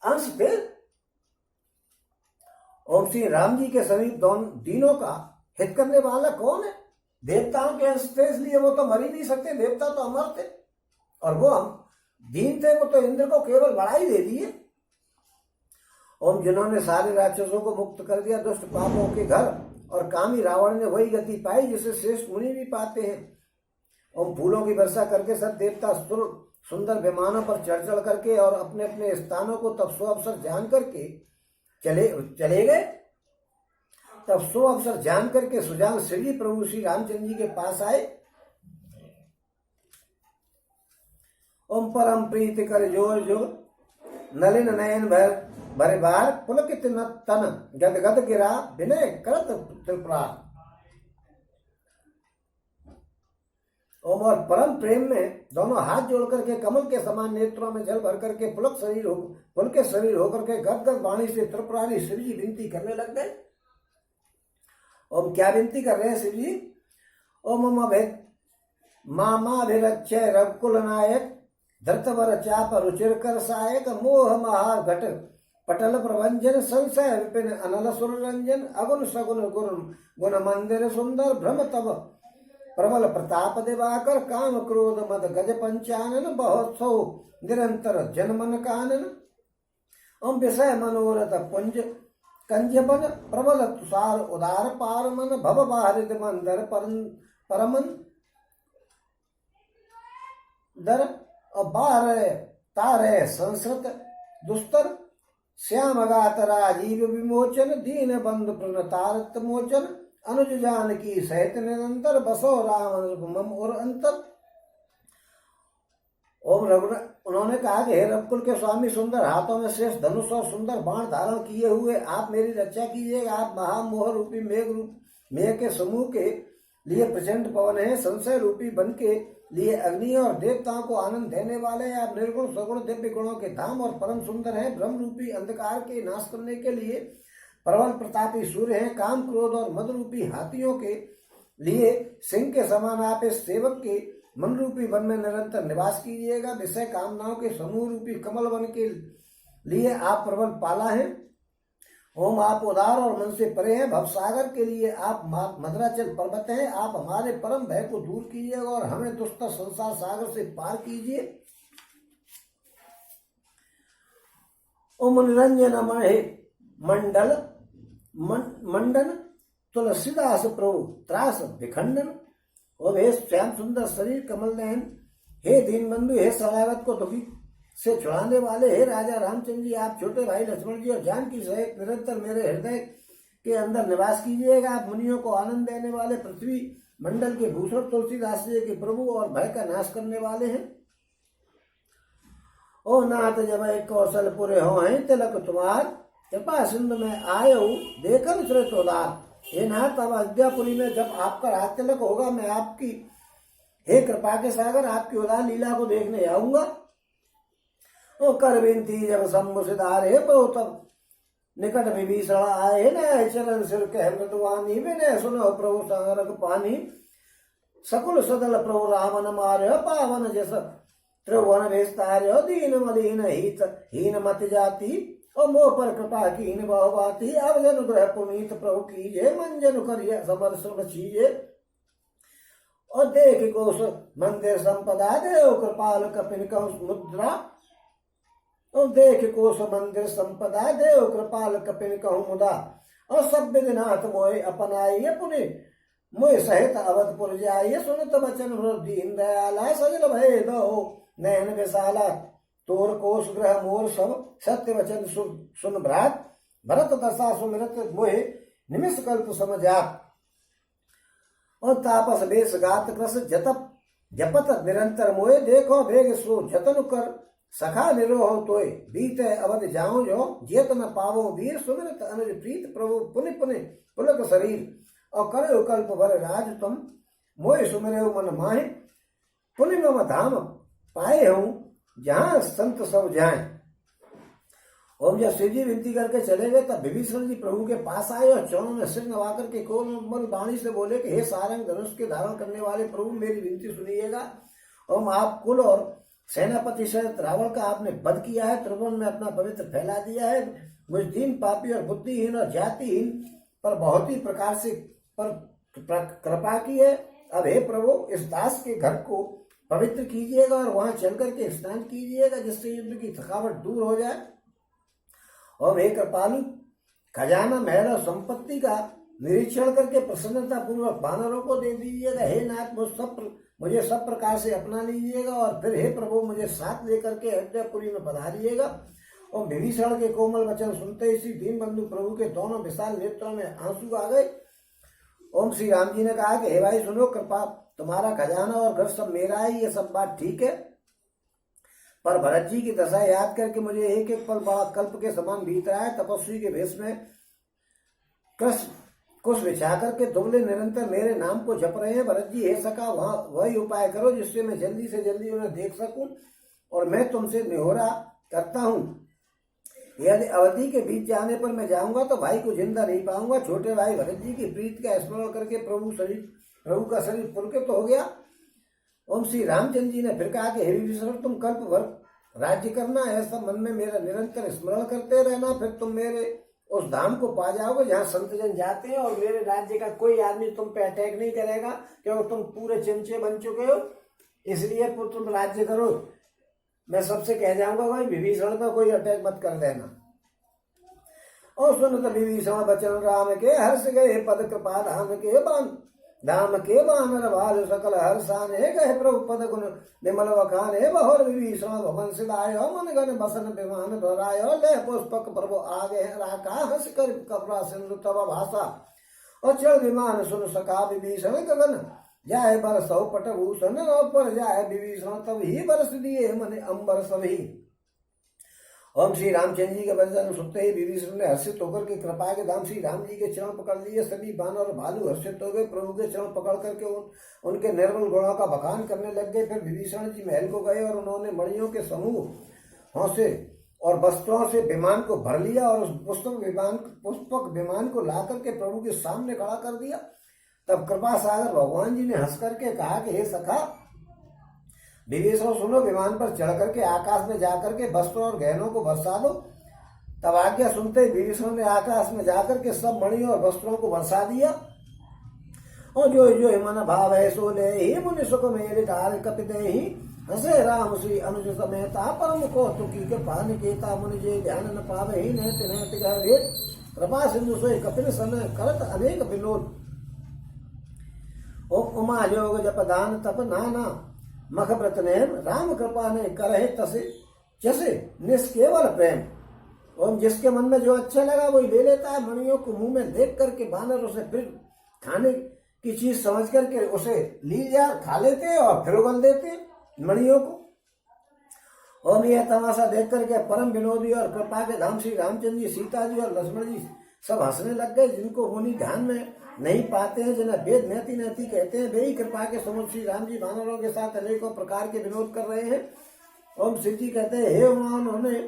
अंश थे। ओम श्री राम जी के समीप दीनों का हित करने वाला कौन है? देवताओं के अंश थे, इसलिए वो तो मर ही नहीं सकते, देवता तो अमर थे और वो हम दीन थे, वो तो इंद्र को केवल बढ़ाई दे दिए। ओम जिन्होंने सारे राक्षसों को मुक्त कर दिया दुष्ट पापों के घर, और कामी रावण ने वही गति पाई जिसे श्रेष्ठ मुनि भी पाते हैं। ओम फूलों की वर्षा करके सब देवता सुंदर विमानों पर चढ़ करके और अपने अपने स्थानों को तब सो अवसर जान करके चले गए। तब सो अवसर जान करके सुजान श्री प्रभु श्री रामचंद्र जी के पास आए। ओम परम प्रीति कर जोर जो नलिन नयन भरे बार पुलकित न तन गद गद गिरा विनय करत त्रिपुरार। ओम और परम प्रेम में दोनों हाथ जोड़ करके कमल के समान नेत्रों में जल भर करके पुलक शरीर होकर के गद गद वाणी से त्रिपुरारी शिव जी विनती करने लग गए। ओम क्या विनती कर रहे हैं शिव जी? ओम मामाभिरक्षय रघुकुल नायक धृतवर चाप रुचिर कर सहायक मोह महा घट पटल प्रभंजन संशय विपिन अनल सुर रंजन अगुन सगुन गुण मंदिर सुंदर भ्रम तब प्रबल प्रताप दिवाकर काम क्रोध मद गज पंचानन बहुत सौ निरंतर जनमन कानन। ओम विषय मनोरथ पुंज कंजपन प्रबल तुषार उदार पारमन भव बाहरित मंदर परमन दर बार तारे संस्कृत दुस्तर श्याम गात राजीव विमोचन दीन बंधु प्रणतारत मोचन अनुज जानकी सहित निरंतर बसो राम अनुपम और अंतर। ओम रघुनाथ उन्होंने कहा कि हे रघुकुल के स्वामी, सुंदर हाथों में शेष धनुष और सुंदर बाण धारण किए हुए आप मेरी रक्षा कीजिएगा। आप महामोह रूपी मेघ के समूह के लिए प्रचंड पवन है, संशय रूपी वन के लिए अग्नि और देवताओं को आनंद देने वाले हैं। आप निर्गुण सगुण दिव्य गुणों के धाम और परम सुंदर हैं। ब्रह्म रूपी अंधकार के नाश करने के लिए प्रबल प्रतापी सूर्य हैं। काम क्रोध और मद रूपी हाथियों के लिए सिंह के समान आप इस सेवक के मन रूपी वन में निरंतर निवास कीजिएगा। विषय कामनाओं के समूह रूपी कमल वन के लिए आप प्रबल पाला हैं। ओम आप उदार और मन से परे हैं। भवसागर के लिए आप मद्राचल पर्वत हैं। आप हमारे परम भय को दूर कीजिएगा और हमें दुष्ट संसार सागर से पार कीजिए। ओम निरंजन मंडल मंडन तुलसीदास प्रभु त्रास विखंडन। ओम हे श्याम सुंदर शरीर कमल नयन, हे दीन बंधु, हे शरणागत को दुखी से छुड़ाने वाले, हे राजा रामचंद्र जी, आप छोटे भाई लक्ष्मण जी और जानकी सहित निरंतर मेरे हृदय के अंदर निवास कीजिएगा। आप मुनियों को आनंद देने वाले, पृथ्वी मंडल के भूषण तुलसीदास जी के प्रभु और भय का नाश करने वाले हैं। ओ नाथ जब कौशलपुर हो हैं तिलक तुम्हार, कृपा सिंधु में आये हो देखन श्रेष्ठ उदार। हे नाथ, अब अयोध्यापुरी में जब आपका राज तिलक होगा, मैं आपकी हे कृपा के सागर आपकी उदार लीला को देखने आऊंगा। ओ कर विनती जब शंभु सिधारे प्रभु, तब निकट विभीषण आए न चरण सिर कह मृदुवानी। विनय सुनो प्रभु संगरक पानी, सकुल सदल प्रभु रावण मार्य। पावन जस त्रिभुवन विस्तार्य, दीन मलिन हित हीन मत जाति। और मोह पर कृपा कीन बहुबाती, अब जन ग्रह पुनीत प्रभु कीजे। मन जन करिय समर सुन चीजे, और देख कोश मंदिर संपदा। देव कृपाल कपिन कौश मुद्रा, और देख कोश मंदिर संपदा। देव कृपाल कपिन कहु मुदा, और सब विधिनाथ मोहे अपनाइए पुनि मोह सहित अवधपुर जाइए, सुनत बचन दीन दयाला, सजल भय दो नयन विशाला, तोर कोष ग्रह मोर सब सत्य वचन सुन भ्रात, भरत दशा सुमिरत मोहे निमिष कल्प समझात। और तापस वेश गात कृस जतप जपत निरंतर मोए, देखो भेग सो जतन कर सखा निरोह तोय, बीते अवध जाऊं जो जेत न पावो वीर, सुमिरत अनुज प्रीत प्रभु पुनि पुनि पुलक शरीर, और करे कल्प भर राज तुम मोय सुमिरे मन माहि, पुनि मम धाम पाए हूं जहां संत सब जाए। और जब शिव जी विनती करके चले गए तब विभीषण जी प्रभु के पास आए और चरणों में सिर नवा करके कोमल वाणी से बोले कि हे सारंग धनुष के धारण करने वाले प्रभु, मेरी विनती सुनिएगा। और आप कुल और सेनापति सहित रावण का आपने वध किया है, त्रिभुवन में अपना पवित्र फैला दिया है, मुझ दीन पापी और बुद्धिहीन और जातिहीन पर बहुत ही प्रकार से पर कृपा की है। अब हे प्रभु, इस दास के घर को पवित्र कीजिएगा और वहां चल करके स्नान कीजिएगा, जिससे युद्ध की थकावट दूर हो जाए। और हे कृपालु, खजाना महल और संपत्ति का निरीक्षण करके प्रसन्नता पूर्वक वानरों को दे दीजिएगा। हे नाथ, मुझे सब प्रकार से अपना लीजिएगा और फिर हे प्रभु, मुझे साथ लेकर के अयोध्यापुरी में पधारिएगा। और विभीषण के कोमल वचन सुनते ही श्री दीन बंधु प्रभु के दोनों विशाल नेत्रों में आंसू आ गए। ओम श्री राम जी ने कहा कि हे भाई सुनो, कृपा तुम्हारा खजाना और घर सब मेरा है, ये सब बात ठीक है, पर भरत जी की दशा याद करके मुझे एक एक पल बड़ा कल्प के समान बीत रहा है। तपस्वी के भेष में कुछ बिछा करके दुबले निरंतर मेरे नाम को जप रहे हैं। भरत जी, हे सखा, वही उपाय करो जिससे मैं जल्दी से जल्दी उन्हें देख सकूं। और मैं तुमसे निहोरा करता हूं, यदि अवधि के बीच जाने पर मैं जाऊंगा तो भाई को जिंदा नहीं पाऊंगा। छोटे भाई भरत जी की प्रीति का स्मरण करके प्रभु का शरीर पुलकित हो गया। ओम श्री रामचंद्र जी ने फिर कहा कि हे विभीषण, तुम कल्प भर राज्य करना, ऐसा मन में मेरा निरंतर स्मरण करते रहना, फिर तुम मेरे उस धाम को पा जाओगे जहाँ संतजन जाते हैं, और मेरे राज्य का कोई आदमी तुम पे अटैक नहीं करेगा, क्योंकि तुम पूरे चिमचे बन चुके हो। इसलिए तुम राज्य करो। मैं सबसे कह जाऊंगा भाई, विभीषण का कोई अटैक मत कर देना। और सुन तो विभीषण बचन राम के, हर्ष गए पद कृपा धाम के बानर भाल सकल हर्षाने, गए प्रभु पद गुण विमल वखाने, बहुर विभीषण भवन सिधायो, मन गण बसन विमान भरायो, ले पुष्पक प्रभु आगे राका, हंस कर कपड़ा सिंधु तब भाषा, और चल विमान सुन सका विभीषण गगन, जाए बरसौ पटभूषण, पर जाए विभीषण तब ही बरस दिए मन अंबर सभी। ओम श्री रामचंद्र जी के वचन सुनते ही विभीषण ने हर्षित होकर के कृपा के धाम श्री राम जी के चरण पकड़ लिए। सभी बानर और भालू हर्षित हो गए, प्रभु के चरण पकड़ करके उनके निर्मल गुणों का बखान करने लग गए। फिर विभीषण जी महल को गए और उन्होंने मणियों के समूह से और वस्त्रों से विमान को भर लिया और उस पुष्पक विमान को ला करके प्रभु के सामने खड़ा कर दिया। तब कृपा सागर भगवान जी ने हंस करके कहा कि हे सखा विभीषण, सुनो, विमान पर चढ़ करके आकाश में जाकर के वस्त्रों और गहनों को बरसा दो। तब आज्ञा सुनते ही विभीषण ने आकाश में जाकर के सब मणियों और वस्त्रों को बरसा दिया। और जो जो मन भाव है सो ले ही, मुनि सुख मेरे धार कपिते ही, हसे राम श्री अनुज समेता, परम कौतुकी के पान केता, मुनि जे ध्यान न पावे ही, नैत नैत गहे कृपा सिंधु सोई कपिल समय करत अनेक विनोद। उमा योग जप दान तप नाना, मख व्रत नेम, राम कृपा ने करहे तसे जैसे निष्केवल प्रेम। और जिसके मन में जो अच्छा लगा वही ले लेता है। मणियों को मुंह में देख करके बानर उसे फिर खाने की चीज समझ करके उसे ली जा खा लेते और फिर उगल देते मणियों को। और यह तमाशा देख करके परम विनोदी और कृपा के धाम श्री रामचंद्र जी, सीता जी और लक्ष्मण जी सब हंसने लग गए। जिनको मुनि ध्यान में नहीं पाते हैं, जिन्हें वेद नैति नैति कहते हैं, वे ही कृपा के समुद्र श्री राम जी वानरों के साथ अनेकों प्रकार के विनोद कर रहे हैं। ओम शिव जी कहते हैं, हे उमा, उन्होंने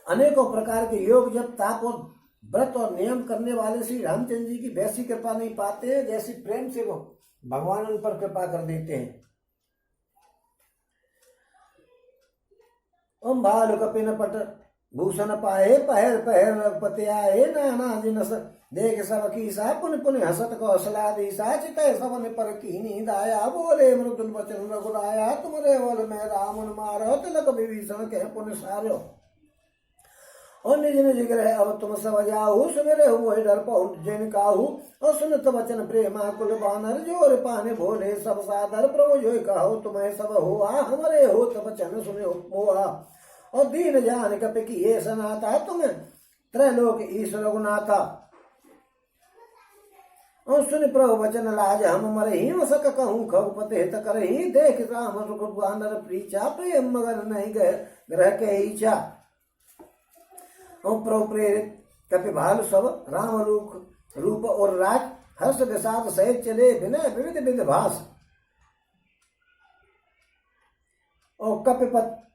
अनेकों प्रकार के योग जब ताप और व्रत और नियम करने वाले श्री रामचंद्र जी की वैसी कृपा नहीं पाते हैं जैसी प्रेम से वो भगवान उन पर कृपा कर देते हैं। ओम भालु कपिन पट भूषण पाए, पहर पहर रघुपति आए, नाना जिनस देख सब की सा, पुन पुन हसत कौशला दिशा, चितय सबन पर कीनी दाया, बोले मृदुल वचन रघुराया, तुमरे वल में रावण मारो, तिलक विभीषण के पुन सारो। और निज निज ग्रह अब तुम सब जाहू, सुमेरे हुए डर पहुँच जिन काहू। और सुनत वचन प्रेमा कुल बानर, जोर पाने भोले सब सादर। प्रभु जो कहो तुम्हें सब हुआ, हमारे हो तब वचन सुने मोहा। और दीन जान कप की ये सनाता, तुम्हें त्रैलोक ईश्वर रघुनाथा। और सुन प्रभु वचन लाज हम मर ही मसक कहूँ खगपते हित कर ही। देख राम रुख बानर प्रीचा, प्रेम मगन नहीं गए ग्रह के इच्छा। और प्रभु प्रेरित कपि भालु सब, राम रूप और राज। हर्ष विषाद सहित चले विनय विविध विध भास। और कपिपत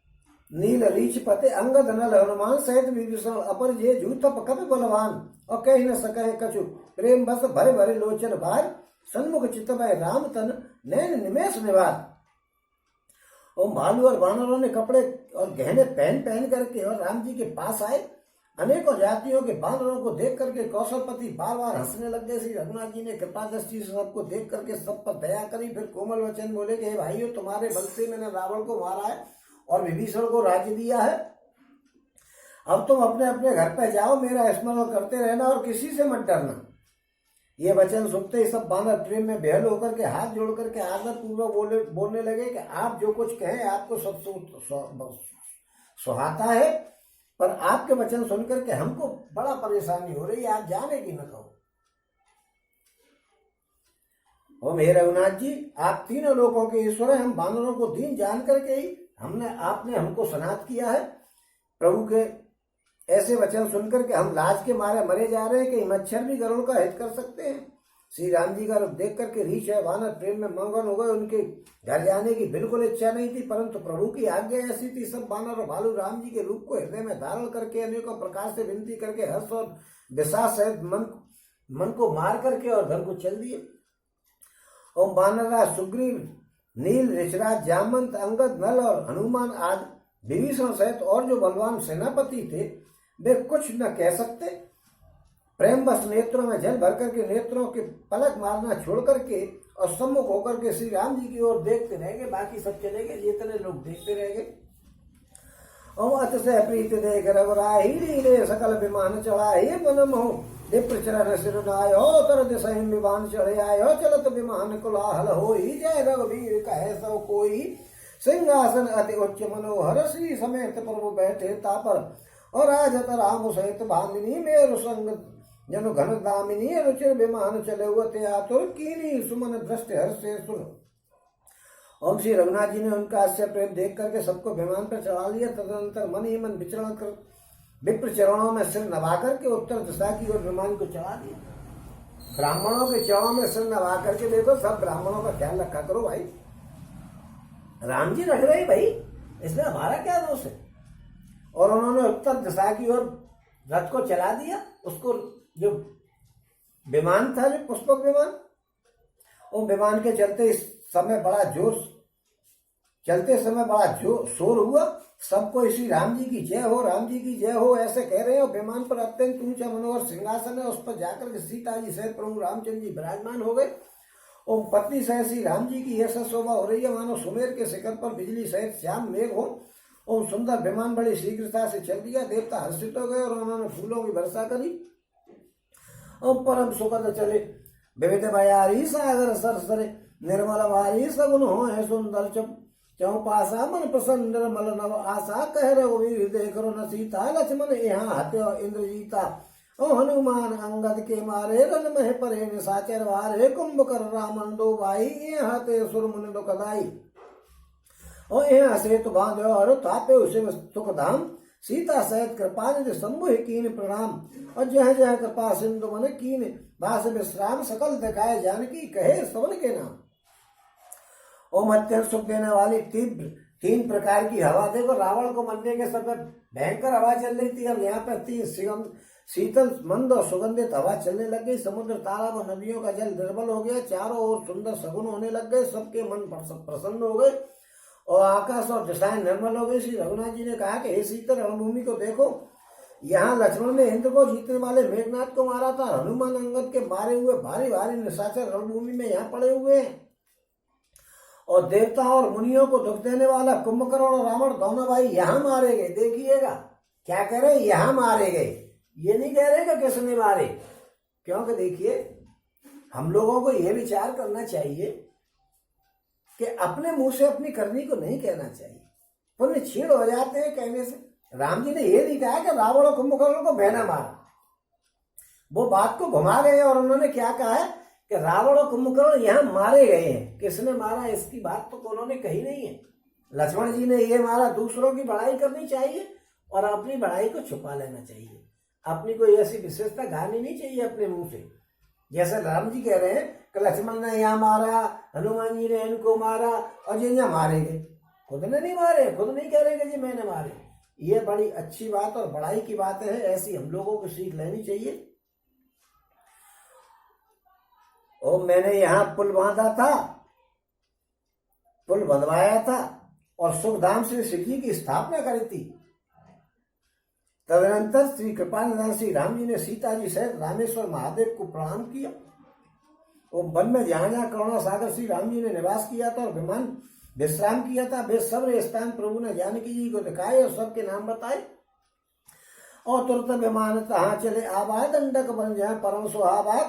नील रीछ पते, अंगद नल हनुमान सहित विभीषण अपर जे। जूथप कपि बलवान, और कह न सके कछु प्रेम बस। भरे भरे लोचन भार, सन्मुख चितमय राम तन नैन निमेष निवार। और भालू और वानरों ने कपड़े और गहने पहन पहन करके और राम जी के पास आए। अनेकों जातियों के बानरों को देख करके कौशलपति बार बार हंसने लग गए। श्री रघुनाथ जी ने कृपा दृष्टि से सबको देख करके सब पर दया करी। फिर कोमल वचन बोले कि हे भाइयों, तुम्हारे बल से मैंने रावण को मारा है और विभीषण को राज्य दिया है। अब तुम अपने अपने घर पे जाओ, मेरा स्मरण करते रहना और किसी से मत डरना। ये वचन सुनते ही सब बानर प्रेम में बेहल होकर के हाथ जोड़ करके आदर पूर्वक बोलने लगे कि आप जो कुछ कहें आपको सब सुहाता है, पर आपके वचन सुनकर के हमको बड़ा परेशानी हो रही है, आप जाने की न कहो। ओ मेरे रघुनाथ जी, आप तीनों लोगों के ईश्वर हैं। हम बानरों को दीन जान करके ही आपने हमको सनात किया है। प्रभु के ऐसे वचन सुनकर के हम लाज के मारे मरे जा रहे हैं कि मच्छर भी गरुड़ का हित कर सकते हैं। श्री राम जी का रूप देख करके रीछ है वानर प्रेम में मगन हो गए। उनके घर जाने की बिल्कुल इच्छा नहीं थी, परंतु प्रभु की आज्ञा ऐसी थी। सब बानर और भालू राम जी के रूप को हृदय में धारण करके अनेकों प्रकार से विनती करके हर्ष और विश्वास सहित मन को मार करके और घर को चल दिए। और बानरराज सुग्रीव, नील, ऋषराज, जामवंत, अंगद, नल और हनुमान आदि विभीषण सहित और जो बलवान सेनापति थे, वे कुछ न कह सकते। प्रेम बस नेत्रों में जल भर करके नेत्रों के पलक मारना छोड़ करके और सम्मुख होकर के श्री राम जी की ओर देखते रहेंगे। बाकी सब चले गए, जितने लोग देखते रहेंगे। और अतिशय प्रीत देख रघुराई, लीले सकल विमान चढ़ाई। बनम हो दिप्र चरण सिरुनायो, तर दिशहि विमान चढ़े आयो। चलत विमान कोलाहल होई, जय रघुवीर कहे सब कोई। सिंहासन अति उच्च मनोहर, श्री समेत प्रभु बैठे तापर। और राजत राम सहित भामिनी, मेरु संग जनु घन दामिनी। रुचिर विमान चले हुए आतुर, कीनी सुमन दृष्ट हर्षे सुर। और श्री रघुनाथ जी ने उनका हास्य प्रेम देख करके सबको विमान पर चढ़ा लिया। तदनंतर मन ही मन विचरण कर विप्र चरणों में सिर नवा करके उत्तर दिशा की ओर विमान को चढ़ा दिया। ब्राह्मणों के चरणों में सिर नवा करके देखो, सब ब्राह्मणों का ख्याल रखा करो भाई। राम जी रख रहे भाई, इसमें हमारा क्या दोष है। और उन्होंने उत्तर दिशा की ओर रथ को चला दिया। उसको जो विमान था, जो पुष्पक विमान, वो विमान के चलते समय बड़ा शोर हुआ। सबको श्री राम जी की जय हो, राम जी की जय हो ऐसे कह रहे हो। विमान पर अत्यंत ऊंचा मनोहर सिंहासन है, उस पर जाकर के सीता जी सहित प्रभु रामचंद्र जी विराजमान हो गए। और पत्नी सहित श्री राम जी की ऐसा शोभा हो रही है मानो सुमेर के शिखर पर बिजली सहित श्याम मेघ हो। और सुंदर विमान बड़ी शीघ्रता से चल दिया। देवता हर्षित हो गए और उन्होंने फूलों की वर्षा करी। और परम सुखद चले विविध बयारी, सागर सरसरे निर्मल वारी। सगुन हो है सुंदर चौपासा, मन प्रसन्न निर्मल नव आशा। कह रघुवीर देख न सीता, लक्ष्मण यहाँ हत्यो इंद्रजीता। ओ हनुमान अंगद के मारे, रन मह परे निशाचर वारे। कुंभकर रामन दो भाई, यहाँ ते सुर मुनि दुखदाई। और यहाँ से तो बांधो और तापे उसे सुख धाम। सीता सहित कृपा निधि शंभु कीन प्रणाम। और जह जह कृपा सिंधु मन कीन, भास विश्राम। सकल दिखाए जानकी, कहे सवन के नाम। ओम अत्यंत सुख देने वाली तीव्र 3 प्रकार की हवा। देखो रावण को मरने के समय भयंकर हवा चल रही थी, अब यहाँ पर 3 शीतल मंद और सुगंधित हवा चलने लग गई। समुद्र, तालाब और नदियों का जल निर्मल हो गया। चारों ओर सुंदर सगुन होने लग गए। सबके मन प्रसन्न हो गए और आकाश और दिशाएं निर्मल हो गई। श्री रघुनाथ जी ने कहा कि हे सीता, रणभूमि को देखो। यहाँ लक्ष्मण ने इंद्र को जीतने वाले मेघनाथ को मारा था। हनुमान अंगद के मारे हुए भारी भारी निशाचर रणभूमि में यहाँ पड़े हुए हैं। और देवता और मुनियों को दुख देने वाला कुंभकर्ण और रावण दोनों भाई यहाँ मारे गए। देखिएगा क्या कह रहे, यहां मारे गए, ये नहीं कह रहे कि किसने मारे। क्योंकि देखिए हम लोगों को यह विचार करना चाहिए कि अपने मुंह से अपनी करनी को नहीं कहना चाहिए, पुण्य छीण हो जाते हैं कहने से। राम जी ने यह नहीं कहा कि रावण और कुंभकर्ण को मैंने मारा, वो बात को घुमा गए और उन्होंने क्या कहा है कि रावण और कुंभकर्ण यहां मारे गए हैं, किसने मारा इसकी बात तो उन्होंने कही नहीं है। लक्ष्मण जी ने ये मारा, दूसरों की बड़ाई करनी चाहिए और अपनी बड़ाई को छुपा लेना चाहिए, अपनी कोई ऐसी विशेषता गानी नहीं चाहिए अपने मुंह से। जैसे राम जी कह रहे हैं कि लक्ष्मण ने यहाँ मारा, हनुमान जी ने इनको मारा और ये यहाँ मारे गए, खुद ने नहीं मारे, खुद नहीं कह रहे कि जी मैंने मारे। ये बड़ी अच्छी बात और बड़ाई की बात है, ऐसी हम लोगों को सीख लेनी चाहिए। और मैंने यहाँ पुल बांधा था, पुल बंधवाया था और सुखधाम से श्री जी की स्थापना करी थी। तदनंतर श्री कृपानिधान श्री राम जी ने सीता जी सहित रामेश्वर महादेव को प्रणाम किया और वन में जहां जहां करुणा सागर श्री राम जी ने निवास किया था और विमान विश्राम किया था, वे सब स्थान प्रभु ने जानकी जी को दिखाए और सबके नाम बताए। और तुरंत विमान तहां चले आवा, दंडक बन जाए परम सुहावा,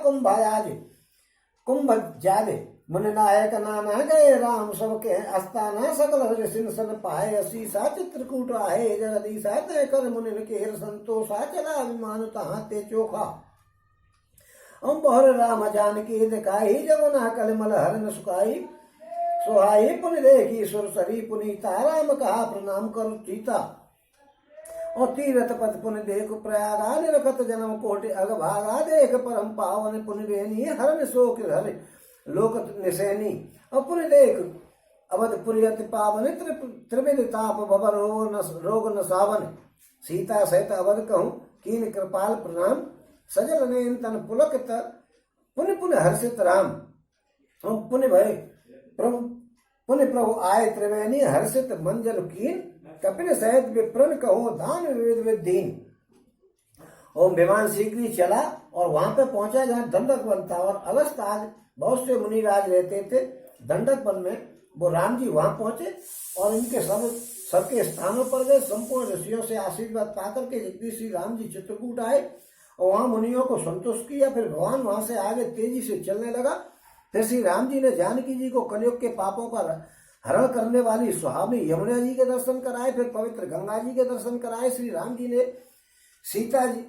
कुंभ जाले मुनि नायक नाम है गए राम सबके अस्ताना, सकल हरि सिंह सन पाए असीसा, चित्रकूट आए जगदीसा, तय कर मुनि केर संतोषा, चला विमान तहां ते चोखा। हम बहुर राम जानकी दिखाई, जमुना कलिमल हरन सुखाई, सुहाई पुनि देखी सुरसरी पुनीता, राम कहा प्रणाम करो सीता। और तीरथ पथ पुनि देख प्रयागा, निरखत जन्म कोटि अगभागा, देख परम पावन पुनि बेनी, हरन शोक हरि लोक निसैनी। और पुनि देख अवधपुरी अति पावन, त्रिविध ताप भवर रोग न सावन, सीता सहित अवध कहूँ कीन कृपाल प्रणाम, सजल नयन तन पुलकित पुनि पुनि हर्षित राम। पुनि भय पुनि प्रभु आए त्रिवेणी, हर्षित मंजल कीन, कपिल सहित विप्रन कहूँ दान विविध दीन। ओम विमान शीघ्र ही चला और वहां पे पहुंचा जहाँ दंडक वन था और अगस्त आज बहुत से मुनिराज रहते थे दंडक वन में। वो राम जी वहां पहुंचे और इनके सबके स्थानों पर गए, संपूर्ण ऋषियों से आशीर्वाद पाकर के जगदीश श्री राम जी चित्रकूट आए और वहां मुनियों को संतुष्ट किया। फिर भगवान वहां से आगे तेजी से चलने लगा। फिर श्री राम जी ने जानकी जी को कलयुग के पापों का हरण करने वाली सुहावनी यमुना जी के दर्शन कराए, फिर पवित्र गंगा जी के दर्शन कराए। श्री राम जी ने सीता जी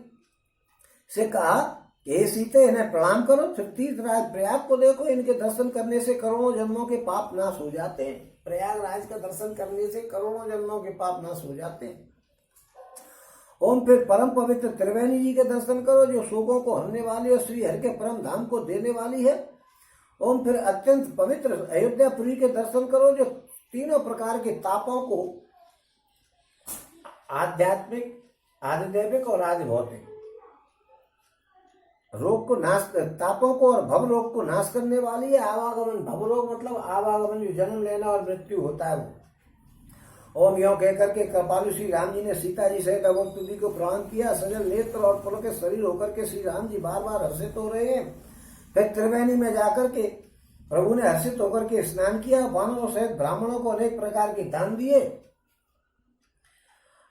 से कहा कि हे सीते इन्हें प्रणाम करो, फिर तीर्थराज प्रयाग को देखो, इनके दर्शन करने से करोड़ों जन्मों के पाप नाश हो जाते हैं। प्रयागराज का दर्शन करने से करोड़ों जन्मों के पाप नाश हो जाते हैं। ओम फिर परम पवित्र त्रिवेणी जी के दर्शन करो जो शोकों को हरने वाली और श्री हरि के परम धाम को देने वाली है। ओम फिर अत्यंत पवित्र अयोध्यापुरी के दर्शन करो जो तीनों प्रकार के तापों को, आध्यात्मिक, आधिदैविक और आदि भौतिक रोग को नाश, तापों को और भव रोग को नाश करने वाली है। आवागमन, भव रोग मतलब आवागमन जो जन्म लेना और मृत्यु होता है वो। ओम यो कहकर के कृपालु श्री राम जी ने सीता जी सहित अवधपुरी को प्रणाम किया। सजल नेत्र और पुलकित शरीर होकर के श्री राम जी बार बार हर्षित हो रहे हैं। फिर त्रिवेणी में जाकर के प्रभु ने हर्षित होकर के स्नान किया, वानरों सहित ब्राह्मणों को अनेक प्रकार के दान दिए।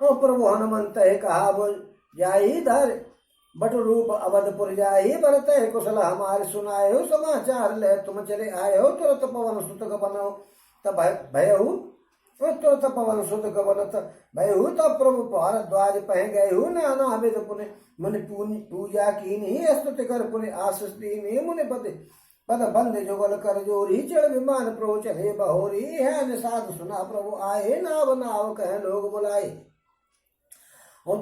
और प्रभु हनुमंत कहा बोल जाहि धर बट रूप अवधपुर जाहि, भरत कुशल हमारे सुनाए हो, समाचार ले तुम चले आए हो, तुरंत पवन सुत बनो तब भयहु, तुरंत पवन सुत गवन भयहु, तब प्रभु भारद्वाज पह गए हूँ, नाना विध पुण्य मुनि पूजा कीनी, स्तुति कर पुण्य आशीष दीनी, मुनि पद बंद जुगल कर जोरी, चढ़ विमान प्रभु चले बहोरी, है निषाद सुना प्रभु आए, नाव नाव कह लोग बुलाए। और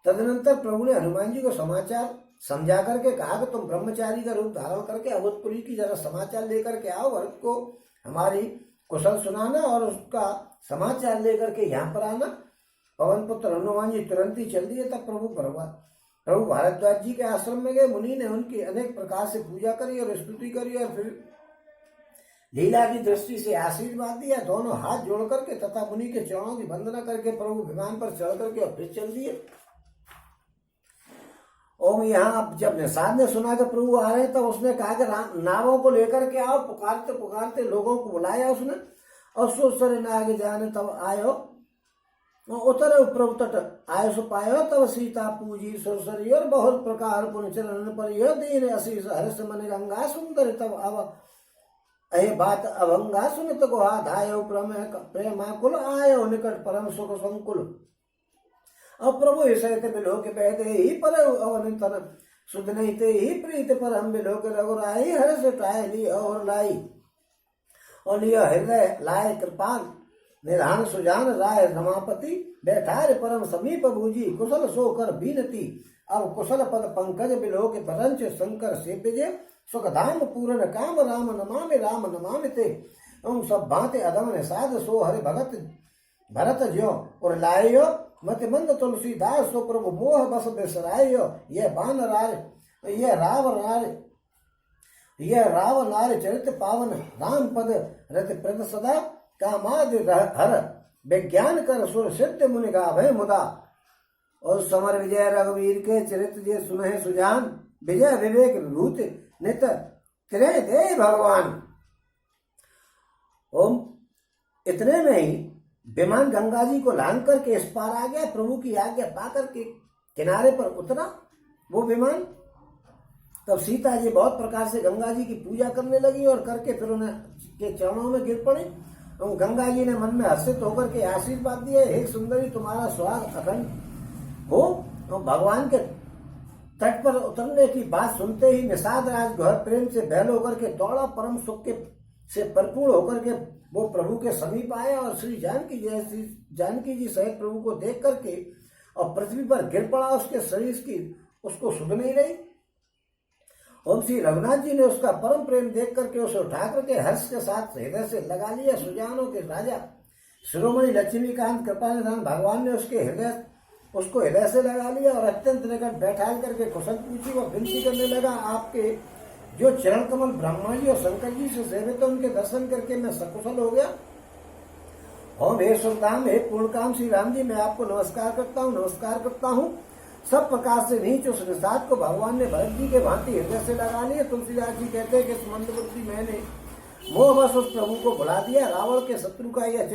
तदनंतर प्रभु ने हनुमान जी को समाचार समझा करके कहा कि तुम ब्रह्मचारी का रूप धारण करके अवधपुरी की जरा समाचार लेकर के आओ, भरत को हमारी कुशल सुनाना और उसका समाचार लेकर के यहाँ पर आना। पवन पुत्र हनुमान जी तुरंत ही चल दिए। तब प्रभु भारद्वाज जी के आश्रम में गए। मुनि ने उनकी अनेक प्रकार से पूजा करी और स्तुति करी और फिर लीला की दृष्टि से आशीर्वाद दिया। दोनों हाथ जोड़ करके तथा मुनि के चरणों की वंदना करके प्रभु विमान पर चढ़ करके और फिर चल दिए। ओम यहाँ जब निषाद ने सुना कि प्रभु आ रहे तब उसने कहा कि नावों को लेकर के आओ। पुकारते पुकारते लोगों को बुलाया उसने और सोचते नाग जाने तब आयो। उतर प्रभु तट आय सो पायो तब सीता पूजी सुरसरी और बहुत प्रकार पुन चरण पर यह दीन अशीष हर्ष मन गंगा सुंदर तब अब अहे बात अभंगा सुनित गुहा धायो प्रेमाकुल आयो निकट परम सुख संकुल। अब प्रभु सहित बिलोक बहते ही पर अवन तन सुध नहीं ते ही प्रीत पर हम बिलोक रघुराई हर्ष टाय ली और लाई और लिया हृदय लाए कृपाल निधान सुजान राय रमापति बैठार परम समीप बूझी कुशल सोकर बीनती। अब कुशल पद पंकज बिलोक परंच शंकर से विजय सुखधाम पूर्ण काम राम नमामि ते। उन सब भांति अदम ने साध सो हरि भगत भरत ज्यो और लायो मत मंद तुलसीदास सो प्रभु मोह बस बिसरायो। यह बान राज यह राव नार चरित पावन राम पद रति प्रद सदा कामादि हर विज्ञान कर सुर सिद्ध मुनि गावे मुदा। और समर विजय रघुवीर के चरित्र जे सुनहि सुजान विजय विवेक विभूति नित त्रय दे भगवान। ओम इतने में ही विमान गंगा जी को लांग करके इस पार आ गया। प्रभु की आज्ञा पाकर के किनारे पर उतरा वो विमान। तब सीता जी बहुत प्रकार से गंगा जी की पूजा करने लगी और करके फिर उन्हें के चरणों में गिर पड़े। और गंगा जी ने मन में हर्षित होकर के आशीर्वाद दिए, हे सुंदरी तुम्हारा स्वागत अखंड हो। और भगवान के तट पर उतरने की बात सुनते ही निषाद राज घर प्रेम से बहल होकर के दौड़ा। परम सुख के से भरपूर होकर के वो प्रभु के समीप आया और श्री जानकी जी सहित प्रभु को देख करके और पृथ्वी पर गिर पड़ा। उसके शरीर की उसको सुध नहीं रही। और श्री रघुनाथ जी ने उसका परम प्रेम देख करके उसे उठा करके हर्ष के साथ हृदय से लगा लिया। सुजानों के राजा शिरोमणि लक्ष्मीकांत कृपानिधान भगवान ने उसको हृदय से लगा लिया और अत्यंत निकट बैठा करके कुशल पूछी और विनती करने लगा, आपके जो चरण कमल ब्रह्मा जी और शंकर जी से सेवित उनके दर्शन करके मैं सकुशल हो गया। ओम हे सुल्तान हे पूर्णकाम श्री राम जी, मैं आपको नमस्कार करता हूँ। सब प्रकार से नीच उस निषाद को भगवान ने भरत जी के भांति हृदय से लगा लिया। तुलसीदास जी कहते हैं कि इस मंदबुद्धि मैंने मोहवश उस प्रभु को भुला दिया। रावण के शत्रु का यह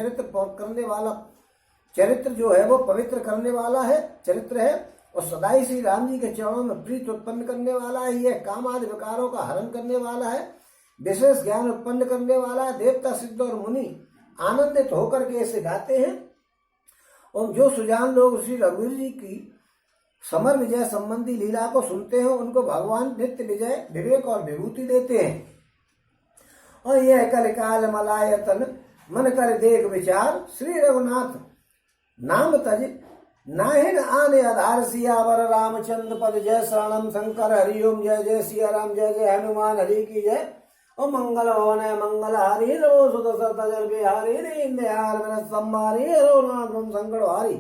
चरित्र जो है वो पवित्र करने वाला है चरित्र है और सदाई श्री राम जी के चरणों में प्रीत उत्पन्न करने वाला है। यह काम आदि विकारों का हरण करने वाला है, विशेष ज्ञान उत्पन्न करने वाला है। देवता सिद्ध और मुनि आनंदित होकर के इसे गाते हैं। और जो सुजान लोग श्री रघुवीर जी की समर विजय संबंधी लीला को सुनते हैं उनको भगवान नित्य विजय विवेक और विभूति देते हैं। और यह कलिकाल मलायतन मन कर देख विचार श्री रघुनाथ नाम तज नाहिन आने आधार सियावर रामचंद्र पद जय शरणम शंकर हरिओम जय जय सिया राम जय जय हनुमान हरि की जय। ओ मंगल भवन मंगल हरि रो सुत सतजर बिहारी दीन दयाल मेरा सम्मारी रो नाम संकट हारी।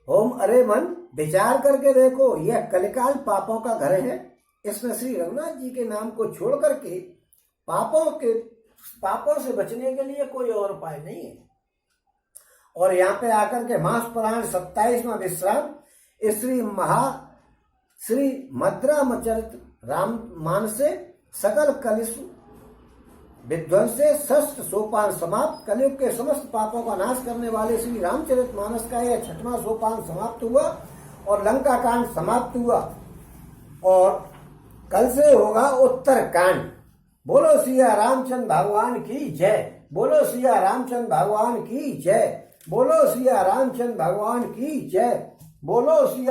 ओम अरे मन विचार करके देखो, यह कलिकाल पापों का घर है। इसमें श्री रघुनाथ जी के नाम को छोड़ करके पापों से बचने के लिए कोई और उपाय नहीं है। और यहाँ पे आकर के मास पुराण 27वां विश्राम श्री मद्रामचरित राम मानसे सकल कलिशु विध्वंसे षष्ठ सोपान समाप्त। कलयुग के समस्त पापों का नाश करने वाले श्री रामचरित मानस का यह 6वां सोपान समाप्त हुआ और लंका कांड समाप्त हुआ और कल से होगा उत्तर कांड। बोलो सिया रामचंद्र भगवान की जय, बोलो सिया रामचंद्र भगवान की जय, बोलो सिया रामचंद्र भगवान की जय, बोलो सिया